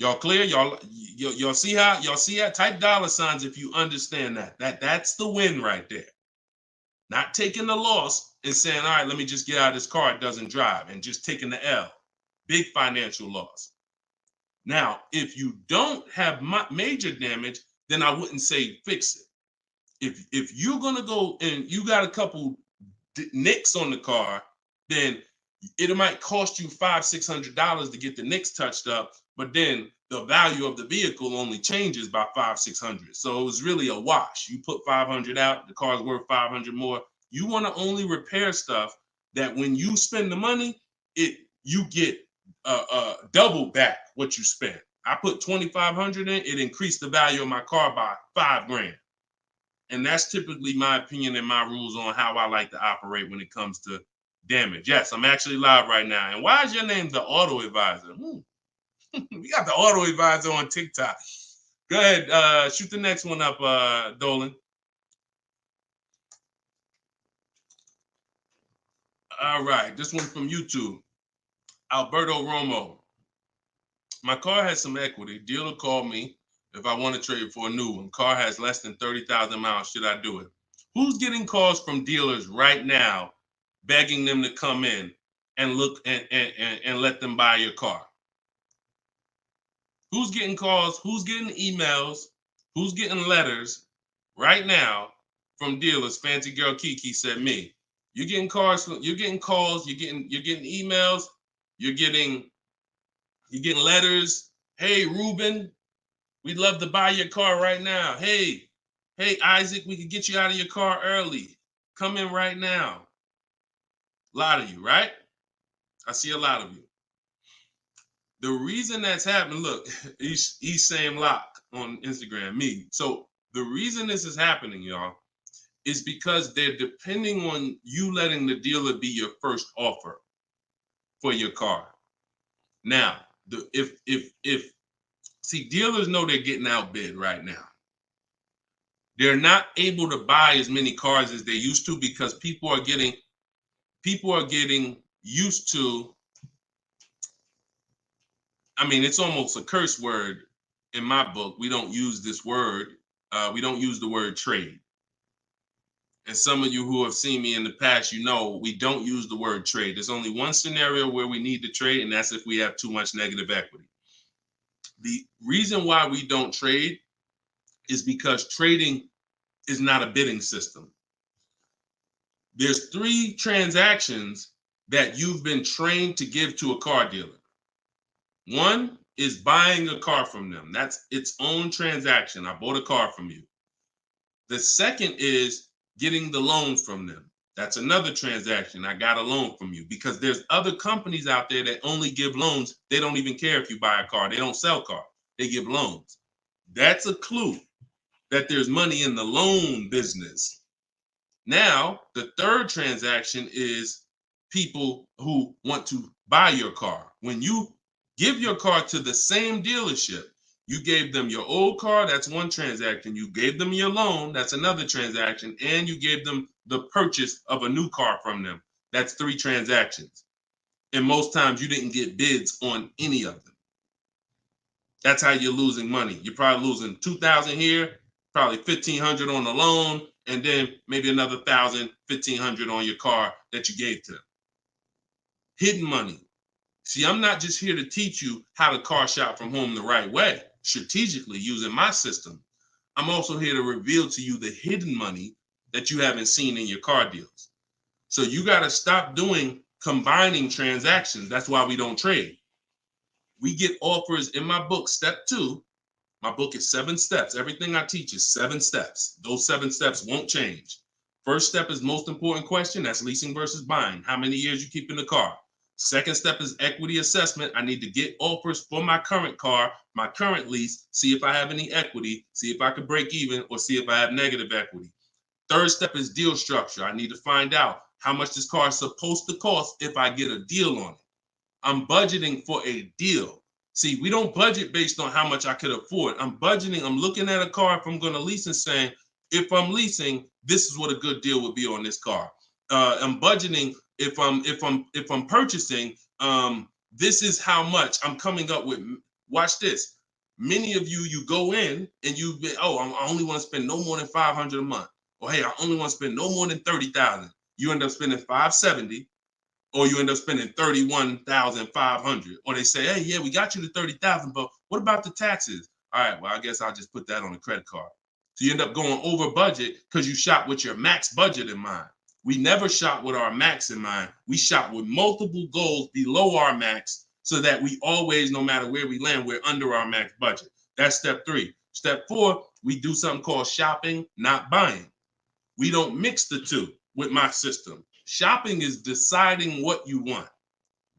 Y'all clear? Y'all see how? Y'all see that? Type dollar signs if you understand that. That's the win right there. Not taking the loss and saying, all right, let me just get out of this car, it doesn't drive, and just taking the L. Big financial loss. Now, if you don't have major damage, then I wouldn't say fix it. If you're gonna go and you got a couple nicks on the car, then it might cost you $500-600 to get the nicks touched up, but then the value of the vehicle only changes by $500-600. So it was really a wash. You put $500 out, the car's worth $500 more. You want to only repair stuff that when you spend the money, you get double back what you spent. I put $2,500 in, it increased the value of my car by $5,000. And that's typically my opinion and my rules on how I like to operate when it comes to damage. Yes, I'm actually live right now. And why is your name the Auto Advisor? We got the Auto Advisor on TikTok. Go ahead, shoot the next one up, Dolan. All right, this one from YouTube. Alberto Romo. My car has some equity. Dealer called me if I want to trade for a new one. Car has less than 30,000 miles. Should I do it? Who's getting calls from dealers right now begging them to come in and look and let them buy your car? Who's getting calls? Who's getting emails? Who's getting letters right now from dealers? Fancy Girl Kiki said me. You're getting calls. You're getting calls. You're getting emails. You're getting letters. Hey, Ruben, we'd love to buy your car right now. Hey, Isaac, we could get you out of your car early. Come in right now. A lot of you, right? I see a lot of you. The reason that's happening, look, he's saying lock on Instagram, me. So the reason this is happening, y'all, is because they're depending on you letting the dealer be your first offer for your car. Now, see, dealers know they're getting outbid right now. They're not able to buy as many cars as they used to because people are getting used to, I mean, it's almost a curse word in my book. We don't use this word. We don't use the word trade. And some of you who have seen me in the past, you know, we don't use the word trade. There's only one scenario where we need to trade, and that's if we have too much negative equity. The reason why we don't trade is because trading is not a bidding system. There's 3 transactions that you've been trained to give to a car dealer. One is buying a car from them. That's its own transaction. I bought a car from you. The second is getting the loan from them. That's another transaction. I got a loan from you, because there's other companies out there that only give loans. They don't even care if you buy a car. They don't sell cars. They give loans. That's a clue that there's money in the loan business. Now, the third transaction is people who want to buy your car. When you give your car to the same dealership, you gave them your old car, that's one transaction. You gave them your loan, that's another transaction. And you gave them the purchase of a new car from them. That's 3 transactions. And most times you didn't get bids on any of them. That's how you're losing money. You're probably losing $2,000 here, probably $1,500 on the loan, and then maybe another $1,000, $1,500 on your car that you gave to them. Hidden money. See, I'm not just here to teach you how to car shop from home the right way, strategically using my system. I'm also here to reveal to you the hidden money that you haven't seen in your car deals. So you got to stop doing combining transactions. That's why we don't trade. We get offers in my book, step 2. My book is 7 steps. Everything I teach is 7 steps. Those 7 steps won't change. First step is most important question. That's leasing versus buying. How many years you keep in the car? Second step is equity assessment. I need to get offers for my current car, my current lease, see if I have any equity, see if I can break even, or see if I have negative equity. Third step is deal structure. I need to find out how much this car is supposed to cost if I get a deal on it. I'm budgeting for a deal. See, we don't budget based on how much I could afford. I'm budgeting, I'm looking at a car if I'm going to lease and saying, if I'm leasing, this is what a good deal would be on this car. I'm budgeting if I'm purchasing, this is how much I'm coming up with. Watch this. Many of you, you go in and you've been, oh, I only want to spend no more than $500 a month. Or hey, I only want to spend no more than $30,000. You end up spending $570, or you end up spending $31,500. Or they say, hey, yeah, we got you to $30,000, but what about the taxes? All right, well, I guess I'll just put that on a credit card. So you end up going over budget because you shop with your max budget in mind. We never shop with our max in mind. We shop with multiple goals below our max so that we always, no matter where we land, we're under our max budget. That's step 3. Step 4, we do something called shopping, not buying. We don't mix the two with my system. Shopping is deciding what you want.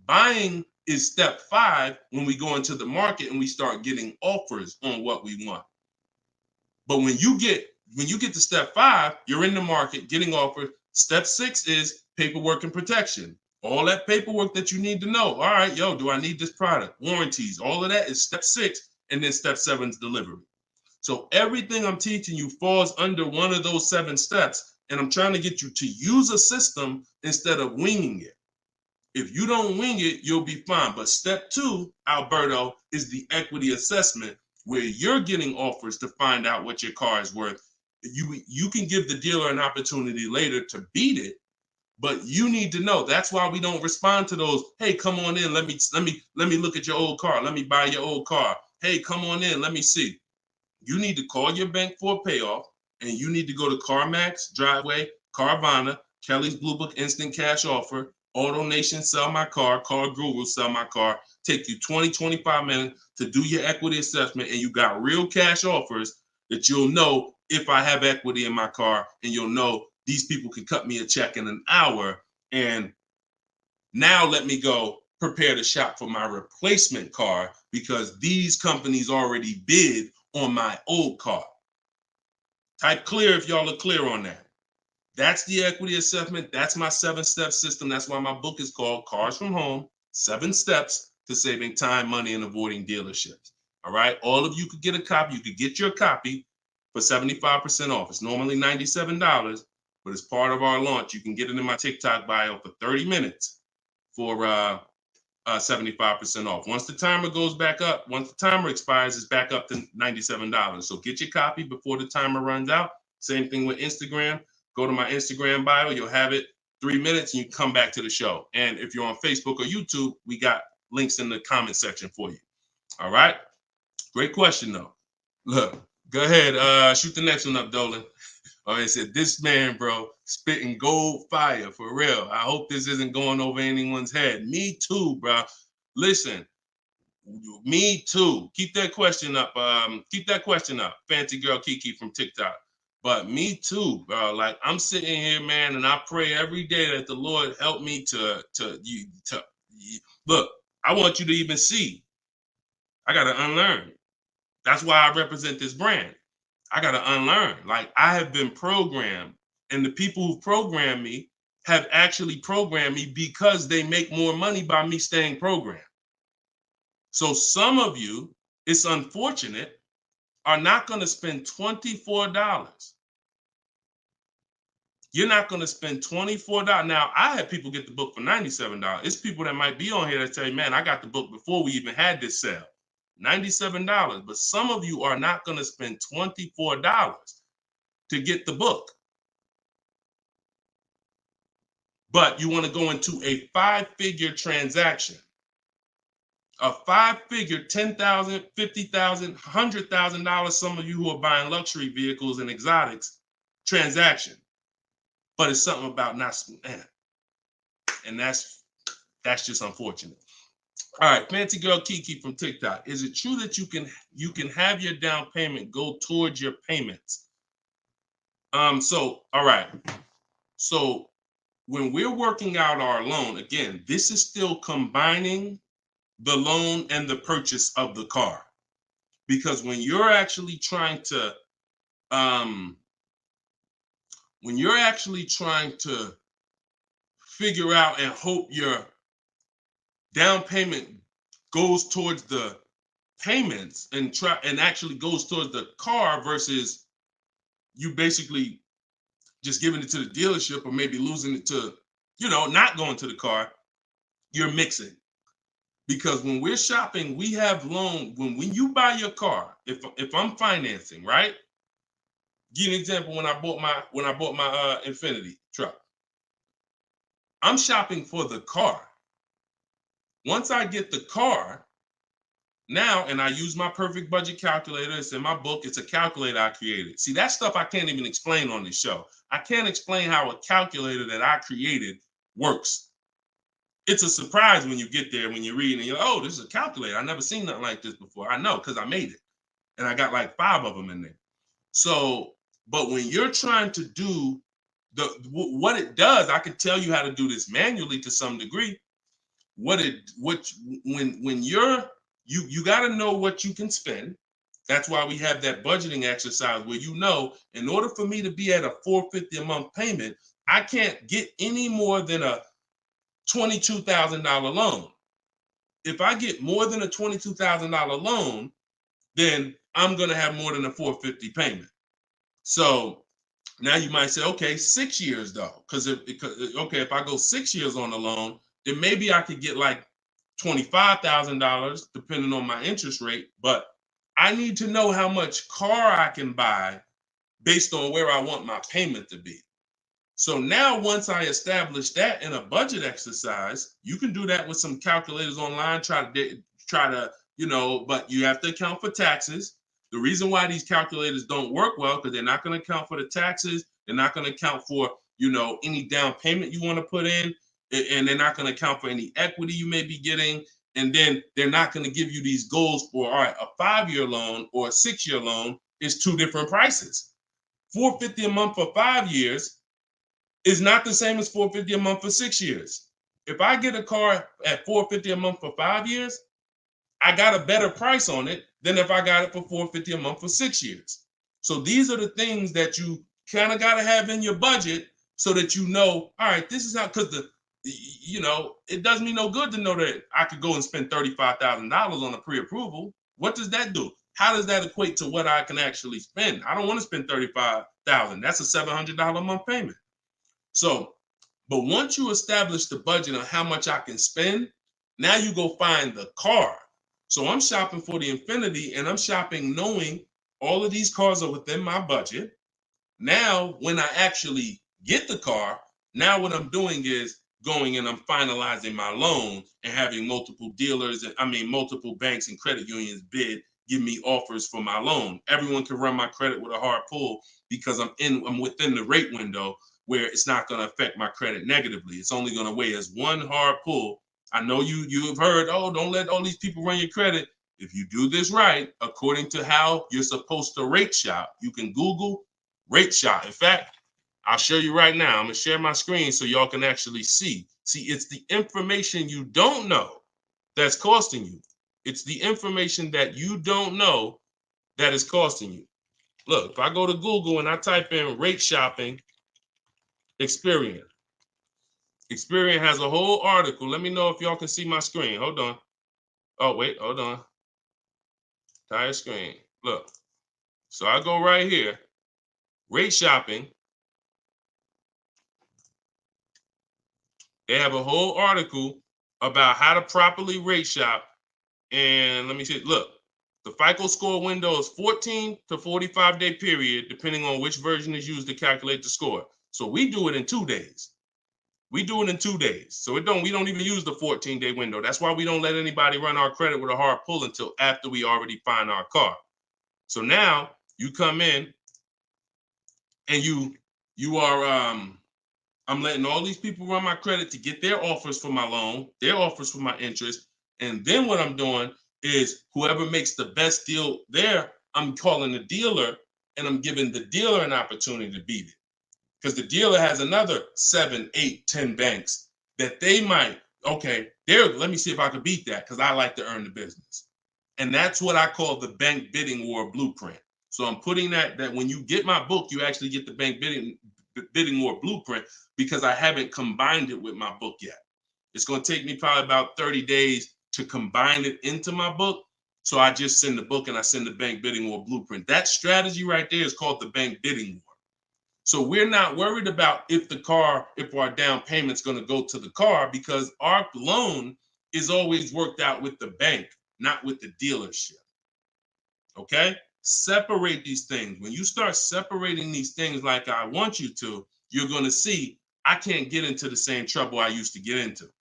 Buying is step 5 when we go into the market and we start getting offers on what we want. But when you get to step 5, you're in the market getting offers. Step 6 is paperwork and protection. All that paperwork that you need to know. All right, yo, do I need this product? Warranties, all of that is step 6. And then step 7 is delivery. So everything I'm teaching you falls under one of those 7 steps. And I'm trying to get you to use a system instead of winging it. If you don't wing it, you'll be fine. But step 2, Alberto, is the equity assessment, where you're getting offers to find out what your car is worth. You can give the dealer an opportunity later to beat it, but you need to know. That's why we don't respond to those. Hey, come on in. Let me look at your old car. Let me buy your old car. Hey, come on in. Let me see. You need to call your bank for a payoff, and you need to go to CarMax, Driveway, Carvana, Kelly's Blue Book Instant Cash Offer, AutoNation, Sell My Car, Car Guru, Sell My Car. Take you 20, 25 minutes to do your equity assessment, and you got real cash offers that you'll know if I have equity in my car, and you'll know these people can cut me a check in an hour. And now let me go prepare to shop for my replacement car because these companies already bid on my old car. Type clear if y'all are clear on that. That's the equity assessment. That's my 7-step system. That's why my book is called Cars from Home, 7 Steps to Saving Time, Money, and Avoiding Dealerships. All right. All of you could get a copy. You could get your copy for 75% off. It's normally $97, but as part of our launch, you can get it in my TikTok bio for 30 minutes for 75% off. Once the timer goes back up, once the timer expires, it's back up to $97. So get your copy before the timer runs out. Same thing with Instagram. Go to my Instagram bio. You'll have it 3 minutes and you come back to the show. And if you're on Facebook or YouTube, we got links in the comment section for you. All right. Great question, though. Look, go ahead. Shoot the next one up, Dolan. I said, this man, bro, spitting gold fire for real. I hope this isn't going over anyone's head. Me too, bro. Listen, me too. Keep that question up. Fancy girl Kiki from TikTok. But me too, bro. Like I'm sitting here, man, and I pray every day that the Lord help me to look. I want you to even see. I gotta unlearn. That's why I represent this brand. I got to unlearn. Like I have been programmed, and the people who programmed me have actually programmed me because they make more money by me staying programmed. So some of you, it's unfortunate, are not going to spend $24. You're not going to spend $24. Now, I had people get the book for $97. It's people that might be on here that say, man, I got the book before we even had this sale. $97, but some of you are not going to spend $24 to get the book. But you want to go into a 5-figure transaction, a 5-figure, $10,000, $50,000, $100,000. Some of you who are buying luxury vehicles and exotics transaction, but it's something about not, and that's just unfortunate. All right, Fancy Girl Kiki from TikTok. Is it true that you can have your down payment go towards your payments? So, all right. So when we're working out our loan, again, this is still combining the loan and the purchase of the car. Because when you're actually trying to figure out and hope your down payment goes towards the payments and actually goes towards the car versus you basically just giving it to the dealership or maybe losing it to, not going to the car, you're mixing. Because when we're shopping, we have loan. When you buy your car, if I'm financing, right? Give you an example. When I bought my Infiniti truck, I'm shopping for the car. Once I get the car, now, and I use my perfect budget calculator. It's in my book. It's a calculator I created. See, that stuff I can't even explain on this show. I can't explain how a calculator that I created works. It's a surprise when you get there, when you read and you're like, oh, this is a calculator. I've never seen nothing like this before. I know, because I made it. And I got like 5 of them in there. So, but when you're trying to do what it does, I can tell you how to do this manually to some degree. When you got to know what you can spend. That's why we have that budgeting exercise where in order for me to be at a $450 a month payment, I can't get any more than a $22,000 loan. If I get more than a $22,000 loan, then I'm going to have more than a $450 payment. So now you might say, okay, 6 years though, because if I go 6 years on the loan, then maybe I could get like $25,000 depending on my interest rate. But I need to know how much car I can buy based on where I want my payment to be. So now once I establish that in a budget exercise, you can do that with some calculators online, try to, but you have to account for taxes. The reason why these calculators don't work well, because they're not going to account for the taxes. They're not going to account for, any down payment you want to put in, and they're not going to account for any equity you may be getting. And then they're not going to give you these goals for, all right, a 5-year loan or a 6-year loan is 2 different prices. $450 a month for 5 years is not the same as $450 a month for 6 years. If I get a car at $450 a month for 5 years, I got a better price on it than if I got it for $450 a month for 6 years. So these are the things that you kind of got to have in your budget so that all right, this is how, because it does me no good to know that I could go and spend $35,000 on a pre-approval. What does that do? How does that equate to what I can actually spend? I don't want to spend $35,000. That's a $700 a month payment. So, but once you establish the budget on how much I can spend, now you go find the car. So I'm shopping for the Infiniti, and I'm shopping knowing all of these cars are within my budget. Now, when I actually get the car, now what I'm doing is going and I'm finalizing my loan and having multiple dealers, multiple banks and credit unions give me offers for my loan. Everyone can run my credit with a hard pull because I'm within the rate window where it's not going to affect my credit negatively. It's only going to weigh as one hard pull. I know you have heard, oh, don't let all these people run your credit. If you do this right, according to how you're supposed to rate shop, you can Google rate shop. In fact, I'll show you right now. I'm going to share my screen so y'all can actually see. See, it's the information you don't know that's costing you. It's the information that you don't know that is costing you. Look, if I go to Google and I type in rate shopping, Experian. Experian has a whole article. Let me know if y'all can see my screen. Hold on. Oh, wait, hold on. Entire screen. Look. So I go right here. Rate shopping. They have a whole article about how to properly rate shop. And let me see. Look, the FICO score window is 14 to 45-day period, depending on which version is used to calculate the score. So we do it in 2 days. We do it in 2 days. So we don't even use the 14-day window. That's why we don't let anybody run our credit with a hard pull until after we already find our car. So now you come in and you are I'm letting all these people run my credit to get their offers for my loan, their offers for my interest. And then what I'm doing is whoever makes the best deal there, I'm calling the dealer and I'm giving the dealer an opportunity to beat it. Because the dealer has another 7, 8, 10 banks that they might, let me see if I can beat that because I like to earn the business. And that's what I call the bank bidding war blueprint. So I'm putting that when you get my book, you actually get the bank bidding war blueprint because I haven't combined it with my book yet. It's going to take me probably about 30 days to combine it into my book So I just send the book and I send the bank bidding war blueprint. That strategy right there is called the bank bidding war. So we're not worried about if our down payment's going to go to the car, because our loan is always worked out with the bank, not with the dealership. Okay? Separate these things. When you start separating these things like I want you to, you're going to see I can't get into the same trouble I used to get into.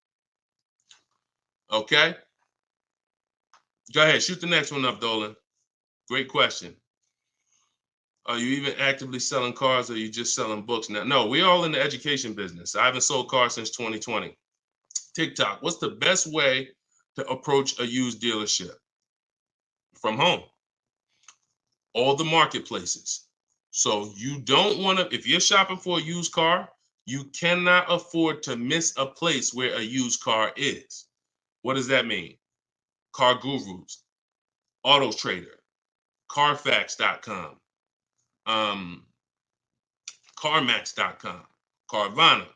Okay? Go ahead. Shoot the next one up, Dolan. Great question. Are you even actively selling cars, or are you just selling books now? No, we're all in the education business. I haven't sold cars since 2020. TikTok, what's the best way to approach a used dealership? From home. All the marketplaces. So you don't want to, if you're shopping for a used car, you cannot afford to miss a place where a used car is. What does that mean? Car Gurus, Auto Trader, Carfax.com, CarMax.com, Carvana,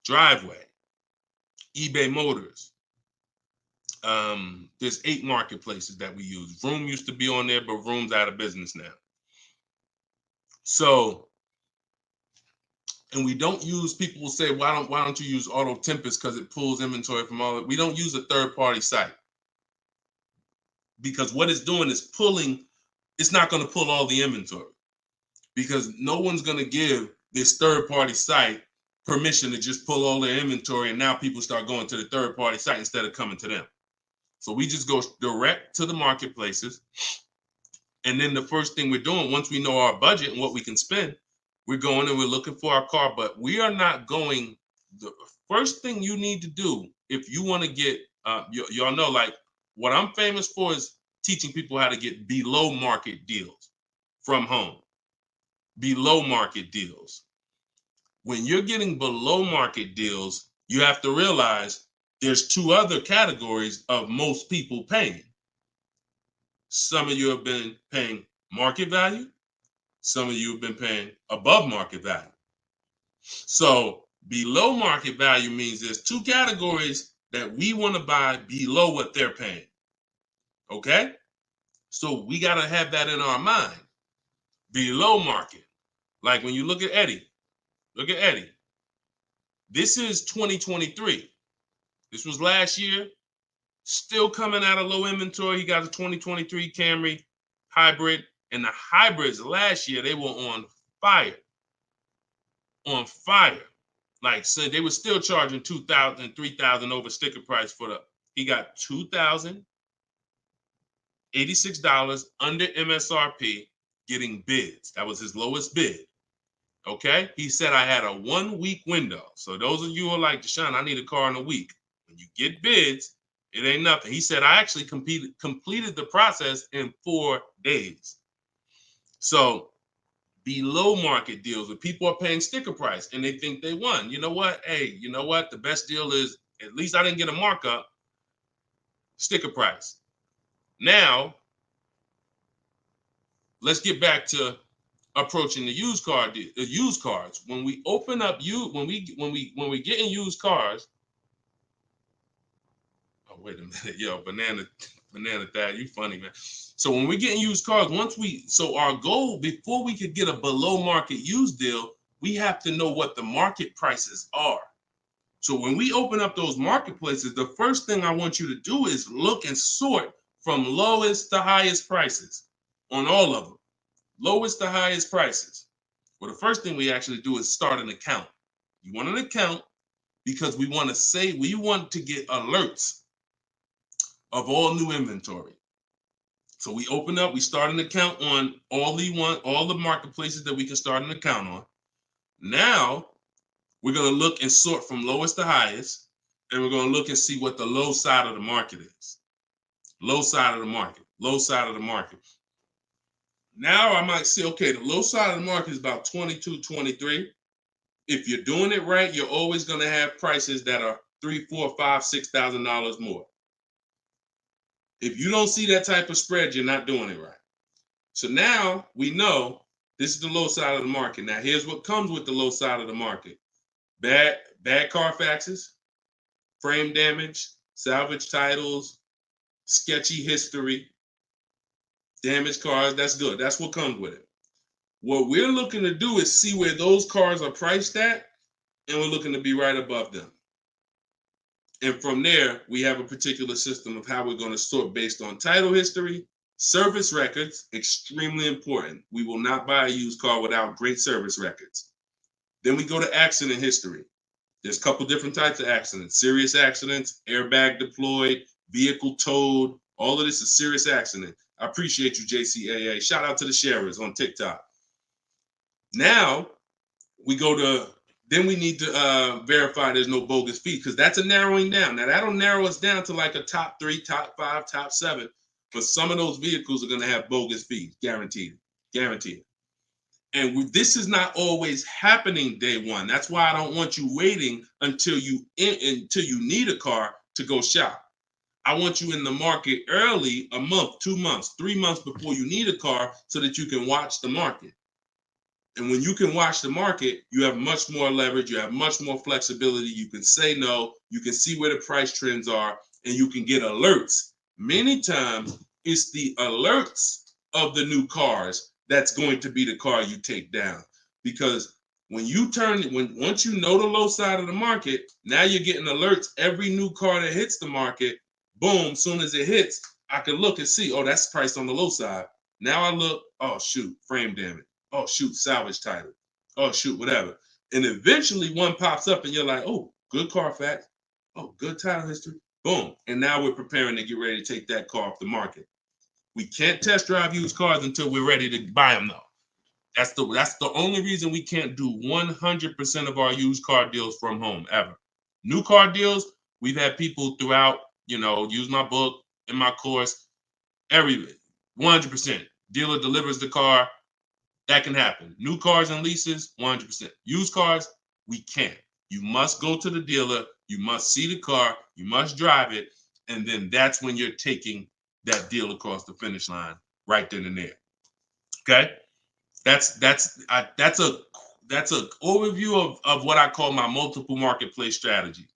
Driveway, eBay Motors. There's 8 marketplaces that we use. Vroom used to be on there, but Vroom's out of business now. So, and we don't use, people will say, why don't you use Auto Tempest because it pulls inventory from all of it. We don't use a third-party site, because what it's doing is pulling, it's not going to pull all the inventory, because no one's going to give this third-party site permission to just pull all their inventory, and now people start going to the third-party site instead of coming to them. So we just go direct to the marketplaces. And then the first thing we're doing, once we know our budget and what we can spend, we're going and we're looking for our car. But we are not going, the first thing you need to do if you want to get, y'all know, like, what I'm famous for is teaching people how to get below market deals from home. Below market deals. When you're getting below market deals, you have to realize there's 2 other categories of most people paying. Some of you have been paying market value. Some of you have been paying above market value. So below market value means there's 2 categories that we want to buy below what they're paying. Okay? So we got to have that in our mind. Below market. Like when you look at Eddie. Look at Eddie. This is 2023. This was last year. Still coming out of low inventory. He got a 2023 Camry hybrid. And the hybrids last year, they were on fire. On fire. Like, so they were still charging $2,000, $3,000 over sticker price for the, he got $2,086 under MSRP getting bids. That was his lowest bid. Okay? He said I had a 1-week window. So those of you who are like, Deshone, I need a car in a week. When you get bids, it ain't nothing. He said I actually completed the process in 4 days. So below market deals where people are paying sticker price and they think they won. You know what? Hey, you know what? The best deal is, at least I didn't get a markup, sticker price. Now, let's get back to approaching the used car, used cars. When we open up when we get in used cars. Oh, wait a minute, yo, banana dad, you funny, man. So when we get in used cars, so our goal before we could get a below market used deal, we have to know what the market prices are. So when we open up those marketplaces, the first thing I want you to do is look and sort from lowest to highest prices on all of them. Lowest to highest prices. Well, the first thing we actually do is start an account. You want an account because we want to get alerts of all new inventory. So we start an account on all the marketplaces that we can start an account on. Now we're going to look and sort from lowest to highest, and we're going to look and see what the low side of the market is. Low side of the market, low side of the market. Now I might say, okay, the low side of the market is about 22, 23. If you're doing it right, you're always going to have prices that are $3,000, $4,000, $5,000, $6,000 more. If you don't see that type of spread, you're not doing it right. So now we know this is the low side of the market. Now here's what comes with the low side of the market. Bad Carfaxes, frame damage, salvage titles, sketchy history, Damaged cars, that's good. That's what comes with it. What we're looking to do is see where those cars are priced at, and we're looking to be right above them. And from there, we have a particular system of how we're going to sort based on title history, service records, extremely important. We will not buy a used car without great service records. Then we go to accident history. There's a couple different types of accidents: serious accidents, airbag deployed, vehicle towed. All of this is serious accident. I appreciate you, JCAA. Shout out to the sharers on TikTok. Now we go to, then we need to verify there's no bogus fees, because that's a narrowing down. Now that'll narrow us down to like a top 3, top 5, top 7. But some of those vehicles are going to have bogus fees, guaranteed, guaranteed. And this is not always happening day one. That's why I don't want you waiting until you need a car to go shop. I want you in the market early, a month, 2 months, 3 months before you need a car, so that you can watch the market. And when you can watch the market, you have much more leverage. You have much more flexibility. You can say no. You can see where the price trends are, and you can get alerts. Many times, it's the alerts of the new cars that's going to be the car you take down. Because when you once you know the low side of the market, now you're getting alerts. Every new car that hits the market, boom, soon as it hits, I can look and see, oh, that's priced on the low side. Now I look, oh, shoot, frame damage. Oh, shoot, salvage title. Oh, shoot, whatever. And eventually one pops up and you're like, oh, good Carfax. Oh, good title history. Boom. And now we're preparing to get ready to take that car off the market. We can't test drive used cars until we're ready to buy them, though. That's the only reason we can't do 100% of our used car deals from home, ever. New car deals, we've had people throughout, use my book, in my course, 100%. Dealer delivers the car. That can happen. New cars and leases, 100%. Used cars, we can't. You must go to the dealer. You must see the car. You must drive it. And then that's when you're taking that deal across the finish line right then and there. Okay? That's a overview of what I call my multiple marketplace strategy.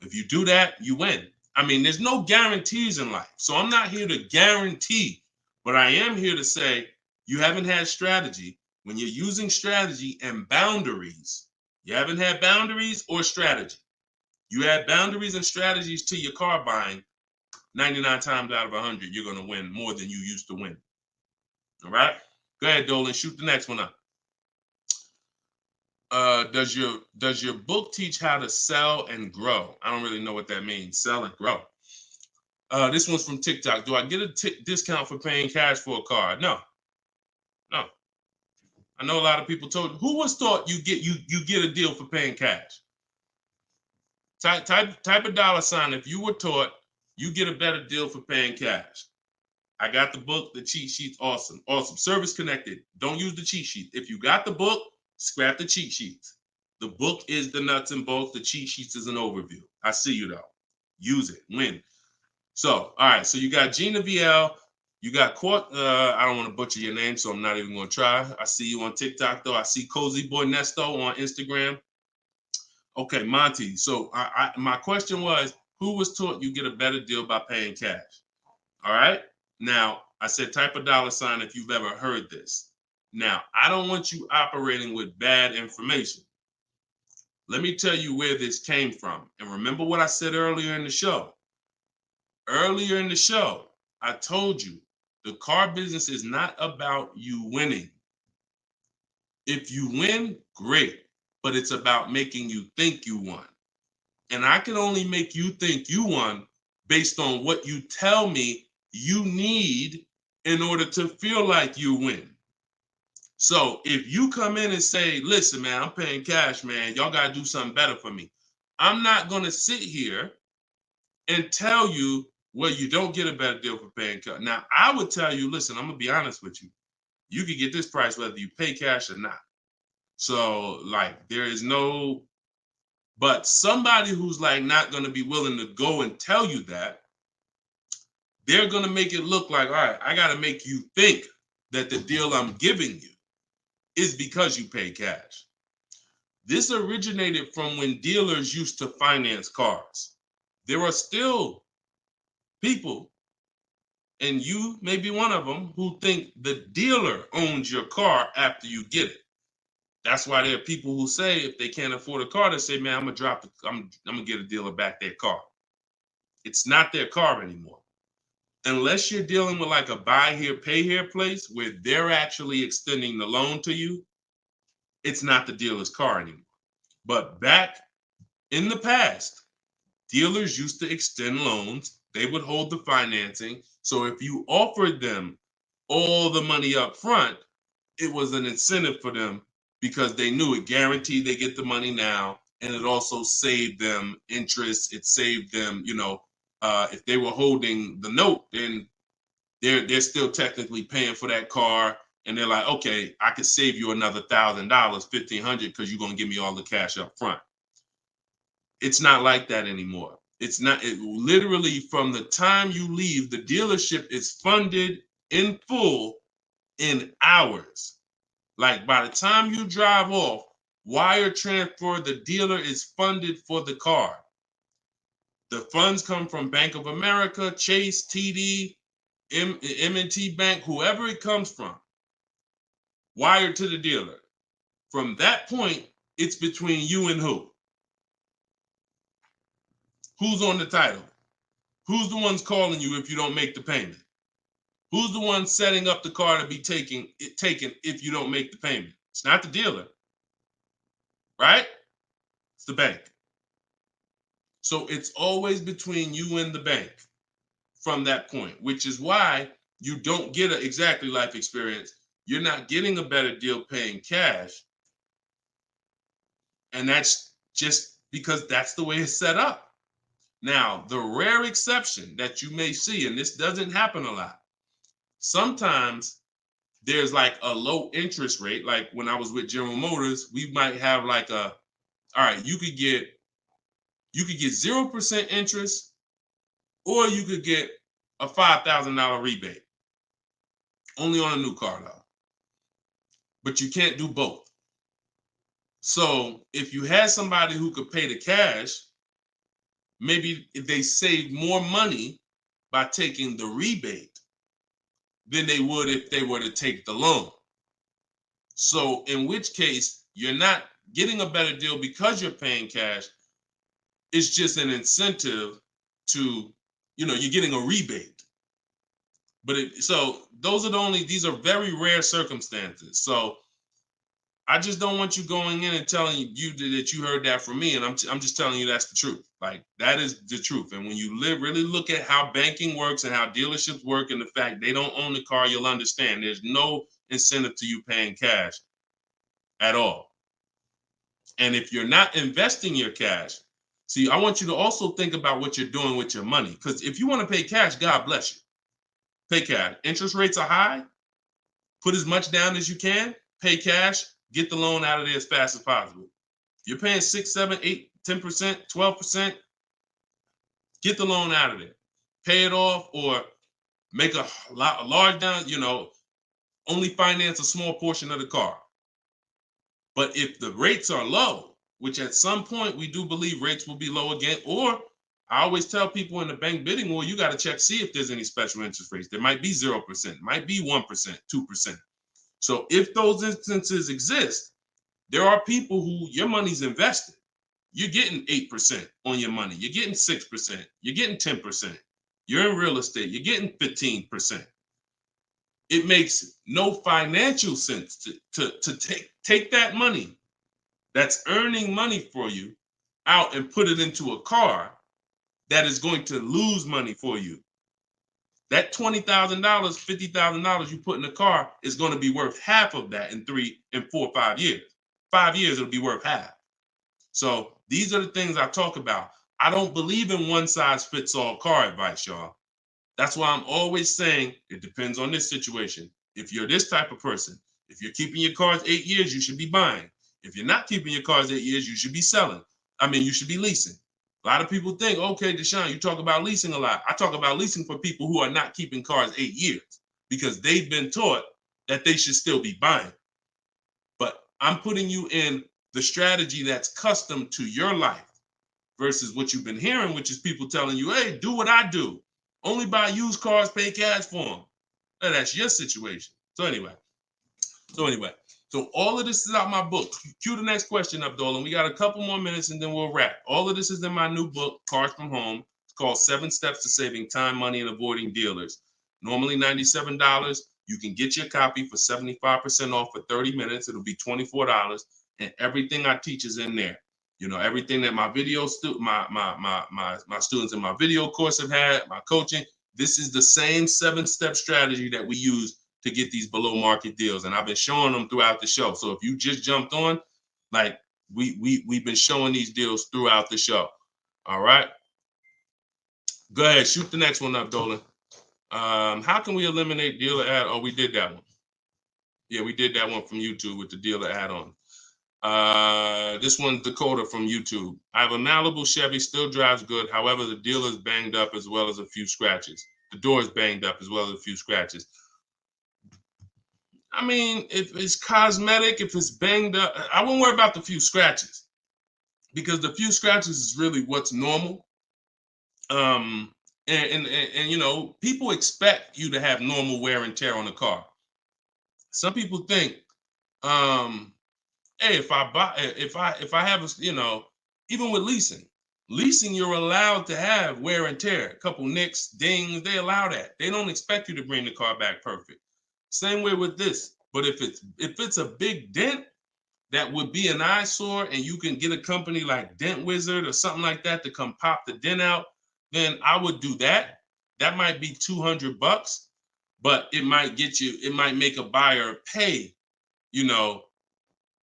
If you do that, you win. I mean, there's no guarantees in life. So I'm not here to guarantee, but I am here to say, you haven't had strategy. When you're using strategy and boundaries, you haven't had boundaries or strategy. You add boundaries and strategies to your car buying, 99 times out of 100, you're going to win more than you used to win. All right? Go ahead, Dolan. Shoot the next one up. Does your book teach how to sell and grow? I don't really know what that means. Sell and grow. This one's from TikTok. Do I get a discount for paying cash for a car? No. I know a lot of people told. Who was taught you get a deal for paying cash? Type a $sign if you were taught you get a better deal for paying cash. I got the book, the cheat sheets, awesome. Service connected. Don't use the cheat sheet. If you got the book, scrap the cheat sheets. The book is the nuts and bolts. The cheat sheets is an overview. I see you though. Use it. Win. So, all right. So you got Gina VL. You got I don't want to butcher your name, so I'm not even going to try. I see you on TikTok, though. I see Cozy Boy Nesto on Instagram. Okay, Monty. So my question was, who was taught you get a better deal by paying cash? All right. Now, I said type a $sign if you've ever heard this. Now, I don't want you operating with bad information. Let me tell you where this came from. And remember what I said earlier in the show. Earlier in the show, I told you, the car business is not about you winning. If you win, great, but it's about making you think you won. And I can only make you think you won based on what you tell me you need in order to feel like you win. So if you come in and say, listen, man, I'm paying cash, man, y'all got to do something better for me. I'm not going to sit here and tell you, well, you don't get a better deal for paying cash. Now, I would tell you, listen, I'm going to be honest with you. You can get this price whether you pay cash or not. So, there is no, but somebody who's not going to be willing to go and tell you that, they're going to make it look like, all right, I got to make you think that the deal I'm giving you is because you pay cash. This originated from when dealers used to finance cars. There are still people And you may be one of them who think the dealer owns your car after you get it. That's why there are people who say if they can't afford a car, they say, man, I'm gonna get a dealer back their car. It's not their car anymore. Unless you're dealing with like a buy here, pay here place where they're actually extending the loan to you, it's not the dealer's car anymore. But back in the past, dealers used to extend loans. They would hold the financing. So if you offered them all the money up front, it was an incentive for them because they knew it guaranteed they get the money now. And it also saved them interest. It saved them, if they were holding the note, then they're still technically paying for that car. And they're like, okay, I could save you another $1,000, $1,500 because you're going to give me all the cash up front. It's not like that anymore. It's not. Literally from the time you leave, the dealership is funded in full in hours. Like by the time you drive off, wire transfer, the dealer is funded for the car. The funds come from Bank of America, Chase, TD, M&T Bank, whoever it comes from, wired to the dealer. From that point, it's between you and who? Who's on the title? Who's the ones calling you if you don't make the payment? Who's the one setting up the car to be taken if you don't make the payment? It's not the dealer, right? It's the bank. So it's always between you and the bank from that point, which is why you don't get an exactly life experience. You're not getting a better deal paying cash. And that's just because that's the way it's set up. Now, the rare exception that you may see, and this doesn't happen a lot, sometimes there's like a low interest rate. Like when I was with General Motors, we might have like all right, you could get 0% interest, or you could get a $5,000 rebate. Only on a new car though. But you can't do both. So if you had somebody who could pay the cash, maybe if they save more money by taking the rebate than they would if they were to take the loan. So in which case, you're not getting a better deal because you're paying cash. It's just an incentive to, you're getting a rebate. But so those are these are very rare circumstances. So I just don't want you going in and telling you that you heard that from me. And I'm just telling you that's the truth. Like that is the truth. And when you really look at how banking works and how dealerships work and the fact they don't own the car, you'll understand there's no incentive to you paying cash at all. And if you're not investing your cash, see, I want you to also think about what you're doing with your money. Because if you want to pay cash, God bless you. Pay cash. Interest rates are high. Put as much down as you can. Pay cash. Get the loan out of there as fast as possible. If you're paying 6, 7, 8, 10%, 12%, get the loan out of there. Pay it off or make a large down, only finance a small portion of the car. But if the rates are low, which at some point we do believe rates will be low again, or I always tell people in the bank bidding war, you got to check, see if there's any special interest rates. There might be 0%, might be 1%, 2%. So if those instances exist, there are people who your money's invested. You're getting 8% on your money. You're getting 6%. You're getting 10%. You're in real estate. You're getting 15%. It makes no financial sense to take that money that's earning money for you out and put it into a car that is going to lose money for you. That $20,000, $50,000 you put in the car is going to be worth half of that in 3 and 4, 5 years. 5 years, it'll be worth half. So these are the things I talk about. I don't believe in one size fits all car advice, y'all. That's why I'm always saying it depends on this situation. If you're this type of person, if you're keeping your cars 8 years, you should be buying. If you're not keeping your cars 8 years, you should be selling. You should be leasing. A lot of people think, okay, Deshone, you talk about leasing a lot. I talk about leasing for people who are not keeping cars 8 years because they've been taught that they should still be buying. But I'm putting you in the strategy that's custom to your life versus what you've been hearing, which is people telling you, hey, do what I do. Only buy used cars, pay cash for them. Now, that's your situation. So anyway, so all of this is out my book. Cue the next question up, Dolan. We got a couple more minutes and then we'll wrap. All of this is in my new book, Cars from Home. It's called 7 Steps to Saving Time, Money, and Avoiding Dealers. Normally $97. You can get your copy for 75% off for 30 minutes. It'll be $24. And everything I teach is in there. You know, everything that my my students in my video course have had, my coaching. This is the same 7-step strategy that we use to get these below market deals. And I've been showing them throughout the show. So if you just jumped on, like we've been showing these deals throughout the show. All right. Go ahead, shoot the next one up, Dolan. How can we eliminate dealer add? Oh, we did that one. Yeah, we did that one from YouTube with the dealer add-on. This one's Dakota from YouTube. I have a Malibu Chevy, still drives good. However, the dealer is banged up as well as a few scratches. The door is banged up as well as a few scratches. I mean, if it's cosmetic, if it's banged up, I won't worry about the few scratches because the few scratches is really what's normal. And you know, people expect you to have normal wear and tear on the car. Some people think, hey, if I have a, you know, even with leasing, you're allowed to have wear and tear, a couple nicks, dings, they allow that. They don't expect you to bring the car back perfect. Same way with this. But if it's a big dent that would be an eyesore and you can get a company like Dent Wizard or something like that to come pop the dent out, then I would do that. That might be $200, but it might make a buyer pay, you know,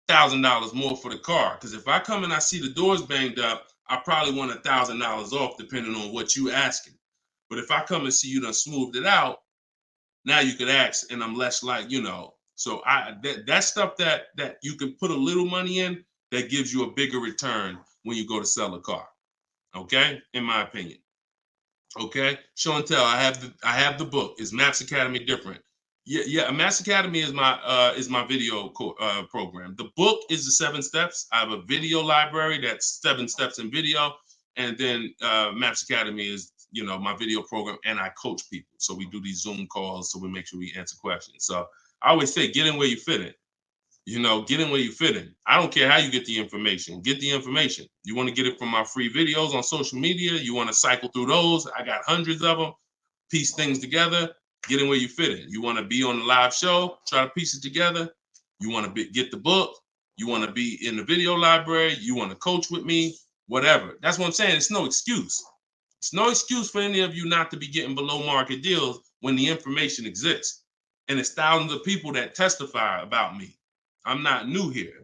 $1,000 more for the car. Because if I come and I see the doors banged up, I probably want $1,000 off depending on what you asking. But if I come and see you done smoothed it out, now you could ask, and I'm less like, you know. So that stuff that you can put a little money in that gives you a bigger return when you go to sell a car. Okay, in my opinion. Okay, show and tell. I have the book. Is Maps Academy different? Yeah. Maps Academy is my video program. The book is the 7 steps. I have a video library that's 7 steps in video, and then Maps Academy is, you know, my video program, and I coach people. So we do these Zoom calls, so we make sure we answer questions. So I always say, get in where you fit in. You know, get in where you fit in. I don't care how you get the information. Get the information. You want to get it from my free videos on social media. You want to cycle through those. I got hundreds of them. Piece things together. Get in where you fit in. You want to be on the live show. Try to piece it together. You want to get the book. You want to be in the video library. You want to coach with me. Whatever. That's what I'm saying. It's no excuse. It's no excuse for any of you not to be getting below market deals when the information exists. And it's thousands of people that testify about me. I'm not new here.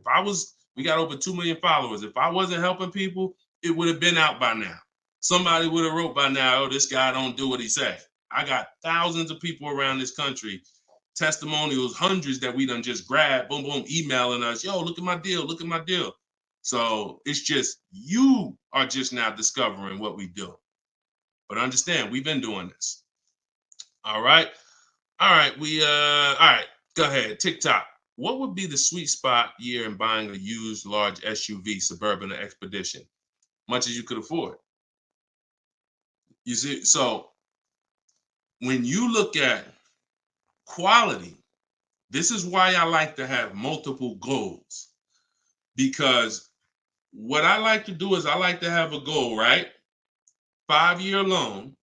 We got over 2 million followers. If I wasn't helping people, it would have been out by now. Somebody would have wrote by now, oh, this guy don't do what he said. I got thousands of people around this country, testimonials, hundreds that we done just grabbed, boom, boom, emailing us, yo, look at my deal, look at my deal. So it's just, you are just now discovering what we do. But understand, we've been doing this. All right. All right. All right. Go ahead. TikTok. What would be the sweet spot year in buying a used large SUV, Suburban or Expedition? Much as you could afford. You see, so when you look at quality, this is why I like to have multiple goals. Because what I like to do is I like to have a goal, right? 5-year loan,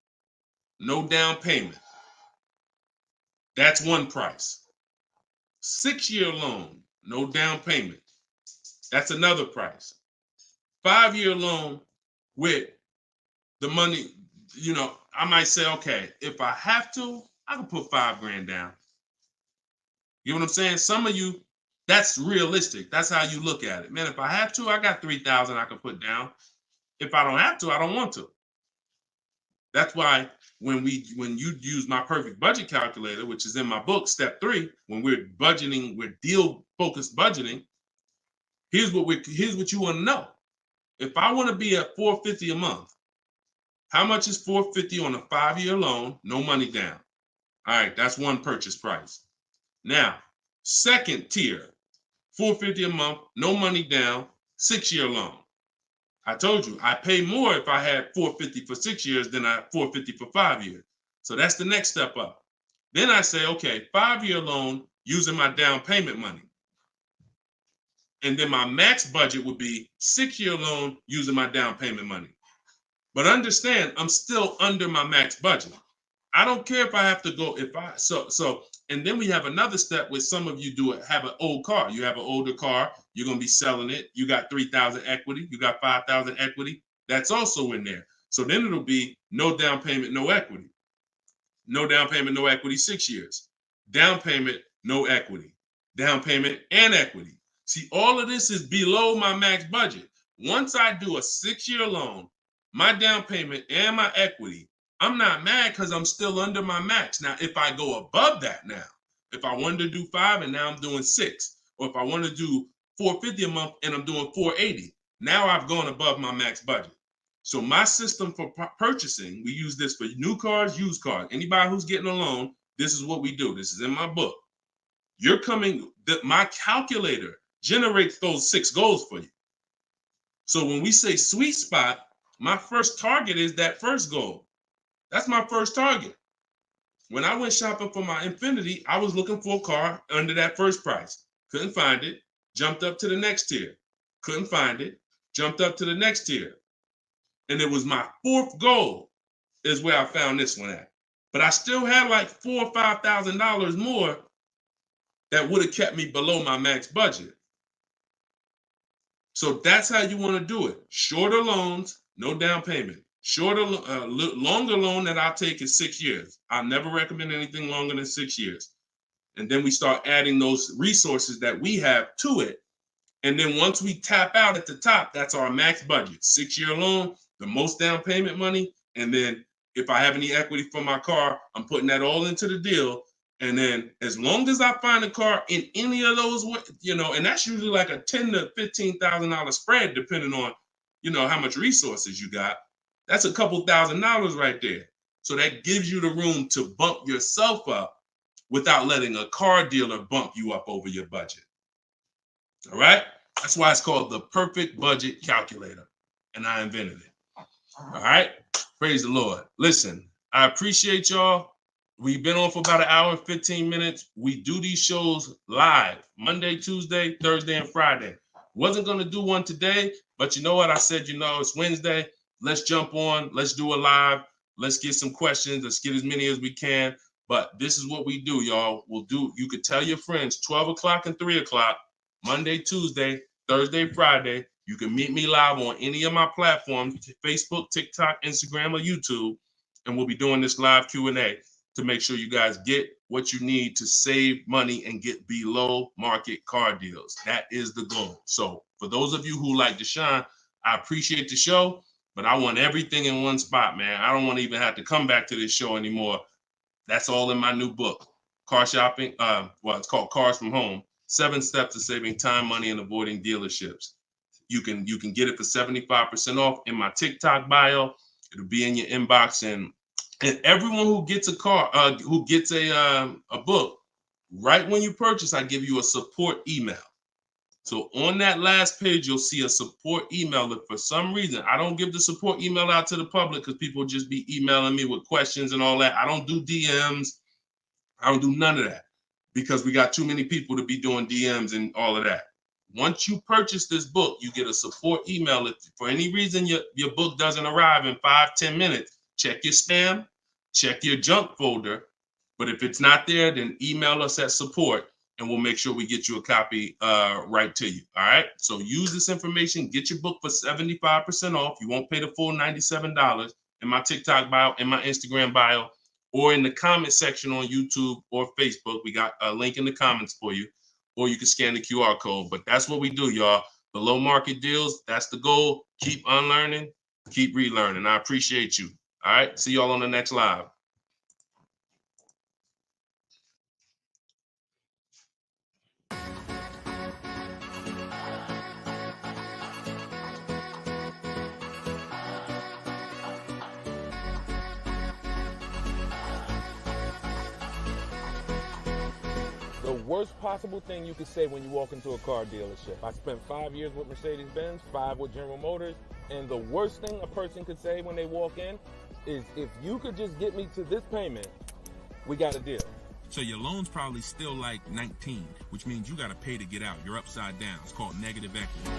no down payment. That's one price. 6-year loan, no down payment. That's another price. 5-year loan with the money, you know, I might say, okay, if I have to, I can put $5,000 down. You know what I'm saying? Some of you, that's realistic. That's how you look at it. Man, if I have to, I got $3,000 I can put down. If I don't have to, I don't want to. That's why when you use my perfect budget calculator, which is in my book, step 3, when we're budgeting, we're deal focused budgeting. Here's what you want to know. If I want to be at $450 a month, how much is $450 on a 5-year loan, no money down? All right, that's one purchase price. Now, second tier, $450 a month, no money down, 6-year loan. I told you, I pay more if I had $450 for 6 years than I $450 for 5 years. So that's the next step up. Then I say, okay, 5-year loan using my down payment money. And then my max budget would be 6-year loan using my down payment money. But understand, I'm still under my max budget. I don't care if I have to go, and then we have another step where some of you have an old car. You have an older car, you're going to be selling it. You got 3,000 equity, you got 5,000 equity. That's also in there. So then it'll be no down payment, no equity. No down payment, no equity, 6 years. Down payment, no equity. Down payment and equity. See, all of this is below my max budget. Once I do a 6-year loan, my down payment and my equity, I'm not mad because I'm still under my max. Now, if I go above that now, if I wanted to do 5 and now I'm doing 6, or if I want to do $450 a month and I'm doing $480, now I've gone above my max budget. So my system for purchasing, we use this for new cars, used cars. Anybody who's getting a loan, this is what we do. This is in my book. My calculator generates those 6 goals for you. So when we say sweet spot, my first target is that first goal. That's my first target. When I went shopping for my Infiniti, I was looking for a car under that first price. Couldn't find it. Jumped up to the next tier. Couldn't find it. Jumped up to the next tier. And it was my 4th goal is where I found this one at. But I still had like $4,000 or $5,000 more that would have kept me below my max budget. So that's how you want to do it. Shorter loans, no down payment. Longer loan that I'll take is 6 years. I never recommend anything longer than 6 years. And then we start adding those resources that we have to it. And then once we tap out at the top, that's our max budget. 6-year loan, the most down payment money. And then if I have any equity for my car, I'm putting that all into the deal. And then as long as I find a car in any of those, and that's usually like a $10,000 to $15,000 spread, depending on, how much resources you got. That's a couple $1,000s right there. So that gives you the room to bump yourself up without letting a car dealer bump you up over your budget. All right? That's why it's called the perfect budget calculator. And I invented it. All right? Praise the Lord. Listen, I appreciate y'all. We've been on for about 1 hour and 15 minutes. We do these shows live Monday, Tuesday, Thursday, and Friday. Wasn't going to do one today, but you know what? I said, it's Wednesday. Let's jump on. Let's do a live. Let's get some questions. Let's get as many as we can. But this is what we do, y'all. You could tell your friends 12 o'clock and 3 o'clock, Monday, Tuesday, Thursday, Friday. You can meet me live on any of my platforms, Facebook, TikTok, Instagram, or YouTube. And we'll be doing this live Q&A to make sure you guys get what you need to save money and get below market car deals. That is the goal. So for those of you who like Deshone, I appreciate the show, but I want everything in one spot, man. I don't want to even have to come back to this show anymore. That's all in my new book, Car Shopping. It's called Cars from Home, 7 Steps to Saving Time, Money, and Avoiding Dealerships. You can get it for 75% off in my TikTok bio. It'll be in your inbox, and everyone who gets a car, who gets a book, right when you purchase, I give you a support email. So on that last page, you'll see a support email. If for some reason I don't give the support email out to the public because people just be emailing me with questions and all that, I don't do DMs. I don't do none of that because we got too many people to be doing DMs and all of that. Once you purchase this book, you get a support email. If for any reason your book doesn't arrive in 5-10 minutes, check your spam, check your junk folder. But if it's not there, then email us at support and we'll make sure we get you a copy right to you. All right. So use this information, get your book for 75% off. You won't pay the full $97 in my TikTok bio, in my Instagram bio, or in the comment section on YouTube or Facebook. We got a link in the comments for you, or you can scan the QR code. But that's what we do, y'all. Below market deals. That's the goal. Keep unlearning, keep relearning. I appreciate you. All right. See y'all on the next live. The worst possible thing you could say when you walk into a car dealership. I spent 5 years with Mercedes-Benz, 5 with General Motors, and the worst thing a person could say when they walk in is, if you could just get me to this payment, we got a deal. So your loan's probably still like 19, which means you got to pay to get out. You're upside down. It's called negative equity.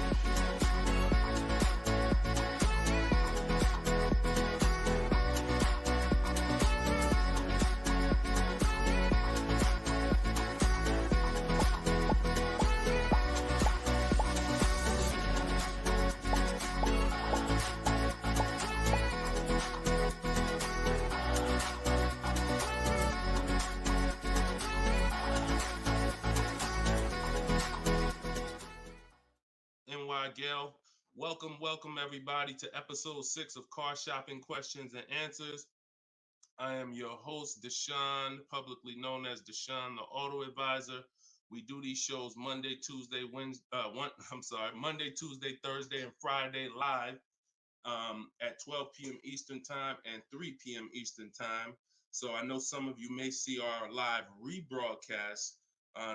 Gail, welcome everybody to episode 6 of Car Shopping Questions and Answers. I am your host, Deshone, publicly known as Deshone the Auto Advisor. We do these shows Monday, Tuesday, Thursday, and Friday live at 12 p.m. Eastern Time and 3 p.m. Eastern Time. So I know some of you may see our live rebroadcast.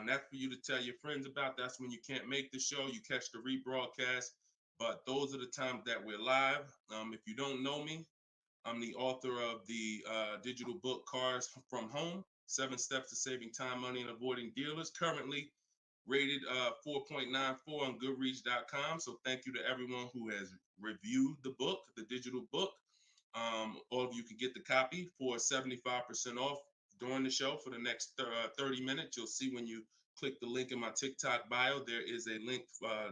That's for you to tell your friends about. That's when you can't make the show, you catch the rebroadcast. But those are the times that we're live. If you don't know me, I'm the author of the digital book Cars from Home, 7 Steps to Saving Time, Money, and Avoiding Dealers, currently rated 4.94 on Goodreads.com. So thank you to everyone who has reviewed the book, the digital book. All of you can get the copy for 75% off during the show for the next 30 minutes. You'll see when you click the link in my TikTok bio, there is a link,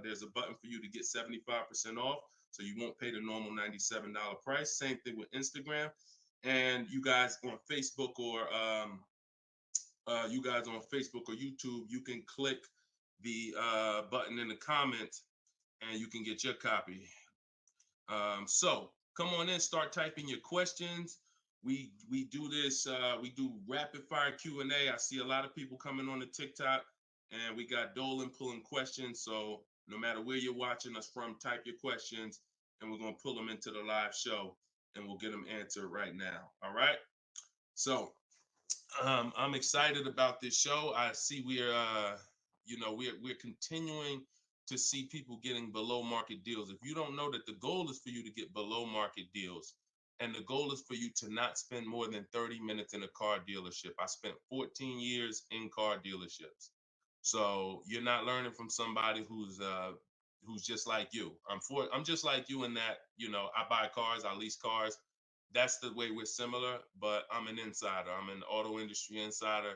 there's a button for you to get 75% off. So you won't pay the normal $97 price. Same thing with Instagram. And you guys on Facebook or YouTube, you can click the button in the comments and you can get your copy. So come on in, start typing your questions. We do this, we do rapid fire Q&A. I see a lot of people coming on the TikTok, and we got Dolan pulling questions. So no matter where you're watching us from, type your questions and we're going to pull them into the live show and we'll get them answered right now. All right. So I'm excited about this show. I see we're continuing to see people getting below market deals. If you don't know that the goal is for you to get below market deals, and the goal is for you to not spend more than 30 minutes in a car dealership. I spent 14 years in car dealerships. So you're not learning from somebody who's just like you. I'm just like you in that, I buy cars, I lease cars. That's the way we're similar, but I'm an insider. I'm an auto industry insider.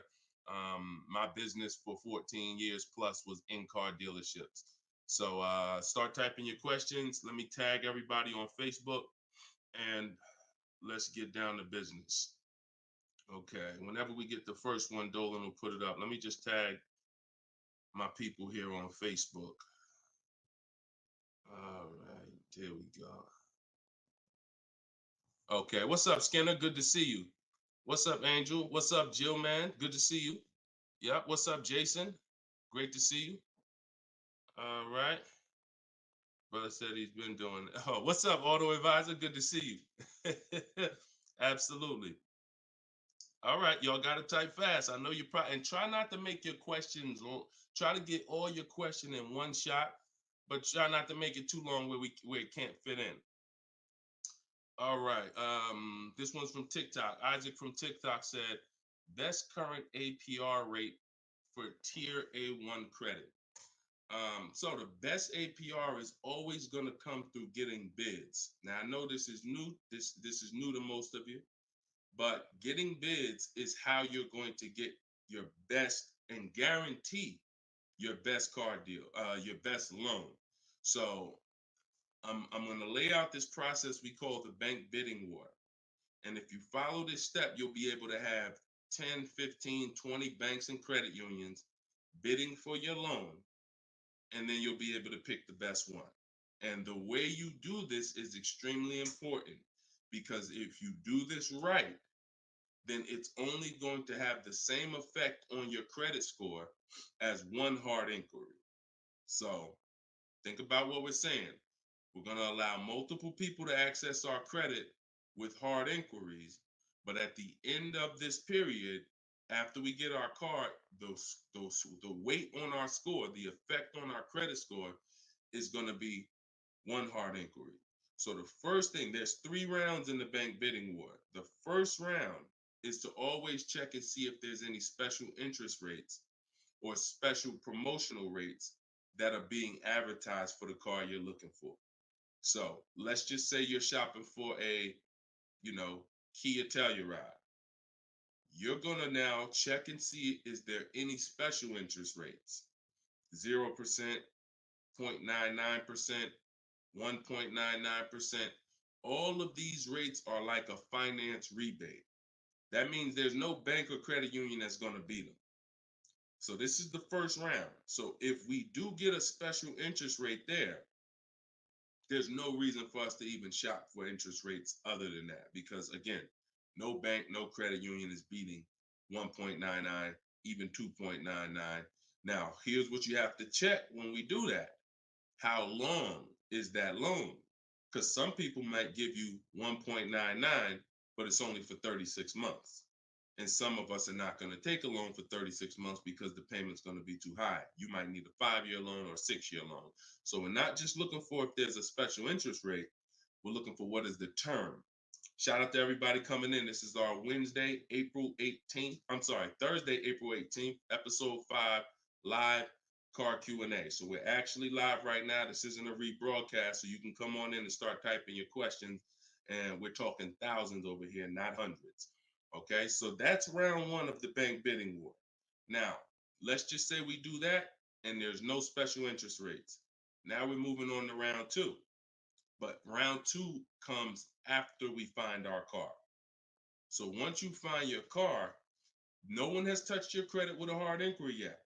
My business for 14 years plus was in car dealerships. So start typing your questions. Let me tag everybody on Facebook and let's get down to business. Okay, whenever we get the first one, Dolan will put it up. Let me just tag my people here on Facebook. All right, there we go. Okay, what's up, Skinner? Good to see you. What's up, Angel? What's up, Jill, man? Good to see you. Yep, what's up, Jason? Great to see you. All right. Brother said he's been doing it. Oh, what's up, Auto Advisor? Good to see you. Absolutely. All right, y'all got to type fast. I know you probably, and try not to make your questions long. Try to get all your question in one shot, but try not to make it too long where it can't fit in. All right, this one's from TikTok. Isaac from TikTok said, best current APR rate for tier A1 credit. So the best APR is always going to come through getting bids. Now I know this is new. This is new to most of you. But getting bids is how you're going to get your best and guarantee your best car deal, your best loan. So I'm going to lay out this process we call the bank bidding war. And if you follow this step, you'll be able to have 10, 15, 20 banks and credit unions bidding for your loan. And then you'll be able to pick the best one. And the way you do this is extremely important, because if you do this right, then it's only going to have the same effect on your credit score as one hard inquiry. So think about what we're saying. We're going to allow multiple people to access our credit with hard inquiries, but at the end of this period, after we get our car, the weight on our score, the effect on our credit score is going to be one hard inquiry. So the first thing, there's 3 rounds in the bank bidding war. The first round is to always check and see if there's any special interest rates or special promotional rates that are being advertised for the car you're looking for. So let's just say you're shopping for a, Kia Telluride. You're gonna now check and see, is there any special interest rates? 0%, 0.99%, 1.99%. All of these rates are like a finance rebate. That means there's no bank or credit union that's gonna beat them. So this is the first round. So if we do get a special interest rate there, there's no reason for us to even shop for interest rates other than that, because again, no bank, no credit union is beating 1.99, even 2.99. Now, here's what you have to check when we do that. How long is that loan? Because some people might give you 1.99, but it's only for 36 months. And some of us are not going to take a loan for 36 months because the payment's going to be too high. You might need a 5-year loan or a 6-year loan. So we're not just looking for if there's a special interest rate, we're looking for what is the term. Shout out to everybody coming in. This is our Thursday, April 18th, episode 5, live car Q&A. So we're actually live right now. This isn't a rebroadcast, so you can come on in and start typing your questions. And we're talking thousands over here, not hundreds. Okay, so that's round 1 of the bank bidding war. Now, let's just say we do that and there's no special interest rates. Now we're moving on to round 2. But round 2 comes after we find our car. So once you find your car, no one has touched your credit with a hard inquiry yet.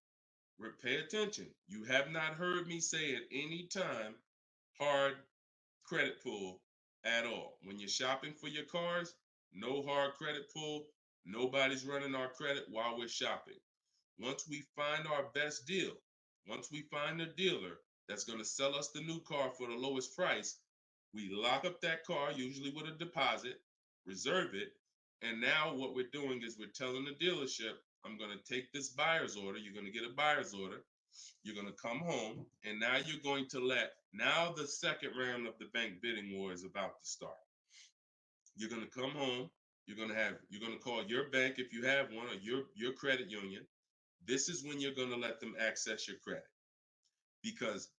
Pay attention. You have not heard me say at any time hard credit pull at all. When you're shopping for your cars, no hard credit pull. Nobody's running our credit while we're shopping. Once we find our best deal, once we find a dealer that's going to sell us the new car for the lowest price, we lock up that car, usually with a deposit, reserve it. And now what we're doing is we're telling the dealership, I'm going to take this buyer's order. You're going to get a buyer's order. You're going to come home, and now you're going to now the second round of the bank bidding war is about to start. You're going to come home. You're going to call your bank if you have one, or your credit union. This is when you're going to let them access your credit. Because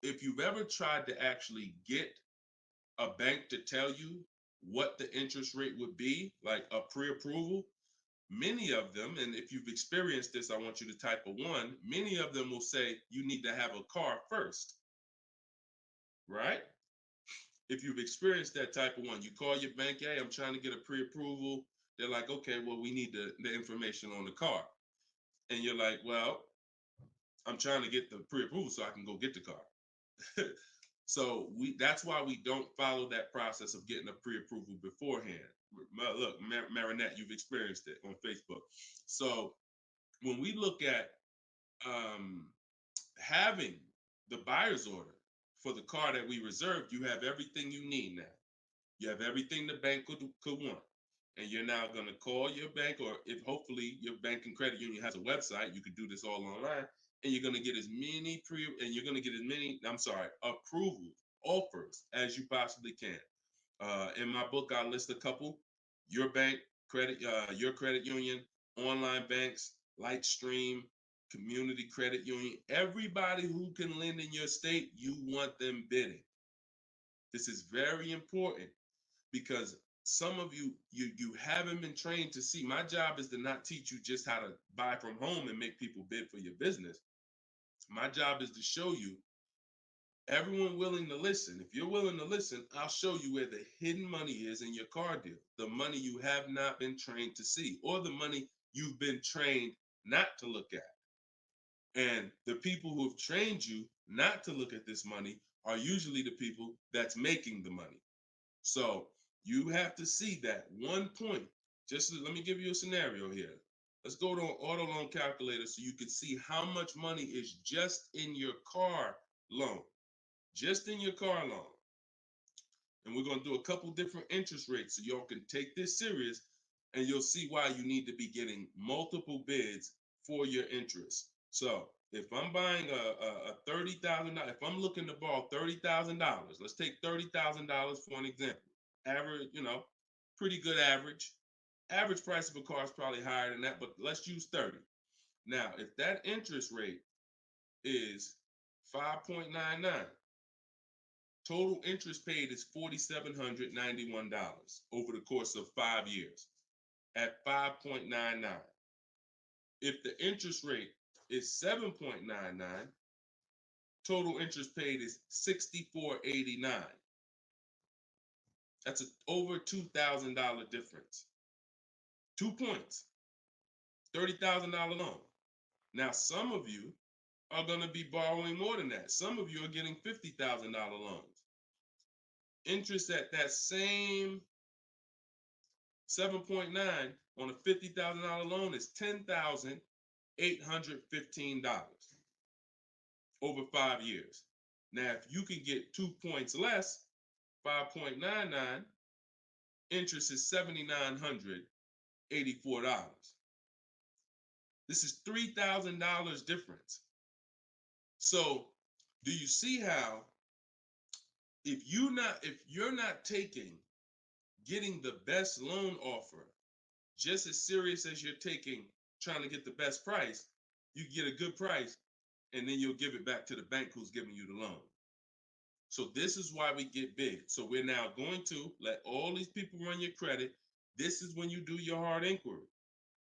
if you've ever tried to actually get a bank to tell you what the interest rate would be, like a pre-approval, many of them, and if you've experienced this, I want you to type a 1, many of them will say you need to have a car first, right? If you've experienced that type of 1, you call your bank, hey, I'm trying to get a pre-approval. They're like, okay, well, we need the information on the car. And you're like, well, I'm trying to get the pre-approval so I can go get the car. So that's why we don't follow that process of getting a pre-approval beforehand. Look, Marinette, you've experienced it on Facebook. So when we look at having the buyer's order for the car that we reserved, you have everything you need now. You have everything the bank could want. And you're now going to call your bank, or if hopefully your bank and credit union has a website, you could do this all online, and you're going to get as many approvals, offers as you possibly can. In my book, I list a couple: your bank, your credit union, online banks, Lightstream, community credit union, everybody who can lend in your state, you want them bidding. This is very important, because some of you haven't been trained to see. My job is to not teach you just how to buy from home and make people bid for your business. My job is to show you everyone willing to listen. If you're willing to listen, I'll show you where the hidden money is in your car deal, the money you have not been trained to see, or the money you've been trained not to look at. And the people who have trained you not to look at this money are usually the people that's making the money. So you have to see that one point. Let me give you a scenario here. Let's go to an auto loan calculator so you can see how much money is just in your car loan. Just in your car loan. And we're going to do a couple different interest rates so y'all can take this serious. And you'll see why you need to be getting multiple bids for your interest. So if I'm buying a $30,000, if I'm looking to borrow $30,000, let's take $30,000 for an example. Average, pretty good average. Average price of a car is probably higher than that, but let's use 30. Now, if that interest rate is 5.99, total interest paid is $4,791 over the course of 5 years at 5.99. If the interest rate is 7.99, total interest paid is $64.89. That's over $2,000 difference. 2 points, $30,000 loan. Now, some of you are going to be borrowing more than that. Some of you are getting $50,000 loans. Interest at that same 7.9 on a $50,000 loan is $10,815 over 5 years. Now, if you can get 2 points less, 5.99, interest is $7,984. This is $3,000 difference. So, do you see how if you're not taking getting the best loan offer just as serious as you're taking trying to get the best price, you get a good price and then you'll give it back to the bank who's giving you the loan. So this is why we get big. So we're now going to let all these people run your credit. This is when you do your hard inquiry.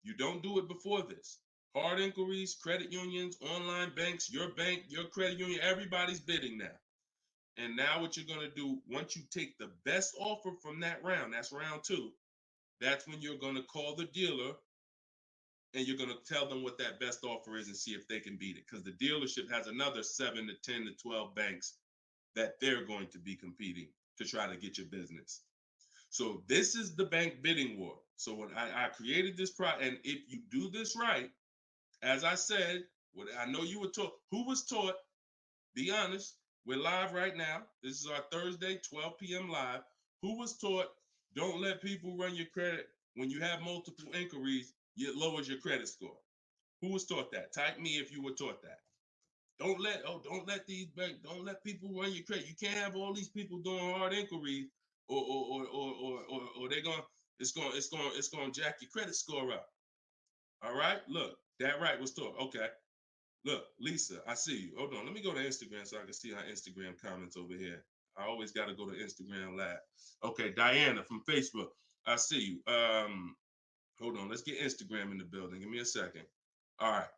You don't do it before this. Hard inquiries, credit unions, online banks, your bank, your credit union, everybody's bidding now. And now what you're going to do, once you take the best offer from that round, that's round 2, that's when you're going to call the dealer and you're going to tell them what that best offer is and see if they can beat it. Because the dealership has another 7 to 10 to 12 banks that they're going to be competing to try to get your business. So this is the bank bidding war. So when I created this product, and if you do this right, as I said, what I know you were taught, who was taught, be honest, we're live right now. This is our Thursday, 12 p.m. live. Who was taught, don't let people run your credit. When you have multiple inquiries, it lowers your credit score. Who was taught that? Type me if you were taught that. Don't let people run your credit. You can't have all these people doing hard inquiries or it's gonna jack your credit score up. All right, look, that right was taught. Okay. Look, Lisa, I see you. Hold on. Let me go to Instagram so I can see our Instagram comments over here. I always got to go to Instagram Live. Okay, Diana from Facebook. I see you. Hold on. Let's get Instagram in the building. Give me a second. All right.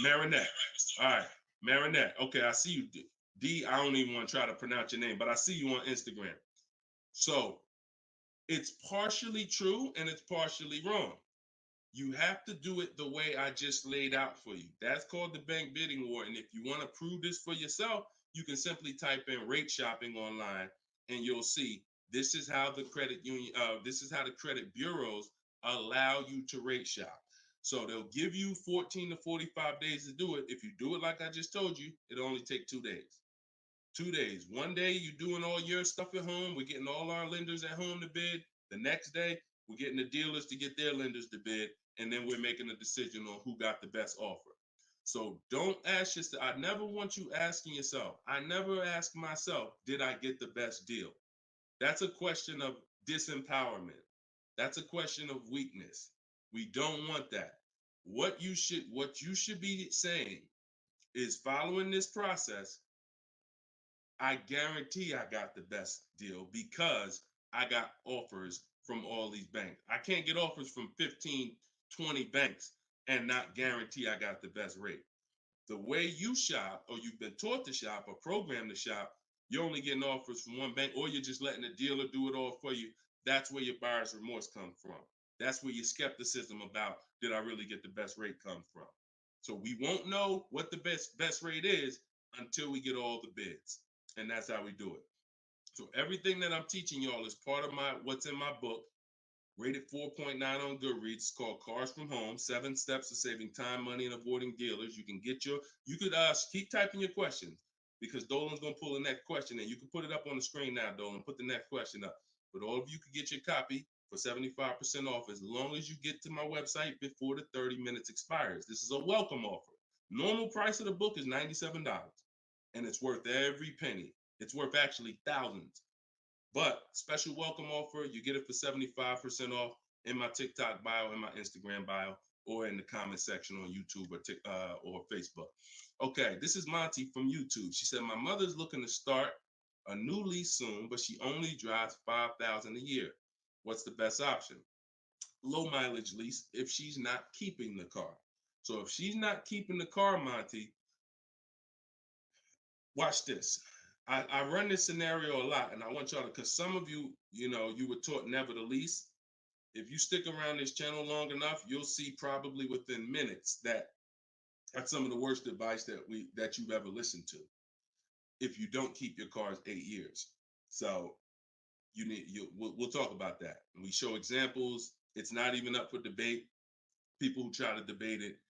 Marinette. All right. Marinette. Okay, I see you. D, I don't even want to try to pronounce your name, but I see you on Instagram. So it's partially true and it's partially wrong. You have to do it the way I just laid out for you. That's called the bank bidding war. And if you want to prove this for yourself, you can simply type in rate shopping online and you'll see this is how the credit union, this is how the credit bureaus allow you to rate shop. So they'll give you 14 to 45 days to do it. If you do it like I just told you, it'll only take 2 days. 2 days. One day you're doing all your stuff at home. We're getting all our lenders at home to bid. The next day, we're getting the dealers to get their lenders to bid. And then we're making a decision on who got the best offer. So don't ask yourself. I never want you asking yourself. I never ask myself, did I get the best deal? That's a question of disempowerment. That's a question of weakness. We don't want that. What you should be saying is, following this process, I guarantee I got the best deal because I got offers from all these banks. I can't get offers from 15, 20 banks and not guarantee I got the best rate. The way you shop, or you've been taught to shop or programmed to shop, you're only getting offers from one bank, or you're just letting the dealer do it all for you. That's where your buyer's remorse comes from. That's where your skepticism about, did I really get the best rate, come from. So we won't know what the best rate is until we get all the bids. And that's how we do it. So everything that I'm teaching y'all is part of what's in my book, rated 4.9 on Goodreads. It's called Cars from Home, 7 Steps to Saving Time, Money, and Avoiding Dealers. You could keep typing your questions because Dolan's going to pull the next question and you can put it up on the screen now, Dolan. Put the next question up. But all of you could get your copy for 75% off as long as you get to my website before the 30 minutes expires. This is a welcome offer. Normal price of the book is $97, and it's worth every penny. It's worth actually thousands. But special welcome offer, you get it for 75% off in my TikTok bio, in my Instagram bio, or in the comment section on YouTube or Facebook. Okay, this is Monty from YouTube. She said, my mother's looking to start a new lease soon, but she only drives 5,000 a year. What's the best option? Low mileage lease if she's not keeping the car. So if she's not keeping the car, Monty, watch this. I run this scenario a lot, and I want y'all to, because some of you, you were taught never to lease. If you stick around this channel long enough, you'll see probably within minutes that that's some of the worst advice that you've ever listened to. If you don't keep your cars 8 years, so we'll talk about that. And we show examples. It's not even up for debate. People who try to debate it,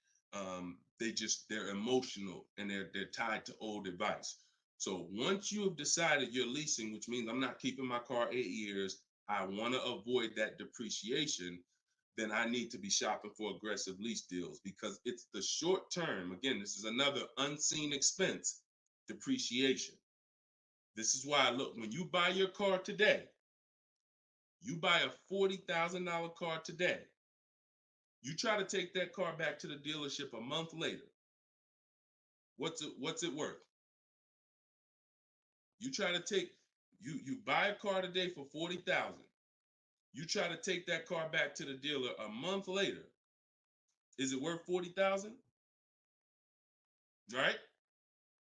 they're emotional and they're tied to old advice. So once you have decided you're leasing, which means I'm not keeping my car 8 years, I want to avoid that depreciation, then I need to be shopping for aggressive lease deals, because it's the short term. Again, this is another unseen expense, depreciation. This is why, look, when you buy your car today, you buy a $40,000 car today. You try to take that car back to the dealership a month later. What's it worth? You try to take, you buy a car today for $40,000. You try to take that car back to the dealer a month later. Is it worth $40,000? Right?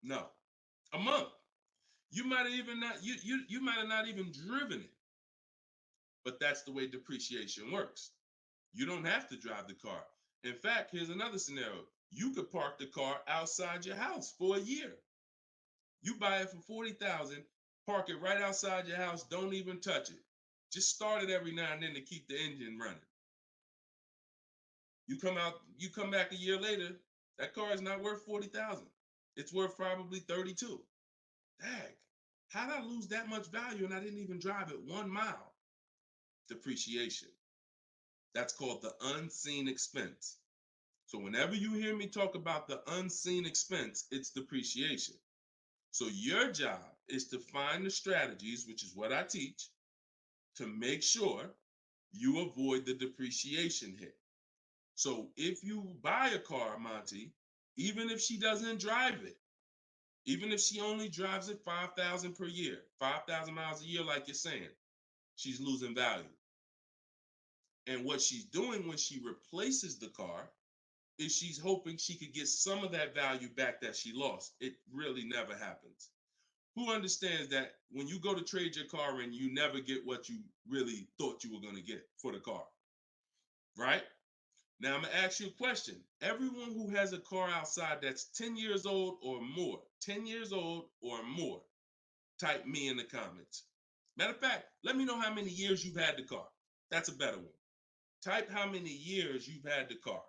No. A month. You might have even not you might have not even driven it. But that's the way depreciation works. You don't have to drive the car. In fact, here's another scenario. You could park the car outside your house for a year. You buy it for $40,000, park it right outside your house, don't even touch it. Just start it every now and then to keep the engine running. You come back a year later, that car is not worth $40,000. It's worth probably $32,000. Dang, how did I lose that much value and I didn't even drive it 1 mile? Depreciation. That's called the unseen expense. So whenever you hear me talk about the unseen expense, it's depreciation. So your job is to find the strategies, which is what I teach, to make sure you avoid the depreciation hit. So if you buy a car, Monty, even if she doesn't drive it, even if she only drives it 5,000 per year, 5,000 miles a year, like you're saying, she's losing value. And what she's doing when she replaces the car is she's hoping she could get some of that value back that she lost. It really never happens. Who understands that when you go to trade your car in, you never get what you really thought you were going to get for the car, right? Now, I'm going to ask you a question. Everyone who has a car outside that's 10 years old or more, 10 years old or more, type me in the comments. Matter of fact, let me know how many years you've had the car. That's a better one. Type how many years you've had the car.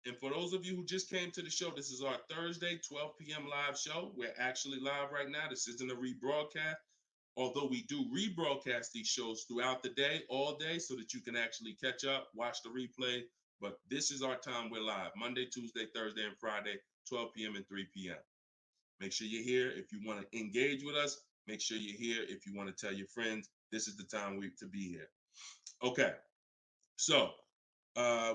And for those of you who just came to the show, this is our Thursday, 12 p.m. live show. We're actually live right now. This isn't a rebroadcast, although we do rebroadcast these shows throughout the day, all day, so that you can actually catch up, watch the replay. But this is our time. We're live Monday, Tuesday, Thursday, and Friday, 12 p.m. and 3 p.m. Make sure you're here. If you want to engage with us, make sure you're here. If you want to tell your friends, this is the time to be here. Okay. So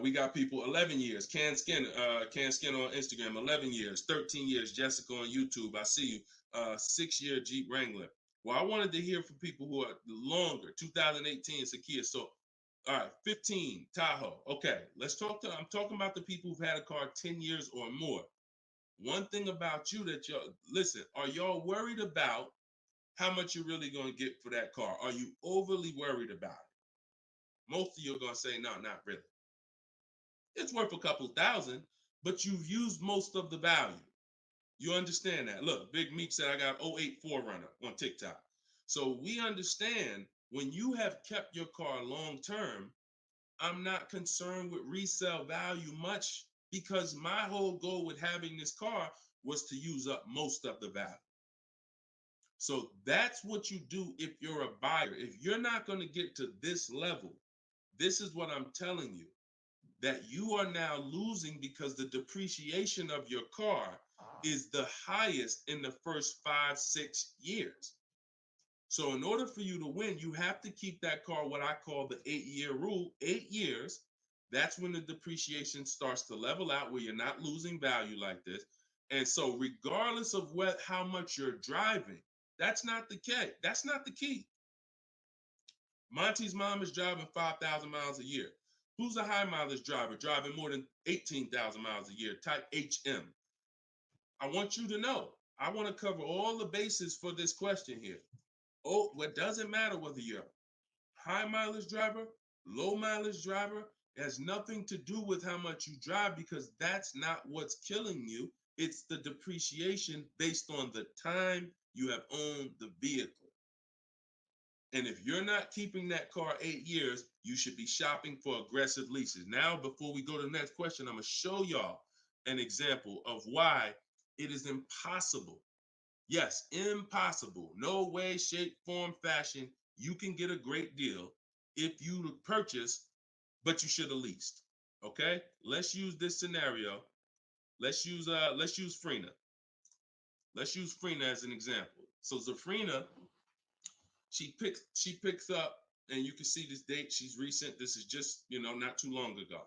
we got people 11 years. Can Skin on Instagram, 11 years, 13 years. Jessica on YouTube, I see you. 6-year Jeep Wrangler. Well, I wanted to hear from people who are longer. 2018 Sakia. So, all right, 15 Tahoe. Okay, I'm talking about the people who've had a car 10 years or more. One thing about you that listen, are y'all worried about how much you're really going to get for that car? Are you overly worried about it? Most of you are going to say, no, not really. It's worth a couple thousand, but you've used most of the value. You understand that? Look, Big Meek said I got 08 4Runner on TikTok. So we understand when you have kept your car long term, I'm not concerned with resale value much, because my whole goal with having this car was to use up most of the value. So that's what you do if you're a buyer. If you're not going to get to this level, This is what I'm telling you, that you are now losing because the depreciation of your car is the highest in the first 5-6 years. So in order for you to win, you have to keep that car, what I call the 8-year rule. 8 years, that's when the depreciation starts to level out, where you're not losing value like this. And so regardless of how much you're driving, that's not the key. That's not the key. Monty's mom is driving 5,000 miles a year. Who's a high mileage driver driving more than 18,000 miles a year? Type HM. I want you to know, I want to cover all the bases for this question here. Oh, what doesn't matter whether you're a high mileage driver, low mileage driver, it has nothing to do with how much you drive, because that's not what's killing you. It's the depreciation based on the time you have owned the vehicle. And if you're not keeping that car 8 years, you should be shopping for aggressive leases. Now, before we go to the next question, I'm going to show y'all an example of why it is impossible. Yes, impossible. No way, shape, form, fashion. You can get a great deal if you purchase, but you should have leased. Okay, let's use this scenario. Let's use Frina. Let's use Frina as an example. So Zafrina, she picks up, and you can see this date. She's recent. This is just, not too long ago.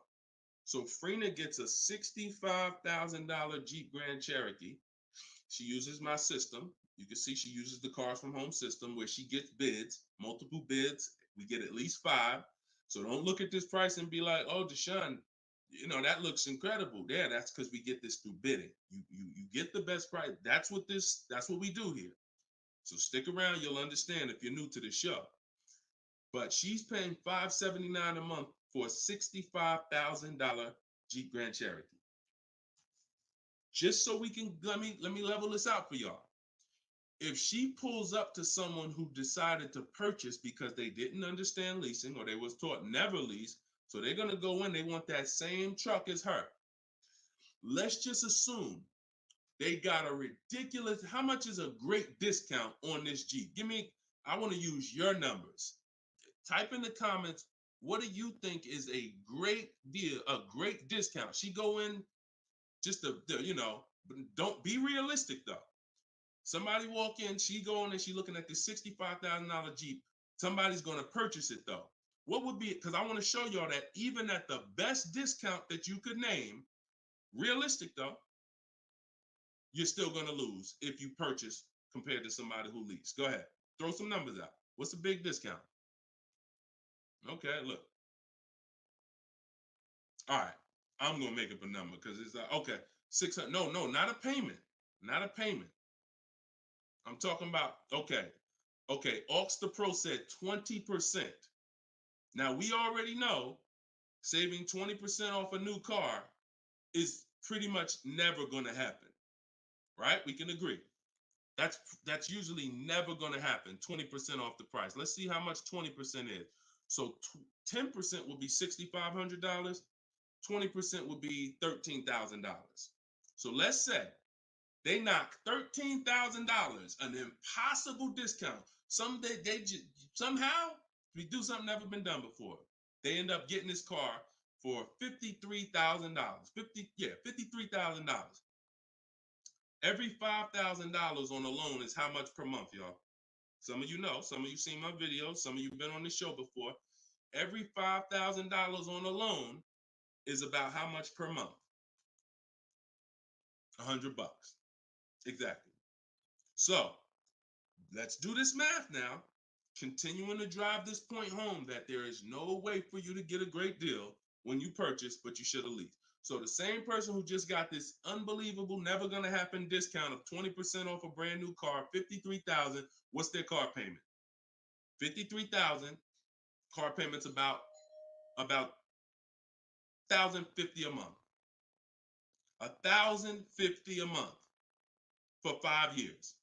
So Frina gets a $65,000 Jeep Grand Cherokee. She uses my system. You can see she uses the Cars from Home system, where she gets bids, multiple bids. We get at least 5. So don't look at this price and be like, oh, Deshone, that looks incredible. Yeah, that's because we get this through bidding. You get the best price. That's what we do here. So stick around, you'll understand if you're new to the show. But she's paying $579 a month for a $65,000 Jeep Grand Cherokee. Just so we can, let me level this out for y'all. If she pulls up to someone who decided to purchase because they didn't understand leasing, or they was taught never lease, so they're going to go in, they want that same truck as her. Let's just assume they got a ridiculous, how much is a great discount on this Jeep? I want to use your numbers. Type in the comments, what do you think is a great deal, a great discount? She go in just don't be realistic though. Somebody walk in, she going and she looking at this $65,000 Jeep. Somebody's going to purchase it though. What would be, because I want to show y'all that even at the best discount that you could name, realistic though, you're still going to lose if you purchase compared to somebody who leased. Go ahead, throw some numbers out. What's a big discount? Okay, look. All right, I'm going to make up a number because it's like, okay, 600. No, not a payment. Not a payment. I'm talking about, okay, Aux the Pro said 20%. Now, we already know saving 20% off a new car is pretty much never going to happen, right? We can agree. That's usually never going to happen, 20% off the price. Let's see how much 20% is. So 10% would be $6,500. 20% would be $13,000. So let's say they knock $13,000, an impossible discount. Somehow we do something never been done before. They end up getting this car for $53,000. $53,000. Every $5,000 on a loan is how much per month, y'all? Some of you know, some of you seen my videos, some of you been on the show before. Every $5,000 on a loan is about how much per month? $100. Exactly. So let's do this math now, continuing to drive this point home that there is no way for you to get a great deal when you purchase, but you should have leased. So the same person who just got this unbelievable, never going to happen discount of 20% off a brand new car, $53,000, what's their car payment? $53,000, car payment's about $1,050 a month. $1,050 a month for 5 years.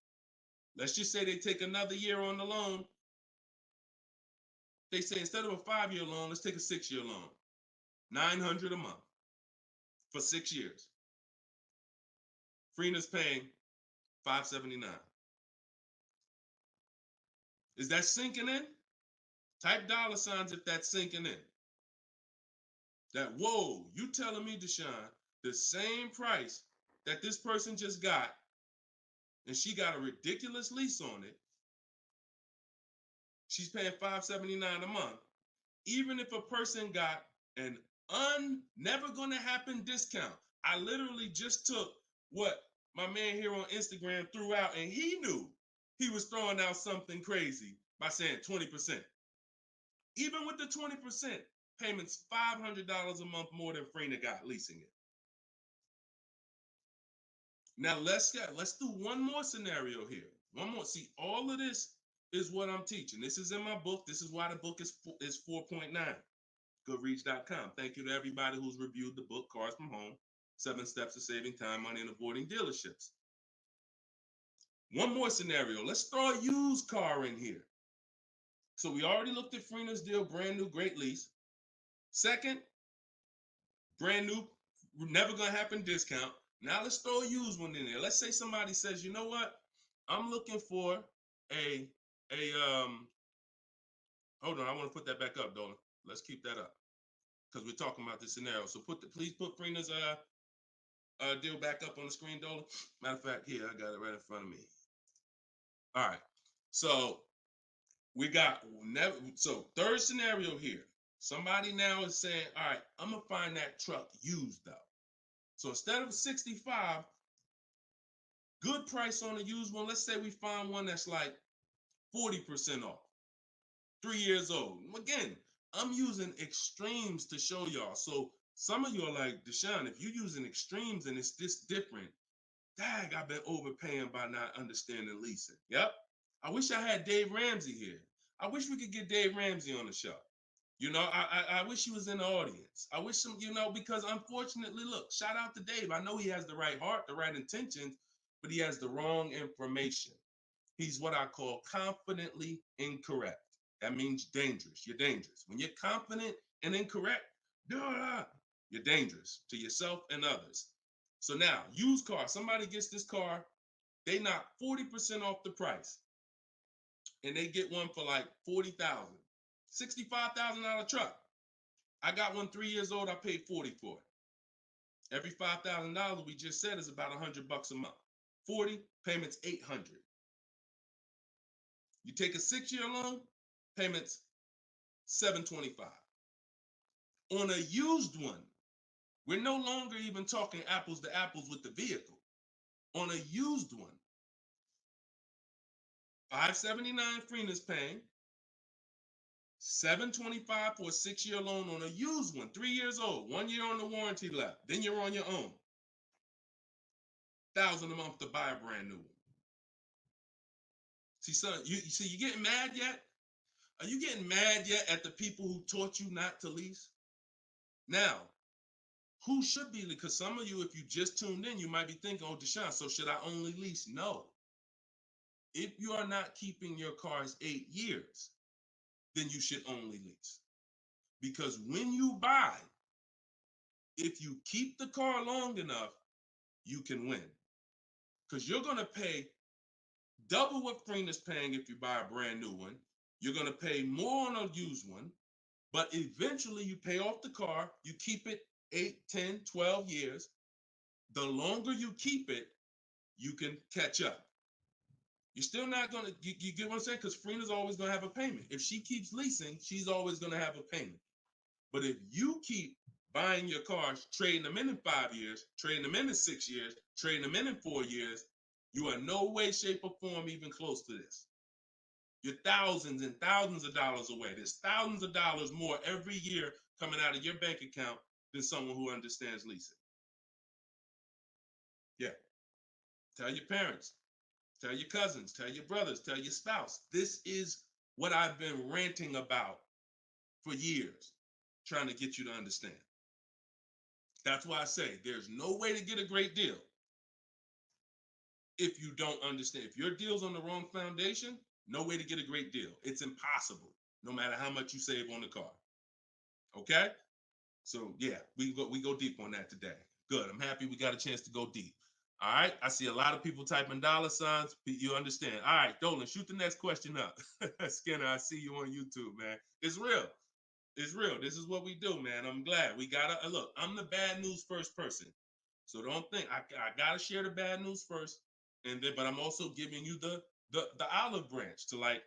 Let's just say they take another year on the loan. They say instead of a 5-year loan, let's take a 6-year loan. $900 a month for 6 years. Freena's paying $579. Is that sinking in? Type $ if that's sinking in. That, whoa, you telling me, Deshone, the same price that this person just got, and she got a ridiculous lease on it, she's paying $579 a month. Even if a person got an never gonna happen discount. I literally just took what my man here on Instagram threw out, and he knew he was throwing out something crazy by saying 20%. Even with the 20%, payments $500 a month more than Freener got leasing it. Now let's do one more scenario here. One more. See, all of this is what I'm teaching. This is in my book. This is why the book is 4.9. Goodreads.com. Thank you to everybody who's reviewed the book, Cars from Home, 7 Steps to Saving Time, Money, and Avoiding Dealerships. One more scenario. Let's throw a used car in here. So we already looked at Freener's deal, brand new, great lease. Second, brand new, never gonna happen discount. Now let's throw a used one in there. Let's say somebody says, you know what? I'm looking for hold on, I want to put that back up, Dolan. Let's keep that up, because we're talking about this scenario. So please put Freener's deal back up on the screen, Dolan. Matter of fact, here, I got it right in front of me. All right. So we got third scenario here. Somebody now is saying, all right, I'm gonna find that truck used though. So instead of 65, good price on a used one. Let's say we find one that's like 40% off, 3 years old. Again, I'm using extremes to show y'all. So some of you are like, Deshone, if you're using extremes and it's this different, dang, I've been overpaying by not understanding leasing. Yep. I wish I had Dave Ramsey here. I wish we could get Dave Ramsey on the show. You know, I wish he was in the audience. I wish him, because unfortunately, look, shout out to Dave. I know he has the right heart, the right intentions, but he has the wrong information. He's what I call confidently incorrect. That means dangerous. You're dangerous. When you're confident and incorrect, you're dangerous to yourself and others. So now, used car, somebody gets this car, they knock 40% off the price, and they get one for like $40,000, $65,000 truck. I got one 3 years old, I paid $40 for it. Every $5,000 we just said is about $100 a month. 40, payments $800. You take a 6-year loan, payments $725. On a used one, we're no longer even talking apples to apples with the vehicle. On a used one, $579 Freener's paying, $725 for a 6-year loan on a used one, 3 years old, 1 year on the warranty left. Then you're on your own. $1,000 a month to buy a brand new one. See, son, you getting mad yet? Are you getting mad yet at the people who taught you not to lease? Now, who should be? Because some of you, if you just tuned in, you might be thinking, oh, Deshone, so should I only lease? No. If you are not keeping your cars 8 years, then you should only lease. Because when you buy, if you keep the car long enough, you can win. Because you're going to pay double what Freener's paying if you buy a brand new one. You're going to pay more on a used one, but eventually you pay off the car, you keep it 8, 10, 12 years. The longer you keep it, you can catch up. You're still not going to, you get what I'm saying? Because Freener's always going to have a payment. If she keeps leasing, she's always going to have a payment. But if you keep buying your cars, trading them in 5 years, trading them in 6 years, trading them in 4 years, you are no way, shape, or form even close to this. You're thousands and thousands of dollars away. There's thousands of dollars more every year coming out of your bank account than someone who understands leasing. Yeah. Tell your parents, tell your cousins, tell your brothers, tell your spouse. This is what I've been ranting about for years, trying to get you to understand. That's why I say there's no way to get a great deal if you don't understand. If your deal's on the wrong foundation, no way to get a great deal. It's impossible, no matter how much you save on the car. Okay? So yeah, we go deep on that today. Good. I'm happy we got a chance to go deep. All right. I see a lot of people typing $signs. You understand. All right, Dolan, shoot the next question up. Skinner, I see you on YouTube, man. It's real. It's real. This is what we do, man. I'm glad we gotta look. I'm the bad news first person, so don't think I gotta share the bad news first, and then but I'm also giving you the olive branch to like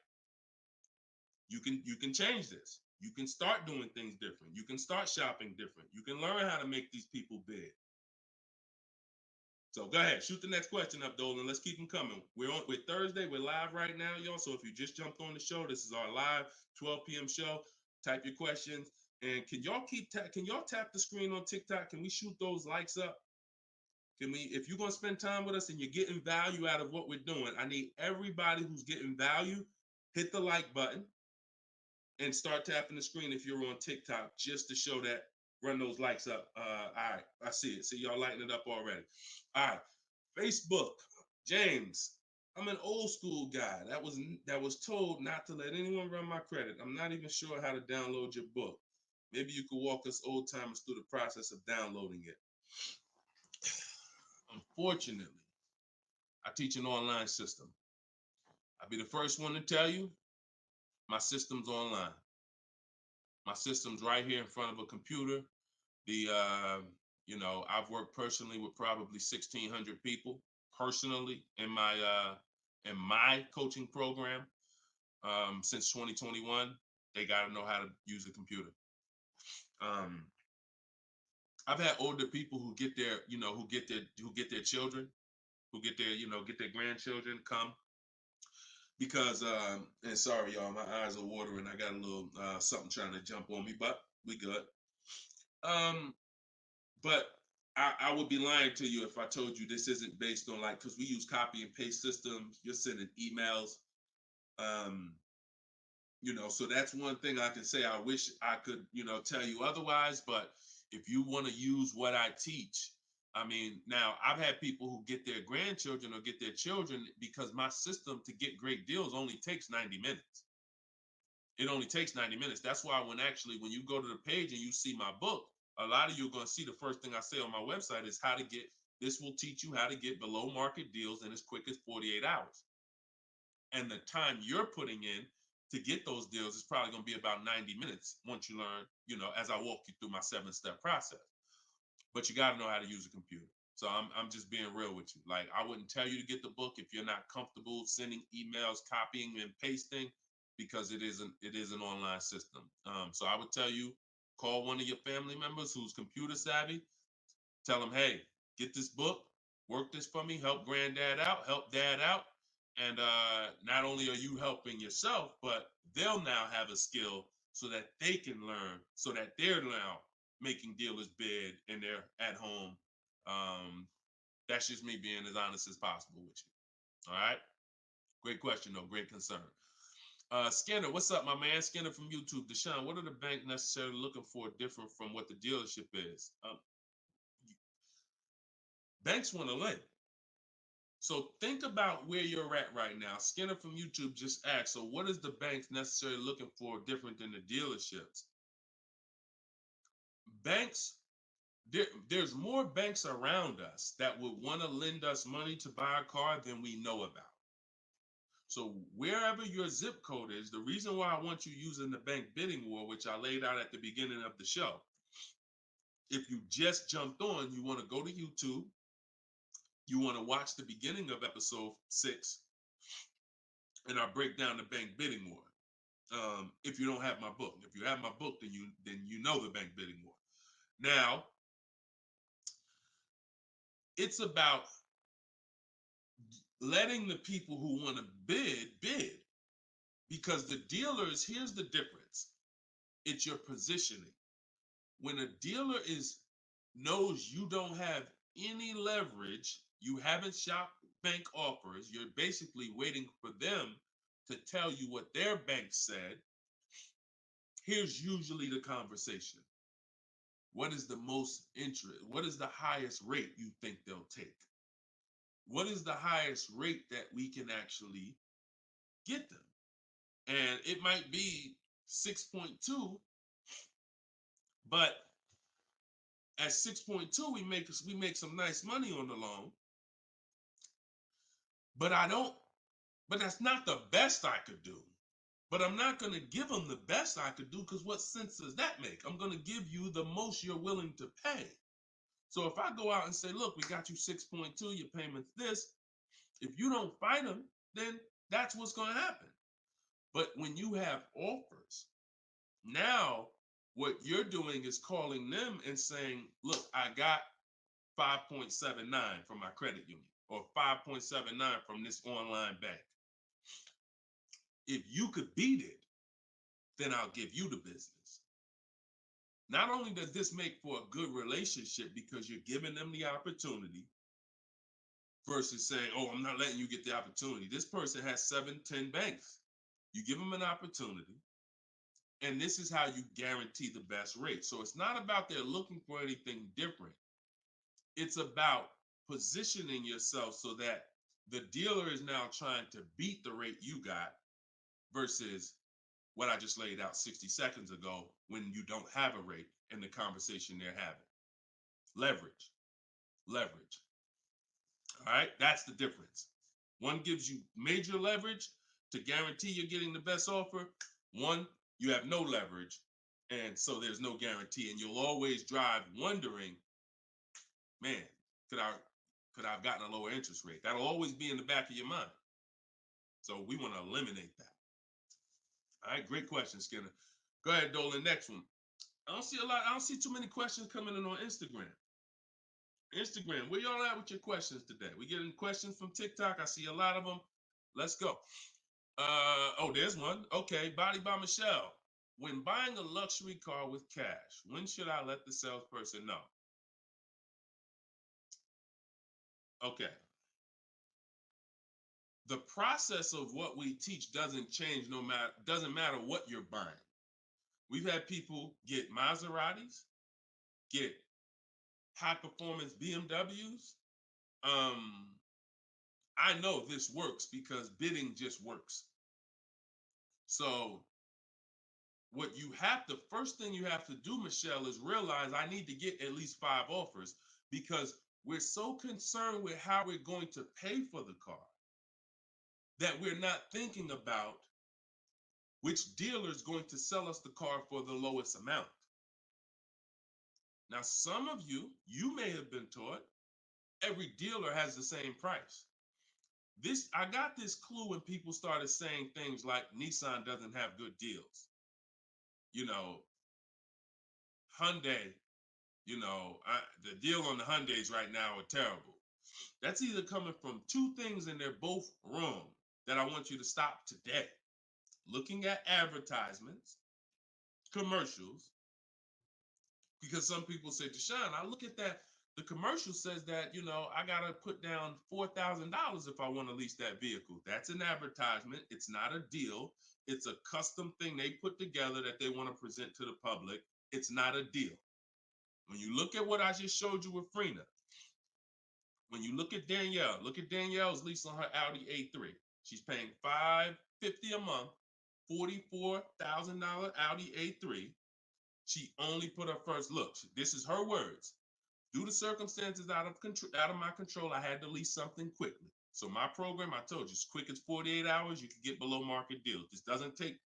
you can change this. You can start doing things different. You can start shopping different. You can learn how to make these people bid. So go ahead, shoot the next question up, Dolan. Let's keep them coming. We're Thursday. We're live right now, y'all. So if you just jumped on the show, this is our live 12 p.m. show. Type your questions, and can y'all tap the screen on TikTok? Can we shoot those likes up? Can we? If you're gonna spend time with us and you're getting value out of what we're doing, I need everybody who's getting value hit the like button and start tapping the screen if you're on TikTok, just to show that. Run those likes up. All right, I see it. See y'all lighting it up already. All right, Facebook, James. I'm an old school guy that was told not to let anyone run my credit. I'm not even sure how to download your book. Maybe you could walk us old timers through the process of downloading it. Unfortunately, I teach an online system. I'll be the first one to tell you, my system's online. My system's right here in front of a computer. I've worked personally with probably 1,600 people personally in my coaching program since 2021. They got to know how to use a computer. I've had older people who get their children, who get their grandchildren come because and sorry y'all, my eyes are watering. I got a little something trying to jump on me, but we good. But I would be lying to you if I told you this isn't based on because we use copy and paste systems. You're sending emails, so that's one thing I can say. I wish I could, tell you otherwise. But if you want to use what I teach, I mean, now I've had people who get their grandchildren or get their children because my system to get great deals only takes 90 minutes. It only takes 90 minutes. That's why when you go to the page and you see my book, a lot of you are going to see the first thing I say on my website is this will teach you how to get below market deals in as quick as 48 hours. And the time you're putting in to get those deals is probably going to be about 90 minutes once you learn, as I walk you through my 7-step process. But you got to know how to use a computer. So I'm just being real with you. Like, I wouldn't tell you to get the book if you're not comfortable sending emails, copying and pasting, because it is an online system. So I would tell you, call one of your family members who's computer savvy. Tell them, hey, get this book, work this for me, help granddad out, help dad out. And not only are you helping yourself, but they'll now have a skill so that they can learn, so that they're now making dealers bid and they're at home. That's just me being as honest as possible with you. All right. Great question, though. Great concern. Skinner, what's up, my man? Skinner from YouTube. Deshone, what are the bank necessarily looking for different from what the dealership is? Banks want to lend. So think about where you're at right now. Skinner from YouTube just asked, so what is the banks necessarily looking for different than the dealerships? Banks, there's more banks around us that would want to lend us money to buy a car than we know about. So wherever your zip code is, the reason why I want you using the bank bidding war, which I laid out at the beginning of the show, if you just jumped on, you want to go to YouTube, you want to watch the beginning of episode 6, and I'll break down the bank bidding war. If you don't have my book. If you have my book, then you know the bank bidding war. Now, it's about letting the people who want to bid, because the dealers, here's the difference. It's your positioning. When a dealer knows you don't have any leverage, you haven't shopped bank offers, you're basically waiting for them to tell you what their bank said. Here's usually the conversation. What is the most interest? What is the highest rate you think they'll take? What is the highest rate that we can actually get them? And it might be 6.2, but at 6.2, we make some nice money on the loan. But that's not the best I could do. But I'm not going to give them the best I could do, because what sense does that make? I'm going to give you the most you're willing to pay. So if I go out and say, look, we got you 6.2, your payment's this. If you don't fight them, then that's what's going to happen. But when you have offers, now what you're doing is calling them and saying, look, I got 5.79 from my credit union, or 5.79 from this online bank. If you could beat it, then I'll give you the business. Not only does this make for a good relationship because you're giving them the opportunity versus saying, oh, I'm not letting you get the opportunity. This person has 7, 10 banks. You give them an opportunity, and this is how you guarantee the best rate. So it's not about they're looking for anything different. It's about positioning yourself so that the dealer is now trying to beat the rate you got versus what I just laid out 60 seconds ago when you don't have a rate in the conversation they're having. Leverage. Leverage. All right, that's the difference. One gives you major leverage to guarantee you're getting the best offer. One, you have no leverage, and so there's no guarantee, and you'll always drive wondering, man, could I have gotten a lower interest rate? That'll always be in the back of your mind. So we want to eliminate that. All right, great question, Skinner. Go ahead, Dolan. Next one. I don't see too many questions coming in on Instagram. Instagram, where y'all at with your questions today? We getting questions from TikTok. I see a lot of them. Let's go. Oh, there's one. Okay, Body by Michelle. When buying a luxury car with cash, when should I let the salesperson know? Okay. The process of what we teach doesn't change doesn't matter what you're buying. We've had people get Maseratis, get high performance BMWs. I know this works because bidding just works. So first thing you have to do, Michelle, is realize I need to get at least 5 offers, because we're so concerned with how we're going to pay for the car that we're not thinking about which dealer is going to sell us the car for the lowest amount. Now, some of you may have been taught every dealer has the same price. I got this clue when people started saying things like Nissan doesn't have good deals. You know, Hyundai, the deal on the Hyundais right now are terrible. That's either coming from 2 things and they're both wrong that I want you to stop today. Looking at advertisements, commercials, because some people say, Deshone, I look at that. The commercial says that, I got to put down $4,000 if I want to lease that vehicle. That's an advertisement. It's not a deal. It's a custom thing they put together that they want to present to the public. It's not a deal. When you look at what I just showed you with Frina, when you look at Danielle's lease on her Audi A3. She's paying $550 a month, $44,000 Audi A3. She only put her first look. This is her words. Due to circumstances out of my control, I had to lease something quickly. So my program, I told you, as quick as 48 hours, you can get below market deals. This doesn't take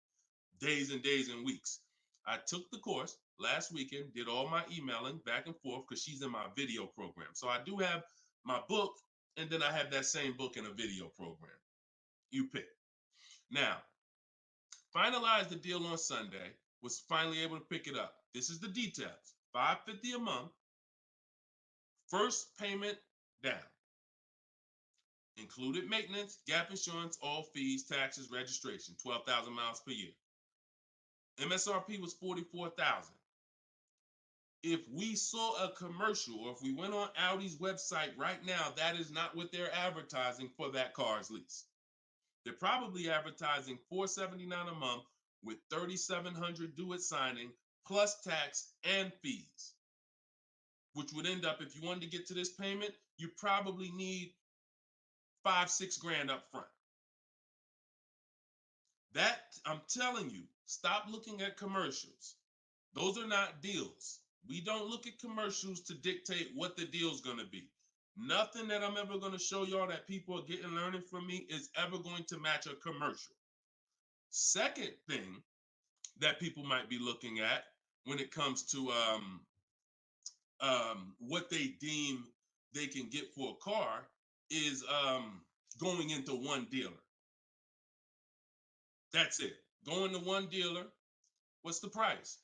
days and days and weeks. I took the course last weekend, did all my emailing back and forth because she's in my video program. So I do have my book, and then I have that same book in a video program. You pick. Now, finalized the deal on Sunday, was finally able to pick it up. This is the details. $550 a month, first payment down. Included maintenance, gap insurance, all fees, taxes, registration, 12,000 miles per year. MSRP was $44,000. If we saw a commercial, or if we went on Audi's website right now, that is not what they're advertising for that car's lease. They're probably advertising $479 a month with $3,700 due at signing, plus tax and fees, which would end up, if you wanted to get to this payment, you probably need $5-6 grand up front. That, I'm telling you, stop looking at commercials. Those are not deals. We don't look at commercials to dictate what the deal's going to be. Nothing that I'm ever going to show y'all that people are getting learning from me is ever going to match a commercial. Second thing that people might be looking at when it comes to what they deem they can get for a car is going into one dealer. That's it. Going to one dealer. What's the price?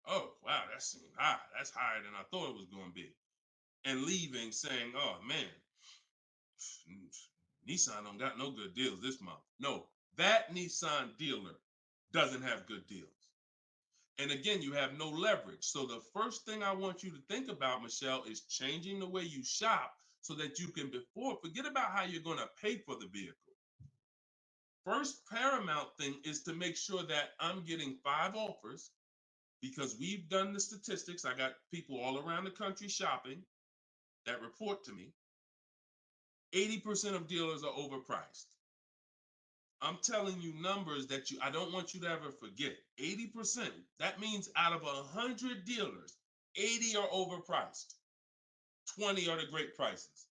Oh, wow, that seems high. That's higher than I thought it was going to be. And leaving saying, oh, man, Nissan don't got no good deals this month. No, that Nissan dealer doesn't have good deals. And again, you have no leverage. So the first thing I want you to think about, Michelle, is changing the way you shop so that you can forget about how you're going to pay for the vehicle. First paramount thing is to make sure that I'm getting 5 offers, because we've done the statistics. I got people all around the country shopping that report to me. 80% of dealers are overpriced. I'm telling you numbers that I don't want you to ever forget. 80%. That means out of 100 dealers, 80 are overpriced. 20 are the great prices.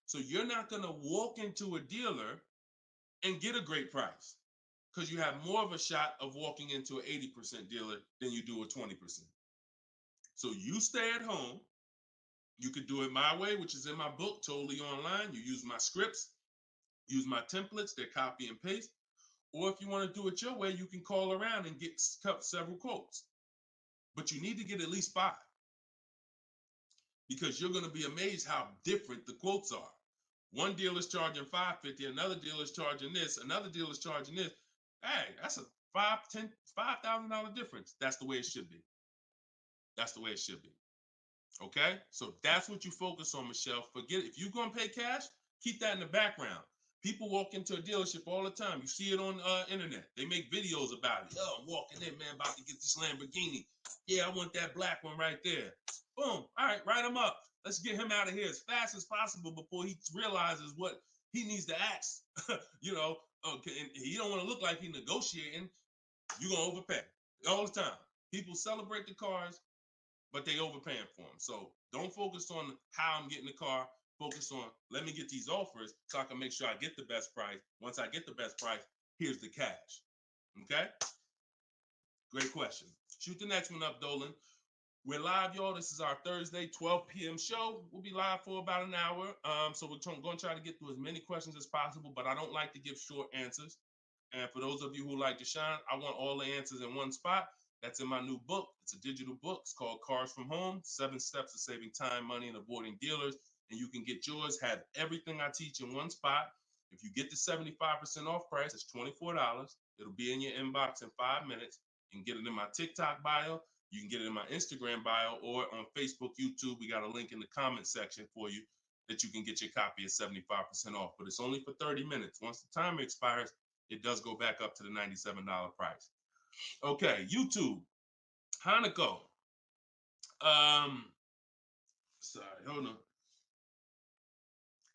So you're not going to walk into a dealer and get a great price, because you have more of a shot of walking into an 80% dealer than you do a 20%. So you stay at home. You could do it my way, which is in my book, totally online. You use my scripts, use my templates, they're copy and paste. Or if you want to do it your way, you can call around and get several quotes. But you need to get at least 5, because you're going to be amazed how different the quotes are. One dealer's charging $550, another dealer's charging this, another dealer's charging this. Hey, that's a $5,000 difference. That's the way it should be. That's the way it should be. Okay? So that's what you focus on, Michelle. Forget it. If you're going to pay cash, keep that in the background. People walk into a dealership all the time. You see it on internet. They make videos about it. Oh, I'm walking in, man, about to get this Lamborghini. Yeah, I want that black one right there. Boom. All right, write him up. Let's get him out of here as fast as possible before he realizes what he needs to ask. Okay, and he don't want to look like he's negotiating. You're going to overpay all the time. People celebrate the cars, but they overpaying for them. So don't focus on how I'm getting the car. Focus on, let me get these offers so I can make sure I get the best price. Once I get the best price, here's the cash. Okay? Great question. Shoot the next one up, Dolan. We're live, y'all. This is our Thursday, 12 p.m. show. We'll be live for about an hour. So we're going to try to get through as many questions as possible, but I don't like to give short answers. And for those of you who like to shine, I want all the answers in one spot. That's in my new book. It's a digital book. It's called Cars from Home, 7 Steps to Saving Time, Money, and Avoiding Dealers. And you can get yours, have everything I teach in one spot. If you get the 75% off price, it's $24. It'll be in your inbox in 5 minutes. You can get it in my TikTok bio. You can get it in my Instagram bio, or on Facebook, YouTube. We got a link in the comment section for you that you can get your copy at 75% off. But it's only for 30 minutes. Once the timer expires, it does go back up to the $97 price. Okay, YouTube, Hanako. Sorry, hold on.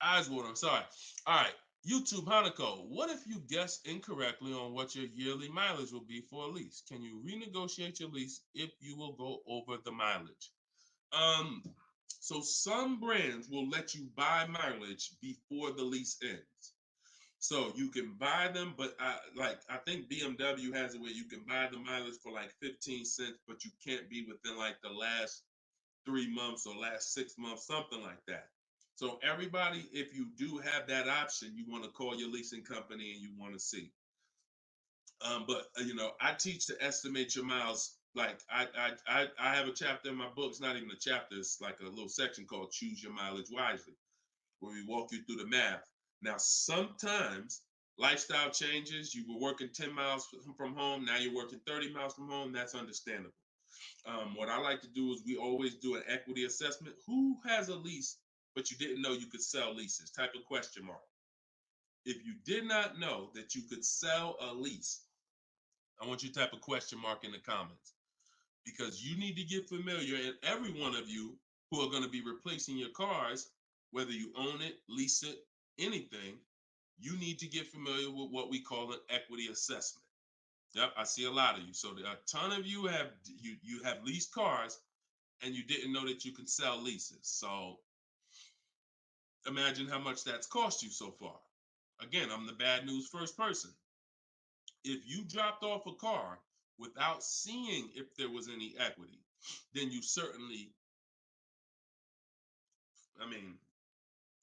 Eyes water, I'm sorry. All right, YouTube, Hanako. What if you guess incorrectly on what your yearly mileage will be for a lease? Can you renegotiate your lease if you will go over the mileage? So some brands will let you buy mileage before the lease ends. So you can buy them, but I think BMW has it where you can buy the mileage for like 15 cents, but you can't be within like the last 3 months or last 6 months, something like that. So everybody, if you do have that option, you want to call your leasing company and you want to see. But I teach to estimate your miles. Like I have a chapter in my book. It's not even a chapter. It's like a little section called Choose Your Mileage Wisely, where we walk you through the math. Now, sometimes lifestyle changes. You were working 10 miles from home. Now you're working 30 miles from home. That's understandable. What I like to do is we always do an equity assessment. Who has a lease, but you didn't know you could sell leases? Type of question mark. If you did not know that you could sell a lease, I want you to type a question mark in the comments, because you need to get familiar, and every one of you who are going to be replacing your cars, whether you own it, lease it, anything, you need to get familiar with what we call an equity assessment. Yep, I see a lot of you. So a ton of you have leased cars and you didn't know that you can sell leases. So imagine how much that's cost you so far. Again, I'm the bad news first person. If you dropped off a car without seeing if there was any equity, then you certainly, I mean,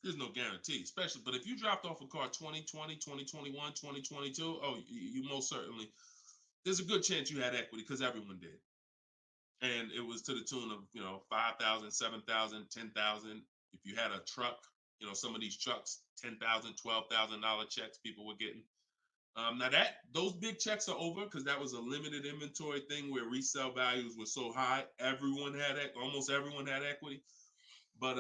there's no guarantee, especially, but if you dropped off a car 2020, 2021, 2022, oh, you most certainly, there's a good chance you had equity because everyone did. And it was to the tune of, 5,000, 7,000, 10,000. If you had a truck, some of these trucks, $10,000, $12,000 checks people were getting. Now those big checks are over because that was a limited inventory thing where resale values were so high. Almost everyone had equity. But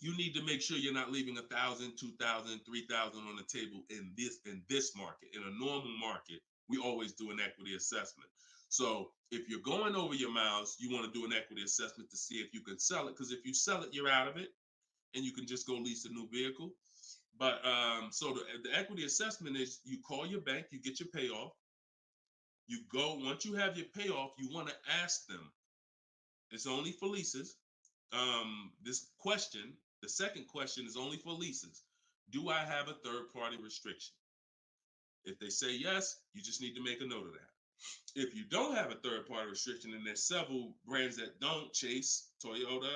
you need to make sure you're not leaving 1,000, 2,000, 3,000 on the table in this market. In a normal market, we always do an equity assessment. So if you're going over your miles, you want to do an equity assessment to see if you can sell it. Because if you sell it, you're out of it, and you can just go lease a new vehicle. But so the equity assessment is you call your bank, you get your payoff. You go, once you have your payoff, you want to ask them. It's only for leases. The second question is only for leases. Do I have a third-party restriction? If they say yes, you just need to make a note of that. If you don't have a third-party restriction, and there's several brands that don't, Chase, Toyota,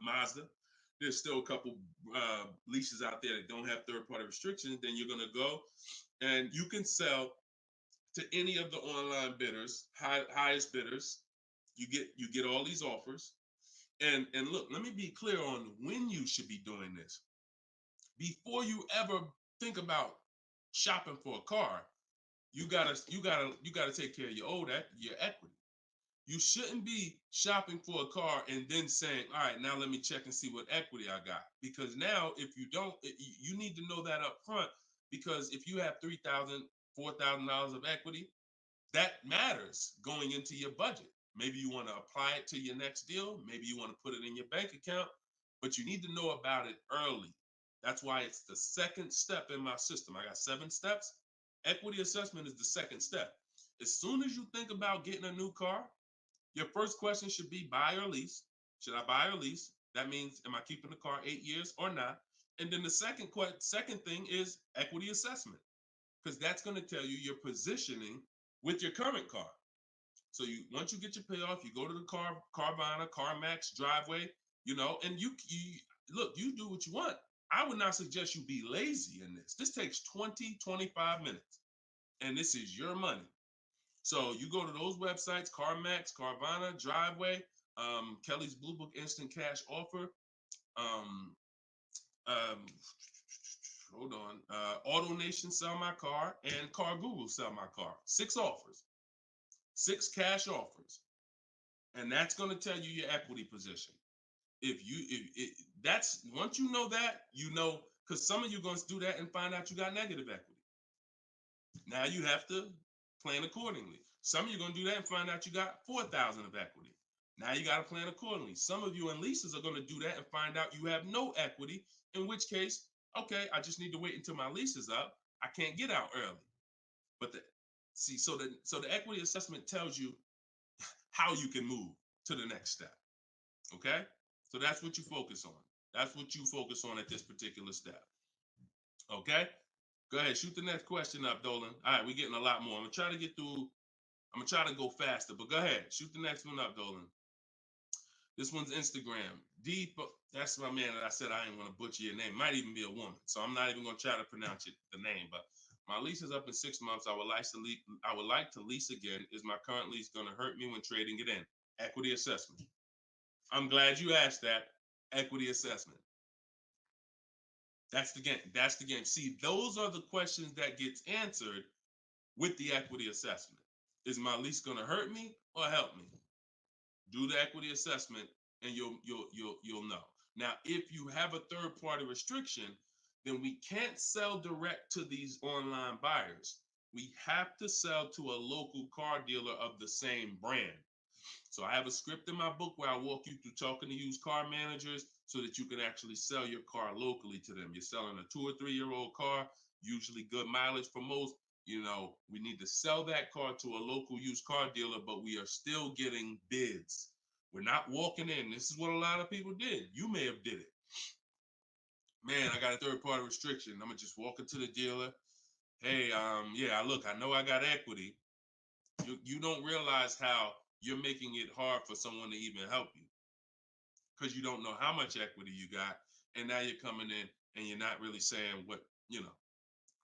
Mazda, there's still a couple leases out there that don't have third-party restrictions, then you're going to go and you can sell to any of the online bidders, highest bidders. You get all these offers. And look, let me be clear on when you should be doing this. Before you ever think about shopping for a car, you gotta take care of your equity. You shouldn't be shopping for a car and then saying, all right, now let me check and see what equity I got. Because now if you don't, you need to know that up front, because if you have $3,000, $4,000 of equity, that matters going into your budget. Maybe you want to apply it to your next deal. Maybe you want to put it in your bank account, but you need to know about it early. That's why it's the second step in my system. I got 7 steps. Equity assessment is the second step. As soon as you think about getting a new car, your first question should be buy or lease. Should I buy or lease? That means, am I keeping the car 8 years or not? And then the second thing is equity assessment, because that's going to tell you your positioning with your current car. So once you get your payoff, you go to the Carvana, CarMax, Driveway, and you do what you want. I would not suggest you be lazy in this. This takes 20, 25 minutes, and this is your money. So you go to those websites, CarMax, Carvana, Driveway, Kelly's Blue Book Instant Cash Offer, hold on, AutoNation Sell My Car, and Car Google Sell My Car. 6 offers. 6 cash offers, and that's going to tell you your equity position. Once you know that, because some of you are going to do that and find out you got negative equity. Now you have to plan accordingly. Some of you are going to do that and find out you got 4,000 of equity. Now you got to plan accordingly. Some of you in leases are going to do that and find out you have no equity, in which case, okay, I just need to wait until my lease is up. I can't get out early. But so the equity assessment tells you how you can move to the next step. Okay? So that's what you focus on. That's what you focus on at this particular step. Okay? Go ahead, shoot the next question up, Dolan. All right, we're getting a lot more. I'm gonna try to get through. I'm gonna try to go faster, but go ahead, shoot the next one up, Dolan. This one's Instagram. That's my man that I said I didn't want to butcher your name. Might even be a woman, so I'm not even gonna try to pronounce the name, but my lease is up in 6 months. I would like to lease again. Is my current lease going to hurt me when trading it in? Equity assessment. I'm glad you asked that. Equity assessment. That's the game. See, those are the questions that gets answered with the equity assessment. Is my lease going to hurt me or help me? Do the equity assessment, and you'll know. Now, if you have a third-party restriction, then we can't sell direct to these online buyers. We have to sell to a local car dealer of the same brand. So I have a script in my book where I walk you through talking to used car managers so that you can actually sell your car locally to them. You're selling a 2 or 3 year old car, usually good mileage for most. We need to sell that car to a local used car dealer, but we are still getting bids. We're not walking in. This is what a lot of people did. You may have did it. Man, I got a third-party restriction. I'm going to just walk into the dealer. hey, yeah, look, I know I got equity. You don't realize how you're making it hard for someone to even help you because you don't know how much equity you got, and now you're coming in and you're not really saying what you know.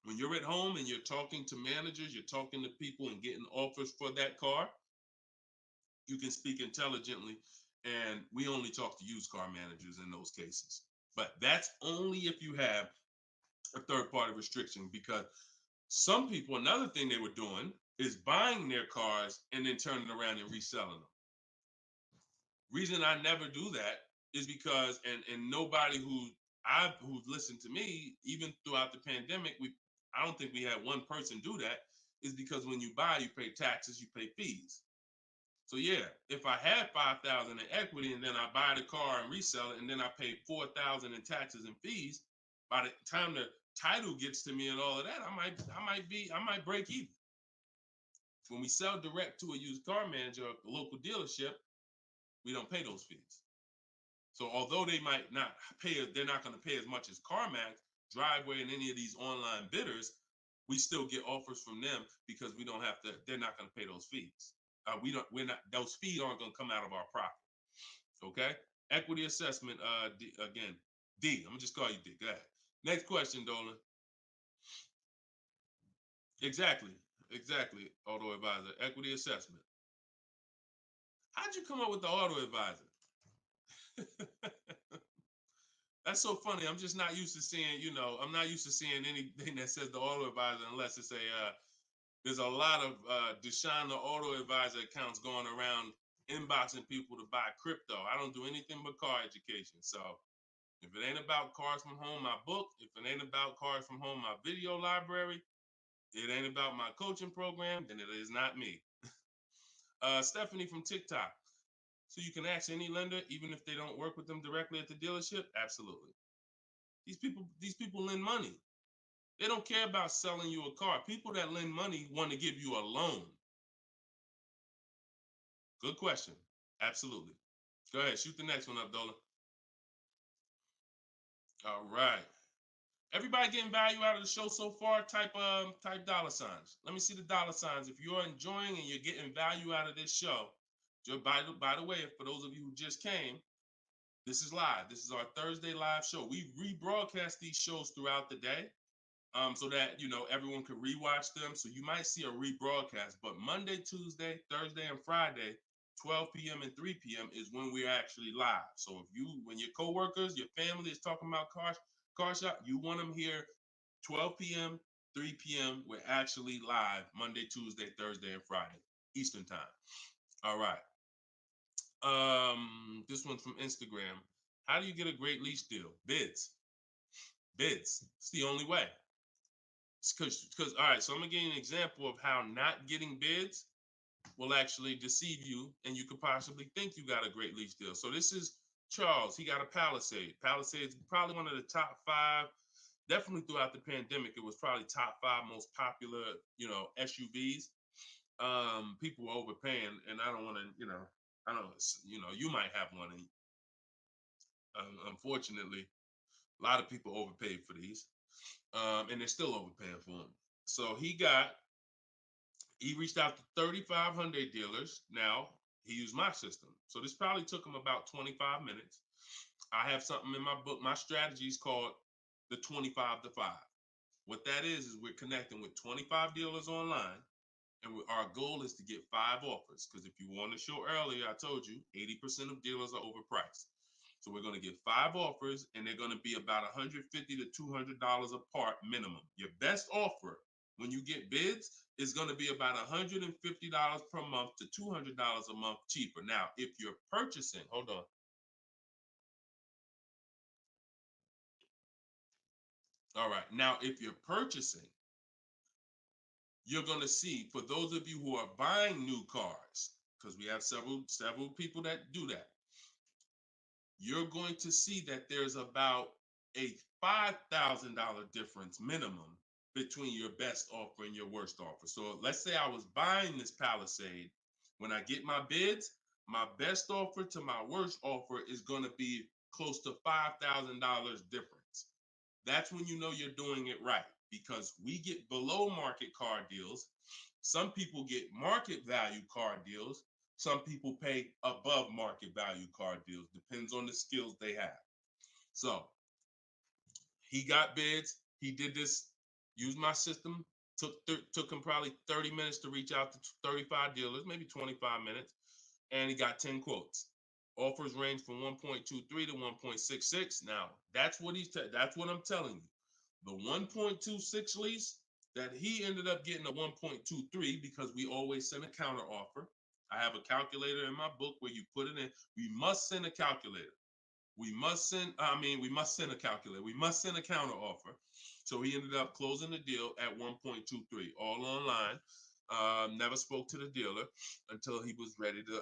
When you're at home and you're talking to managers, you're talking to people and getting offers for that car, you can speak intelligently. And we only talk to used car managers in those cases. But that's only if you have a third party restriction, because some people, another thing they were doing is buying their cars and then turning around and reselling them. Reason I never do that is because, and nobody who's listened to me, even throughout the pandemic, I don't think we had one person do that, is because when you buy, you pay taxes, you pay fees. So yeah, if I had 5,000 in equity and then I buy the car and resell it and then I pay 4,000 in taxes and fees, by the time the title gets to me and all of that, I might break even. When we sell direct to a used car manager, a local dealership, we don't pay those fees. So although they might not pay, they're not going to pay as much as CarMax, Driveway, and any of these online bidders, we still get offers from them because we don't have to. They're not going to pay those fees. We're not. Those fees aren't going to come out of our profit. Okay. Equity assessment. Again, D. I'm gonna just call you D. Go ahead. Next question, Dolan. Exactly. Exactly. Auto advisor. Equity assessment. How'd you come up with the auto advisor? That's so funny. I'm just not used to seeing, I'm not used to seeing anything that says the auto advisor unless it's there's a lot of Deshone the Auto Advisor accounts going around inboxing people to buy crypto. I don't do anything but car education. So if it ain't about Cars from Home, my book, if it ain't about Cars from Home, my video library, it ain't about my coaching program, then it is not me. Stephanie from TikTok. So you can ask any lender, even if they don't work with them directly at the dealership? Absolutely. These people lend money. They don't care about selling you a car. People that lend money want to give you a loan. Good question. Absolutely. Go ahead. Shoot the next one up, Dolan. All right. Everybody getting value out of the show so far? Type dollar signs. Let me see the dollar signs. If you're enjoying and you're getting value out of this show, just by the way, for those of you who just came, this is live. This is our Thursday live show. We rebroadcast these shows throughout the day, so that everyone can rewatch them. So you might see a rebroadcast, but Monday, Tuesday, Thursday, and Friday, 12 p.m. and 3 p.m. is when we're actually live. So when your coworkers, your family is talking about car shop, you want them here 12 p.m., 3 p.m. We're actually live Monday, Tuesday, Thursday, and Friday, Eastern time. All right. This one's from Instagram. How do you get a great lease deal? Bids. It's the only way. Because all right, so I'm gonna give you an example of how not getting bids will actually deceive you, and you could possibly think you got a great lease deal. So this is Charles. He got a Palisade. Palisade is probably one of the top 5. Definitely throughout the pandemic, it was probably top 5 most popular, SUVs. People were overpaying, and I don't want to, I don't, you might have one, and unfortunately, a lot of people overpaid for these, and they're still overpaying for them. So he reached out to 3,500 dealers. Now he used my system. So this probably took him about 25 minutes. I have something in my book. My strategy is called the 25 to 5. What that is we're connecting with 25 dealers online. And our goal is to get 5 offers. Because if you want to show earlier, I told you 80% of dealers are overpriced. So we're going to get 5 offers, and they're going to be about $150 to $200 apart minimum. Your best offer when you get bids is going to be about $150 per month to $200 a month cheaper. Now, if you're purchasing, hold on. All right. Now, if you're purchasing, you're going to see, for those of you who are buying new cars, because we have several people that do that, you're going to see that there's about a $5,000 difference minimum between your best offer and your worst offer. So let's say I was buying this Palisade. When I get my bids, my best offer to my worst offer is going to be close to $5,000 difference. That's when you know you're doing it right. because we get below market car deals. Some people get market value car deals. Some people pay above market value car deals. Depends on the skills they have. So he got bids. He did this, used my system. Took him probably 30 minutes to reach out to 35 dealers, maybe 25 minutes, and he got 10 quotes. Offers range from 1.23 to 1.66. Now, that's what that's what I'm telling you. The 1.26 lease that he ended up getting a 1.23 because we always send a counter offer. I have a calculator in my book where you put it in. We must send a calculator. We must send a calculator. We must send a counter offer. So he ended up closing the deal at 1.23, all online. Never spoke to the dealer until he was ready to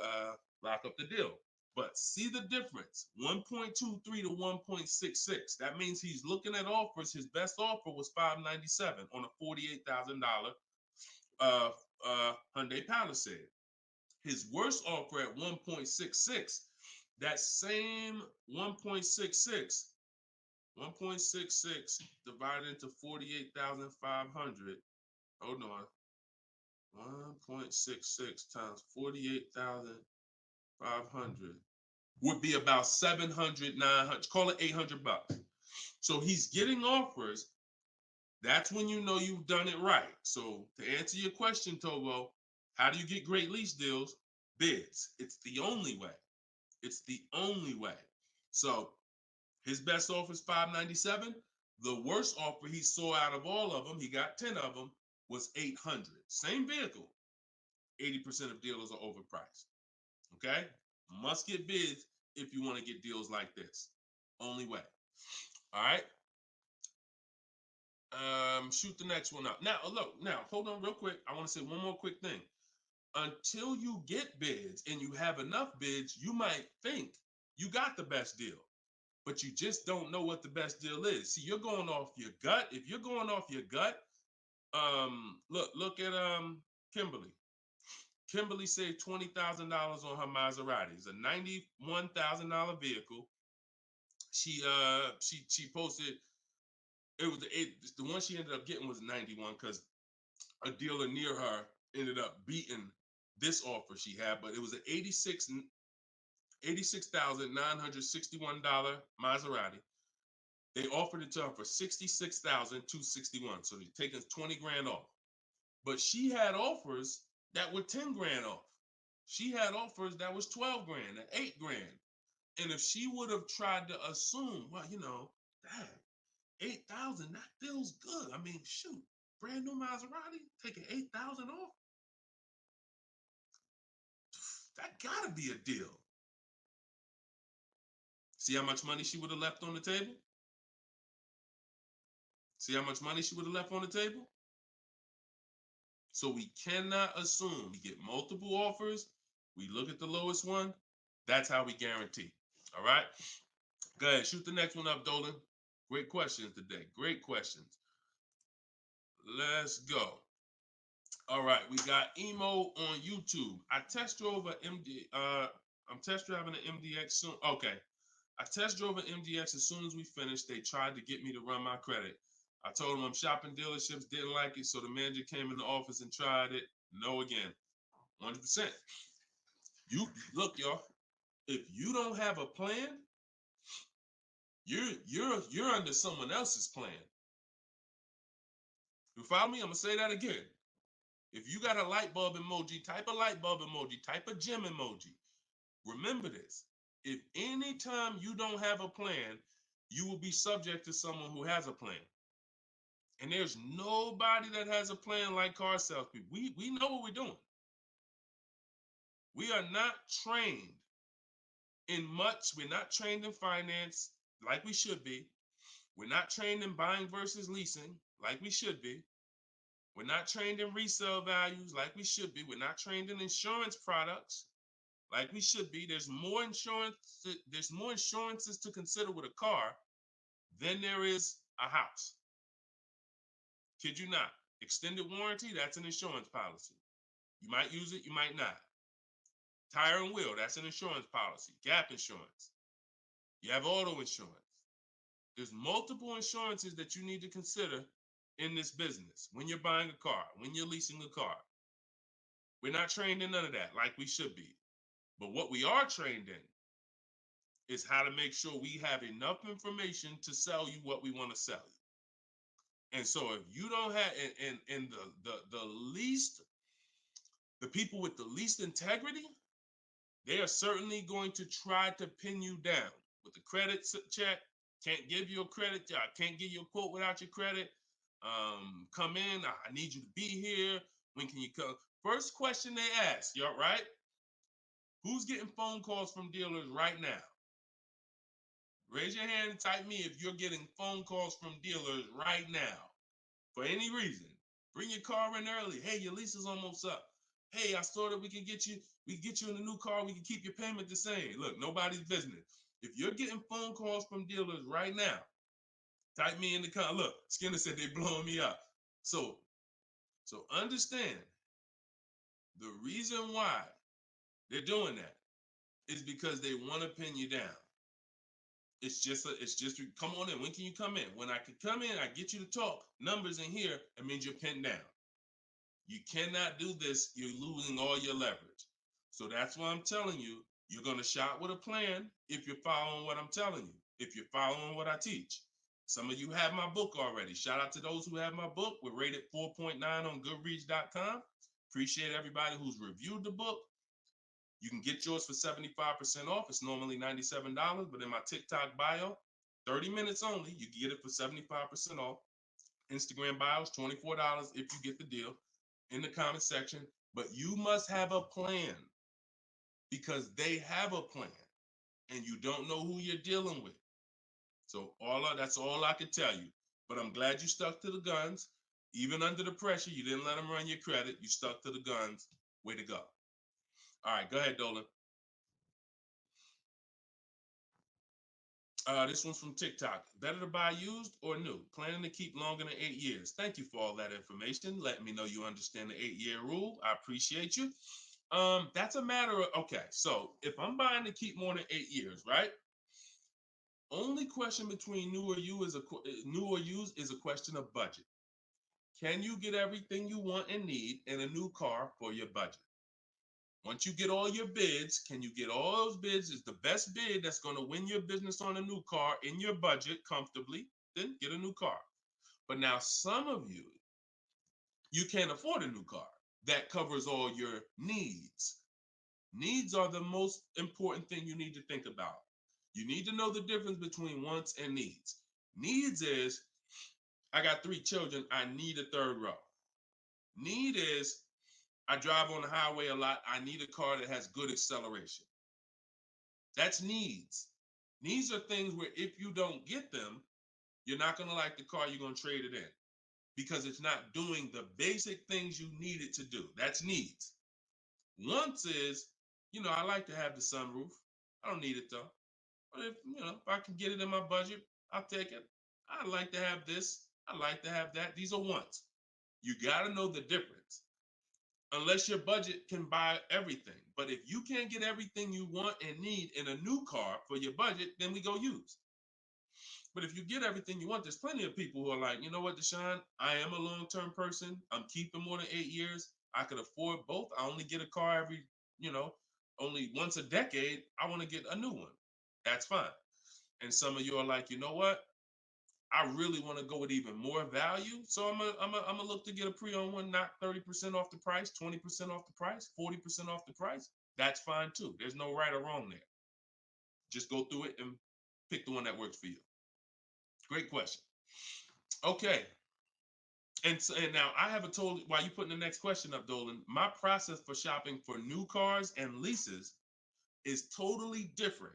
lock up the deal. But see the difference, 1.23 to 1.66. That means he's looking at offers. His best offer was $597 on a $48,000 Hyundai Palisade. His worst offer at 1.66, that same 1.66 divided into 48,500. Hold on. 1.66 times 48,500 would be about 700, 900, call it $800. So he's getting offers. That's when you know you've done it right. So to answer your question, Tobo, how do you get great lease deals? Bids. It's the only way. It's the only way. So his best offer is $597. The worst offer he saw out of all of them, he got 10 of them, was $800. Same vehicle. 80% of dealers are overpriced. Okay? Must get bids if you want to get deals like this. Only way. All right? Shoot the next one up. Now, look, hold on real quick. I want to say one more quick thing. Until you get bids and you have enough bids, you might think you got the best deal, but you just don't know what the best deal is. See, you're going off your gut. If you're going off your gut, look at Kimberly. Kimberly saved $20,000 on her Maserati. It's a $91,000 vehicle. She posted, the one she ended up getting was 91 because a dealer near her ended up beating this offer she had, but it was an $86,961 Maserati. They offered it to her for $66,261. So they're taking 20 grand off. But she had offers that were 10 grand off. She had offers that was 12 grand and 8 grand. And if she would have tried to assume, well, damn, 8,000, that feels good. I mean, shoot, brand new Maserati, taking 8,000 off. That gotta be a deal. See how much money she would have left on the table? See how much money she would have left on the table? So we cannot assume. We get multiple offers. We look at the lowest one. That's how we guarantee. All right? Go ahead. Shoot the next one up, Dolan. Great questions today. Great questions. Let's go. All right. We got Emo on YouTube. I test drove an MD. I'm test driving an MDX soon. Okay. I test drove an MDX as soon as we finished. They tried to get me to run my credit. I told them I'm shopping dealerships, didn't like it, so the manager came in the office and tried it. No again. 100%. You look, y'all. If you don't have a plan, you're under someone else's plan. You follow me? I'm gonna say that again. If you got a light bulb emoji, type a light bulb emoji, type a gem emoji. Remember this. If anytime you don't have a plan, you will be subject to someone who has a plan. And there's nobody that has a plan like car salespeople. We know what we're doing. We are not trained in much. We're not trained in finance like we should be. We're not trained in buying versus leasing like we should be. We're not trained in resale values like we should be. We're not trained in insurance products like we should be. There's more insurances to consider with a car than there is a house. Kid you not. Extended warranty, that's an insurance policy. You might use it, you might not. Tire and wheel, that's an insurance policy. Gap insurance. You have auto insurance. There's multiple insurances that you need to consider in this business, when you're buying a car, when you're leasing a car. We're not trained in none of that like we should be. But what we are trained in is how to make sure we have enough information to sell you what we want to sell you. And so if you don't have, and the least, the people with the least integrity, they are certainly going to try to pin you down with the credit check. Can't give you a credit. I can't give you a quote without your credit. Come in. I need you to be here. When can you come? First question they ask, y'all, right? Who's getting phone calls from dealers right now? Raise your hand and type me if you're getting phone calls from dealers right now for any reason. Bring your car in early. Hey, your lease is almost up. Hey, I saw that we can get you in a new car. We can keep your payment the same. Look, nobody's business. If you're getting phone calls from dealers right now, type me in the comment. Look, Skinner said they blowing me up. So understand the reason why they're doing that is because they want to pin you down. It's just come on in. When can you come in? When I can come in, I get you to talk. Numbers in here, it means you're pinned down. You cannot do this. You're losing all your leverage. So that's why I'm telling you, you're going to shop with a plan if you're following what I'm telling you, if you're following what I teach. Some of you have my book already. Shout out to those who have my book. We're rated 4.9 on Goodreads.com. Appreciate everybody who's reviewed the book. You can get yours for 75% off. It's normally $97, but in my TikTok bio, 30 minutes only, you can get it for 75% off. Instagram bio is $24 if you get the deal in the comment section. But you must have a plan because they have a plan and you don't know who you're dealing with. So that's all I can tell you. But I'm glad you stuck to the guns. Even under the pressure, you didn't let them run your credit. You stuck to the guns. Way to go. All right, go ahead, Dolan. This one's from TikTok. Better to buy used or new? Planning to keep longer than 8 years. Thank you for all that information. Letting me know you understand the 8-year rule. I appreciate you. That's a matter of, okay, so if I'm buying to keep more than 8 years, right? Only question between new or used is a question of budget. Can you get everything you want and need in a new car for your budget? Once you get all your bids, can you get all those bids? Is the best bid that's going to win your business on a new car in your budget comfortably, then get a new car. But now some of you can't afford a new car that covers all your needs. Needs are the most important thing you need to think about. You need to know the difference between wants and needs. Needs is, I got 3 children, I need a third row. Need is, I drive on the highway a lot. I need a car that has good acceleration. That's needs. Needs are things where if you don't get them, you're not going to like the car, you're going to trade it in because it's not doing the basic things you need it to do. That's needs. Wants is, I like to have the sunroof. I don't need it though. But if I can get it in my budget, I'll take it. I like to have this. I like to have that. These are wants. You got to know the difference. Unless your budget can buy everything. But if you can't get everything you want and need in a new car for your budget, then we go used. But if you get everything you want, there's plenty of people who are like, you know what, Deshone, I am a long-term person. I'm keeping more than 8 years. I could afford both. I only get a car every, only once a decade. I want to get a new one. That's fine. And some of you are like, you know what? I really want to go with even more value. So I'm gonna look to get a pre-owned one, not 30% off the price, 20% off the price, 40% off the price. That's fine too. There's no right or wrong there. Just go through it and pick the one that works for you. Great question. Okay. And now I have while you putting the next question up, Dolan, my process for shopping for new cars and leases is totally different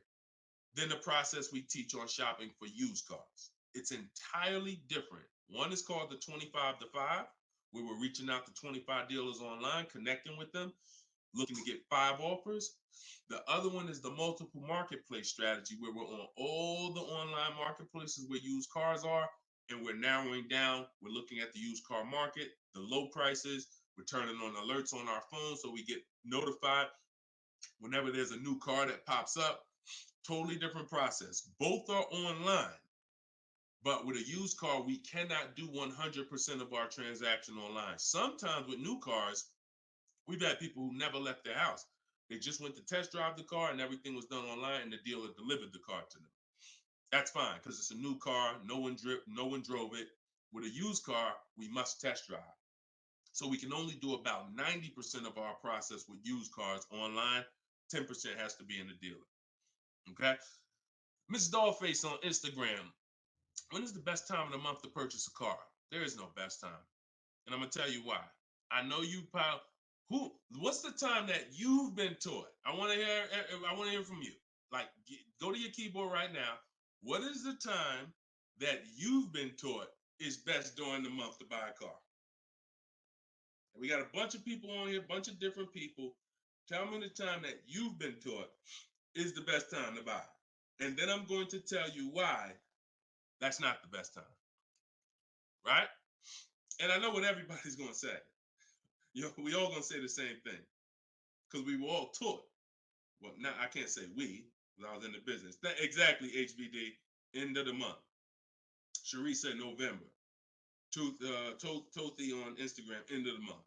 than the process we teach on shopping for used cars. It's entirely different. One is called the 25 to 5, where we're reaching out to 25 dealers online, connecting with them, looking to get 5 offers. The other one is the multiple marketplace strategy, where we're on all the online marketplaces where used cars are, and we're narrowing down. We're looking at the used car market, the low prices. We're turning on alerts on our phone so we get notified whenever there's a new car that pops up. Totally different process. Both are online, But with a used car, we cannot do 100% of our transaction online. Sometimes with new cars, we've had people who never left their house. They just went to test drive the car and everything was done online and the dealer delivered the car to them. That's fine because it's a new car. No one drove it. With a used car, we must test drive. So we can only do about 90% of our process with used cars online. 10% has to be in the dealer. Okay. Miss Dollface on Instagram. When is the best time of the month to purchase a car? There is no best time. And I'm going to tell you why. I know you probably, what's the time that you've been taught? I want to hear from you. Like, go to your keyboard right now. What is the time that you've been taught is best during the month to buy a car? And we got a bunch of people on here, a bunch of different people. Tell me the time that you've been taught is the best time to buy. And then I'm going to tell you why that's not the best time. Right? And I know what everybody's going to say. We all going to say the same thing. Because we were all taught. Well, now I can't say we, because I was in the business. Exactly, HBD, end of the month. Cherie said November. Tothy on Instagram, end of the month.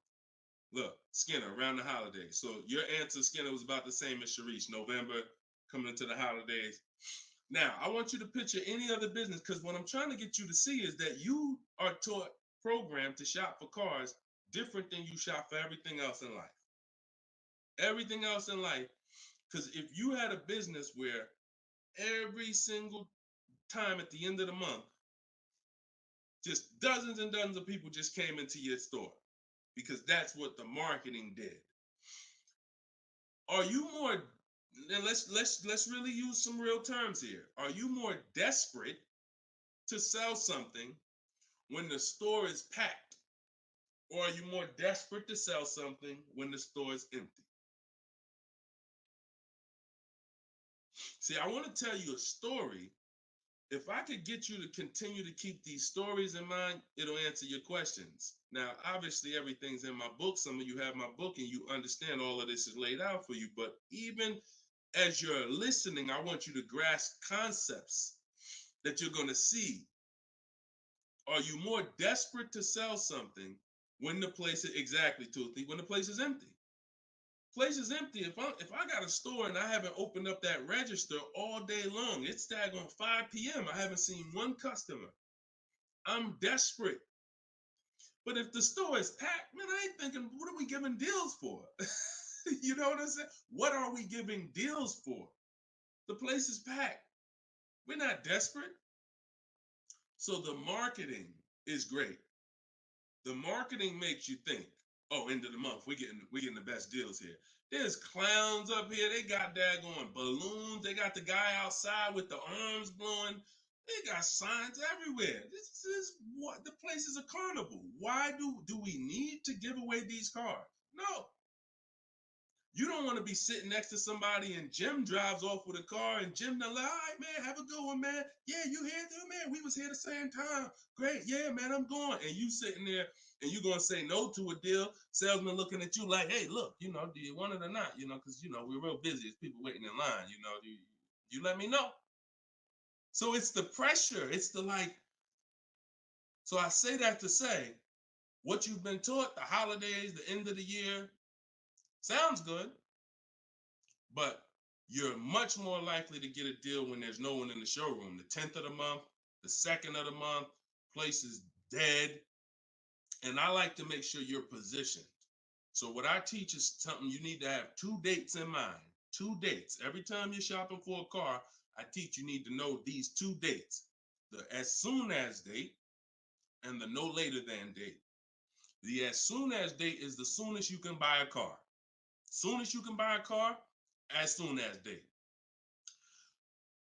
Look, Skinner, around the holidays. So your answer, Skinner, was about the same as Sharice. November, coming into the holidays. Now, I want you to picture any other business, because what I'm trying to get you to see is that you are taught, programmed to shop for cars different than you shop for everything else in life. Everything else in life. Because if you had a business where every single time at the end of the month, just dozens and dozens of people just came into your store, because that's what the marketing did. Are you more, and let's really use some real terms here. Are you more desperate to sell something when the store is packed? Or are you more desperate to sell something when the store is empty? See, I want to tell you a story. If I could get you to continue to keep these stories in mind, it'll answer your questions. Now, obviously, everything's in my book. Some of you have my book and you understand all of this is laid out for you. But even as you're listening, I want you to grasp concepts that you're going to see. Are you more desperate to sell something when the place is, exactly, Toothy, when the place is empty? Place is empty. If I got a store and I haven't opened up that register all day long, it's daggone 5 p.m. I haven't seen one customer. I'm desperate. But if the store is packed, man, I ain't thinking, what are we giving deals for? You know what I'm saying? What are we giving deals for? The place is packed. We're not desperate. So the marketing is great. The marketing makes you think, oh, end of the month, we're getting the best deals here. There's clowns up here. They got daggone balloons. They got the guy outside with the arms blowing. They got signs everywhere. This is what the place is, a carnival. Why do we need to give away these cars? No. You don't want to be sitting next to somebody and Jim drives off with a car and Jim like, all right, man, have a good one, man. Yeah, you here too, man? We was here the same time. Great. Yeah, man, I'm going. And you sitting there and you going to say no to a deal. Salesman looking at you like, hey, look, do you want it or not? Because, we're real busy. It's people waiting in line. Do you let me know? So it's the pressure. It's the like. So I say that to say what you've been taught, the holidays, the end of the year, sounds good. But you're much more likely to get a deal when there's no one in the showroom. The 10th of the month, the 2nd of the month, place is dead. And I like to make sure you're positioned. So what I teach is something you need to have 2 dates in mind. 2 dates. Every time you're shopping for a car, I teach you need to know these 2 dates. The as soon as date and the no later than date. The as soon as date is the soonest you can buy a car. Soon as you can buy a car, as soon as date.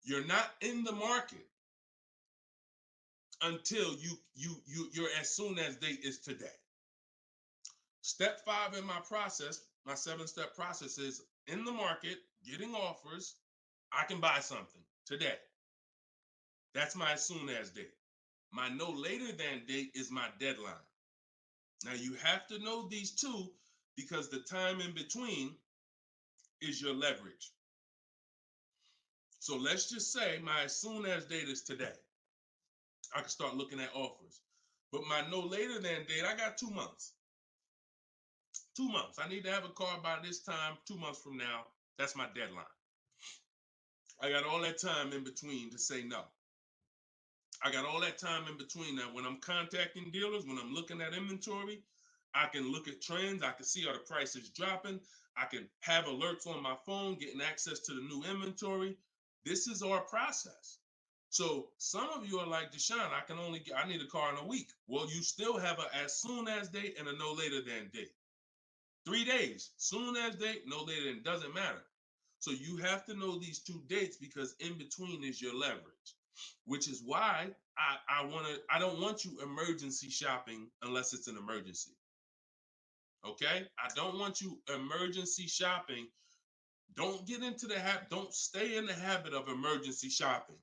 You're not in the market until your as soon as date is today. Step 5 in my process, my 7-step process is in the market, getting offers. I can buy something today. That's my as soon as date. My no later than date is my deadline. Now you have to know these 2 because the time in between is your leverage. So let's just say my as soon as date is today. I can start looking at offers. But my no later than date, I got 2 months. 2 months. I need to have a car by this time, 2 months from now. That's my deadline. I got all that time in between to say no. I got all that time in between. Now, when I'm contacting dealers, when I'm looking at inventory, I can look at trends. I can see are the prices dropping. I can have alerts on my phone, getting access to the new inventory. This is our process. So some of you are like, Deshone, I need a car in a week. Well, you still have a as soon as date and a no later than date. 3 days, soon as date, no later than, doesn't matter. So you have to know these 2 dates because in between is your leverage, which is why I don't want you emergency shopping unless it's an emergency. Okay? I don't want you emergency shopping. Don't get into the habit, don't stay in the habit of emergency shopping.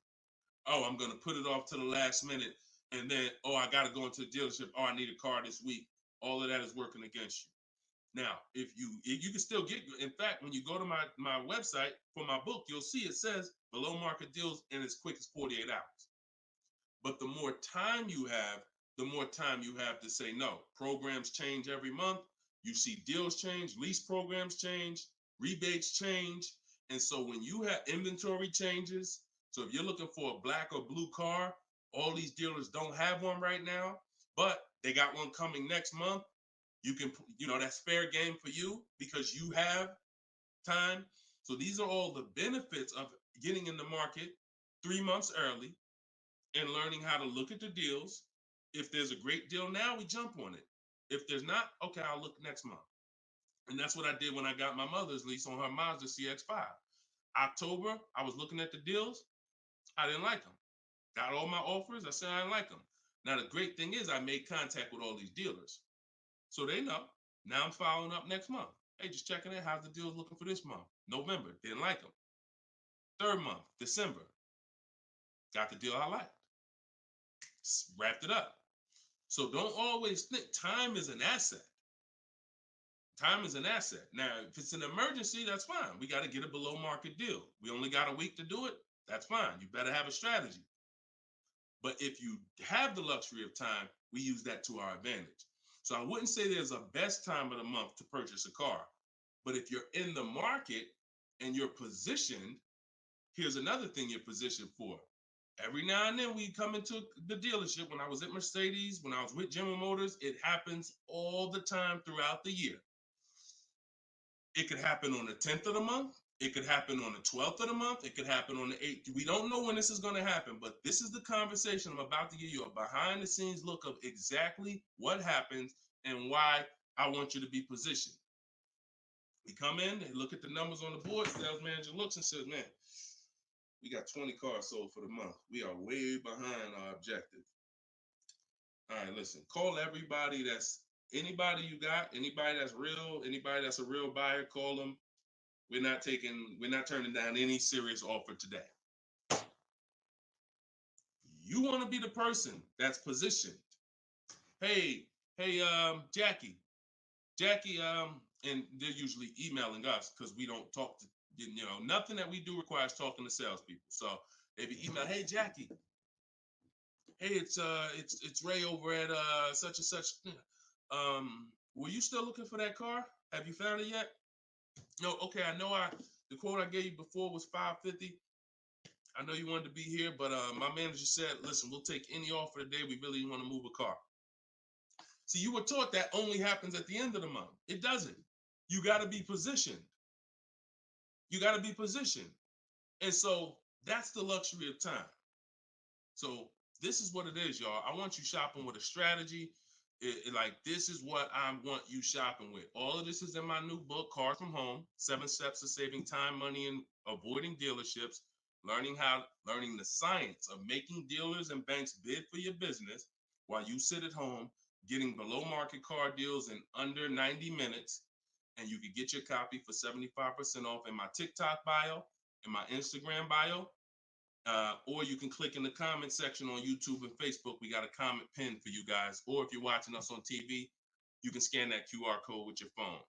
Oh, I'm going to put it off to the last minute. And then, oh, I got to go into the dealership. Oh, I need a car this week. All of that is working against you. Now, if you can still get, in fact, when you go to my website for my book, you'll see it says below market deals in as quick as 48 hours. But the more time you have, the more time you have to say no. Programs change every month. You see deals change, lease programs change, rebates change. And so when you have inventory changes, so if you're looking for a black or blue car, all these dealers don't have one right now, but they got one coming next month. You can, that's fair game for you because you have time. So these are all the benefits of getting in the market 3 months early and learning how to look at the deals. If there's a great deal now, we jump on it. If there's not, okay, I'll look next month. And that's what I did when I got my mother's lease on her Mazda CX-5. October, I was looking at the deals. I didn't like them. Got all my offers. I said I didn't like them. Now, the great thing is I made contact with all these dealers. So they know. Now I'm following up next month. Hey, just checking in. How's the deals looking for this month? November, didn't like them. 3rd month, December, got the deal I liked. Wrapped it up. So don't always think time is an asset. Time is an asset. Now, if it's an emergency, that's fine. We got to get a below market deal. We only got a week to do it. That's fine. You better have a strategy. But if you have the luxury of time, we use that to our advantage. So I wouldn't say there's a best time of the month to purchase a car. But if you're in the market and you're positioned, here's another thing you're positioned for. Every now and then we come into the dealership. When I was at Mercedes, when I was with General Motors, it happens all the time throughout the year. It could happen on the 10th of the month. It could happen on the 12th of the month. It could happen on the 8th. We don't know when this is going to happen, but this is the conversation I'm about to give you a behind the scenes look of exactly what happens and why I want you to be positioned. We come in, they look at the numbers on the board. Sales manager looks and says, man, we got 20 cars sold for the month. We are way behind our objective. All right, listen, call everybody anybody you got, anybody that's real, anybody that's a real buyer, call them. We're not turning down any serious offer today. You want to be the person that's positioned. Hey, Jackie, and they're usually emailing us because we don't talk to, nothing that we do requires talking to salespeople. So if you email, hey, Jackie, hey, it's Ray over at such and such. Were you still looking for that car? Have you found it yet? No, okay, I know the quote I gave you before was $550. I know you wanted to be here, but my manager said, listen, we'll take any offer today. We really want to move a car. See, you were taught that only happens at the end of the month. It doesn't. You got to be positioned. You got to be positioned. And so that's the luxury of time. So this is what it is, y'all. I want you shopping with a strategy. Like, this is what I want you shopping with. All of this is in my new book, Cars from Home, 7 Steps to Saving Time, Money, and Avoiding Dealerships, learning the science of making dealers and banks bid for your business while you sit at home, getting below market car deals in under 90 minutes. And you can get your copy for 75% off in my TikTok bio, in my Instagram bio. Or you can click in the comment section on YouTube and Facebook. We got a comment pinned for you guys. Or if you're watching us on TV, you can scan that QR code with your phone.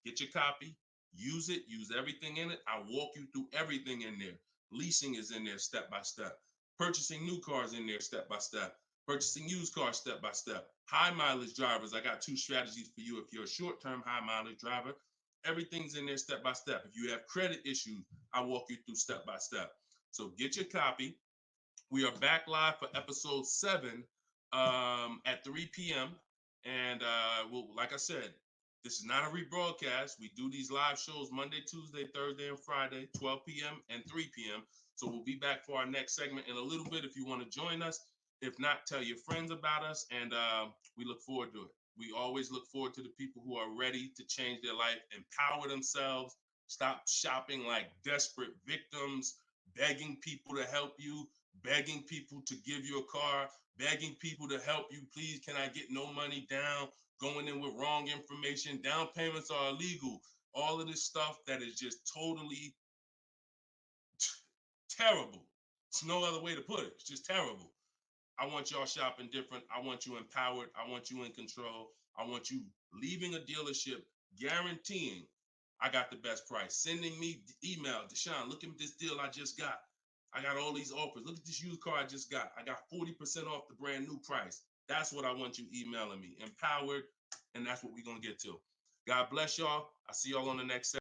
Get your copy, use it, use everything in it. I'll walk you through everything in there. Leasing is in there step by step. Purchasing new cars in there step by step. Purchasing used cars step by step. High mileage drivers, I got 2 strategies for you. If you're a short-term high mileage driver, everything's in there step by step. If you have credit issues, I walk you through step by step. So get your copy. We are back live for episode 7 at 3 p.m. And like I said, this is not a rebroadcast. We do these live shows Monday, Tuesday, Thursday, and Friday, 12 p.m. and 3 p.m. So we'll be back for our next segment in a little bit if you want to join us. If not, tell your friends about us, and we look forward to it. We always look forward to the people who are ready to change their life, empower themselves, stop shopping like desperate victims, begging people to help you, begging people to give you a car, begging people to help you. Please, can I get no money down? Going in with wrong information. Down payments are illegal. All of this stuff that is just totally terrible. It's no other way to put it. It's just terrible. I want y'all shopping different. I want you empowered. I want you in control. I want you leaving a dealership guaranteeing I got the best price. Sending me email, Deshone, look at this deal I just got. I got all these offers. Look at this used car I just got. I got 40% off the brand new price. That's what I want you emailing me. Empowered, and that's what we're going to get to. God bless y'all. I'll see y'all on the next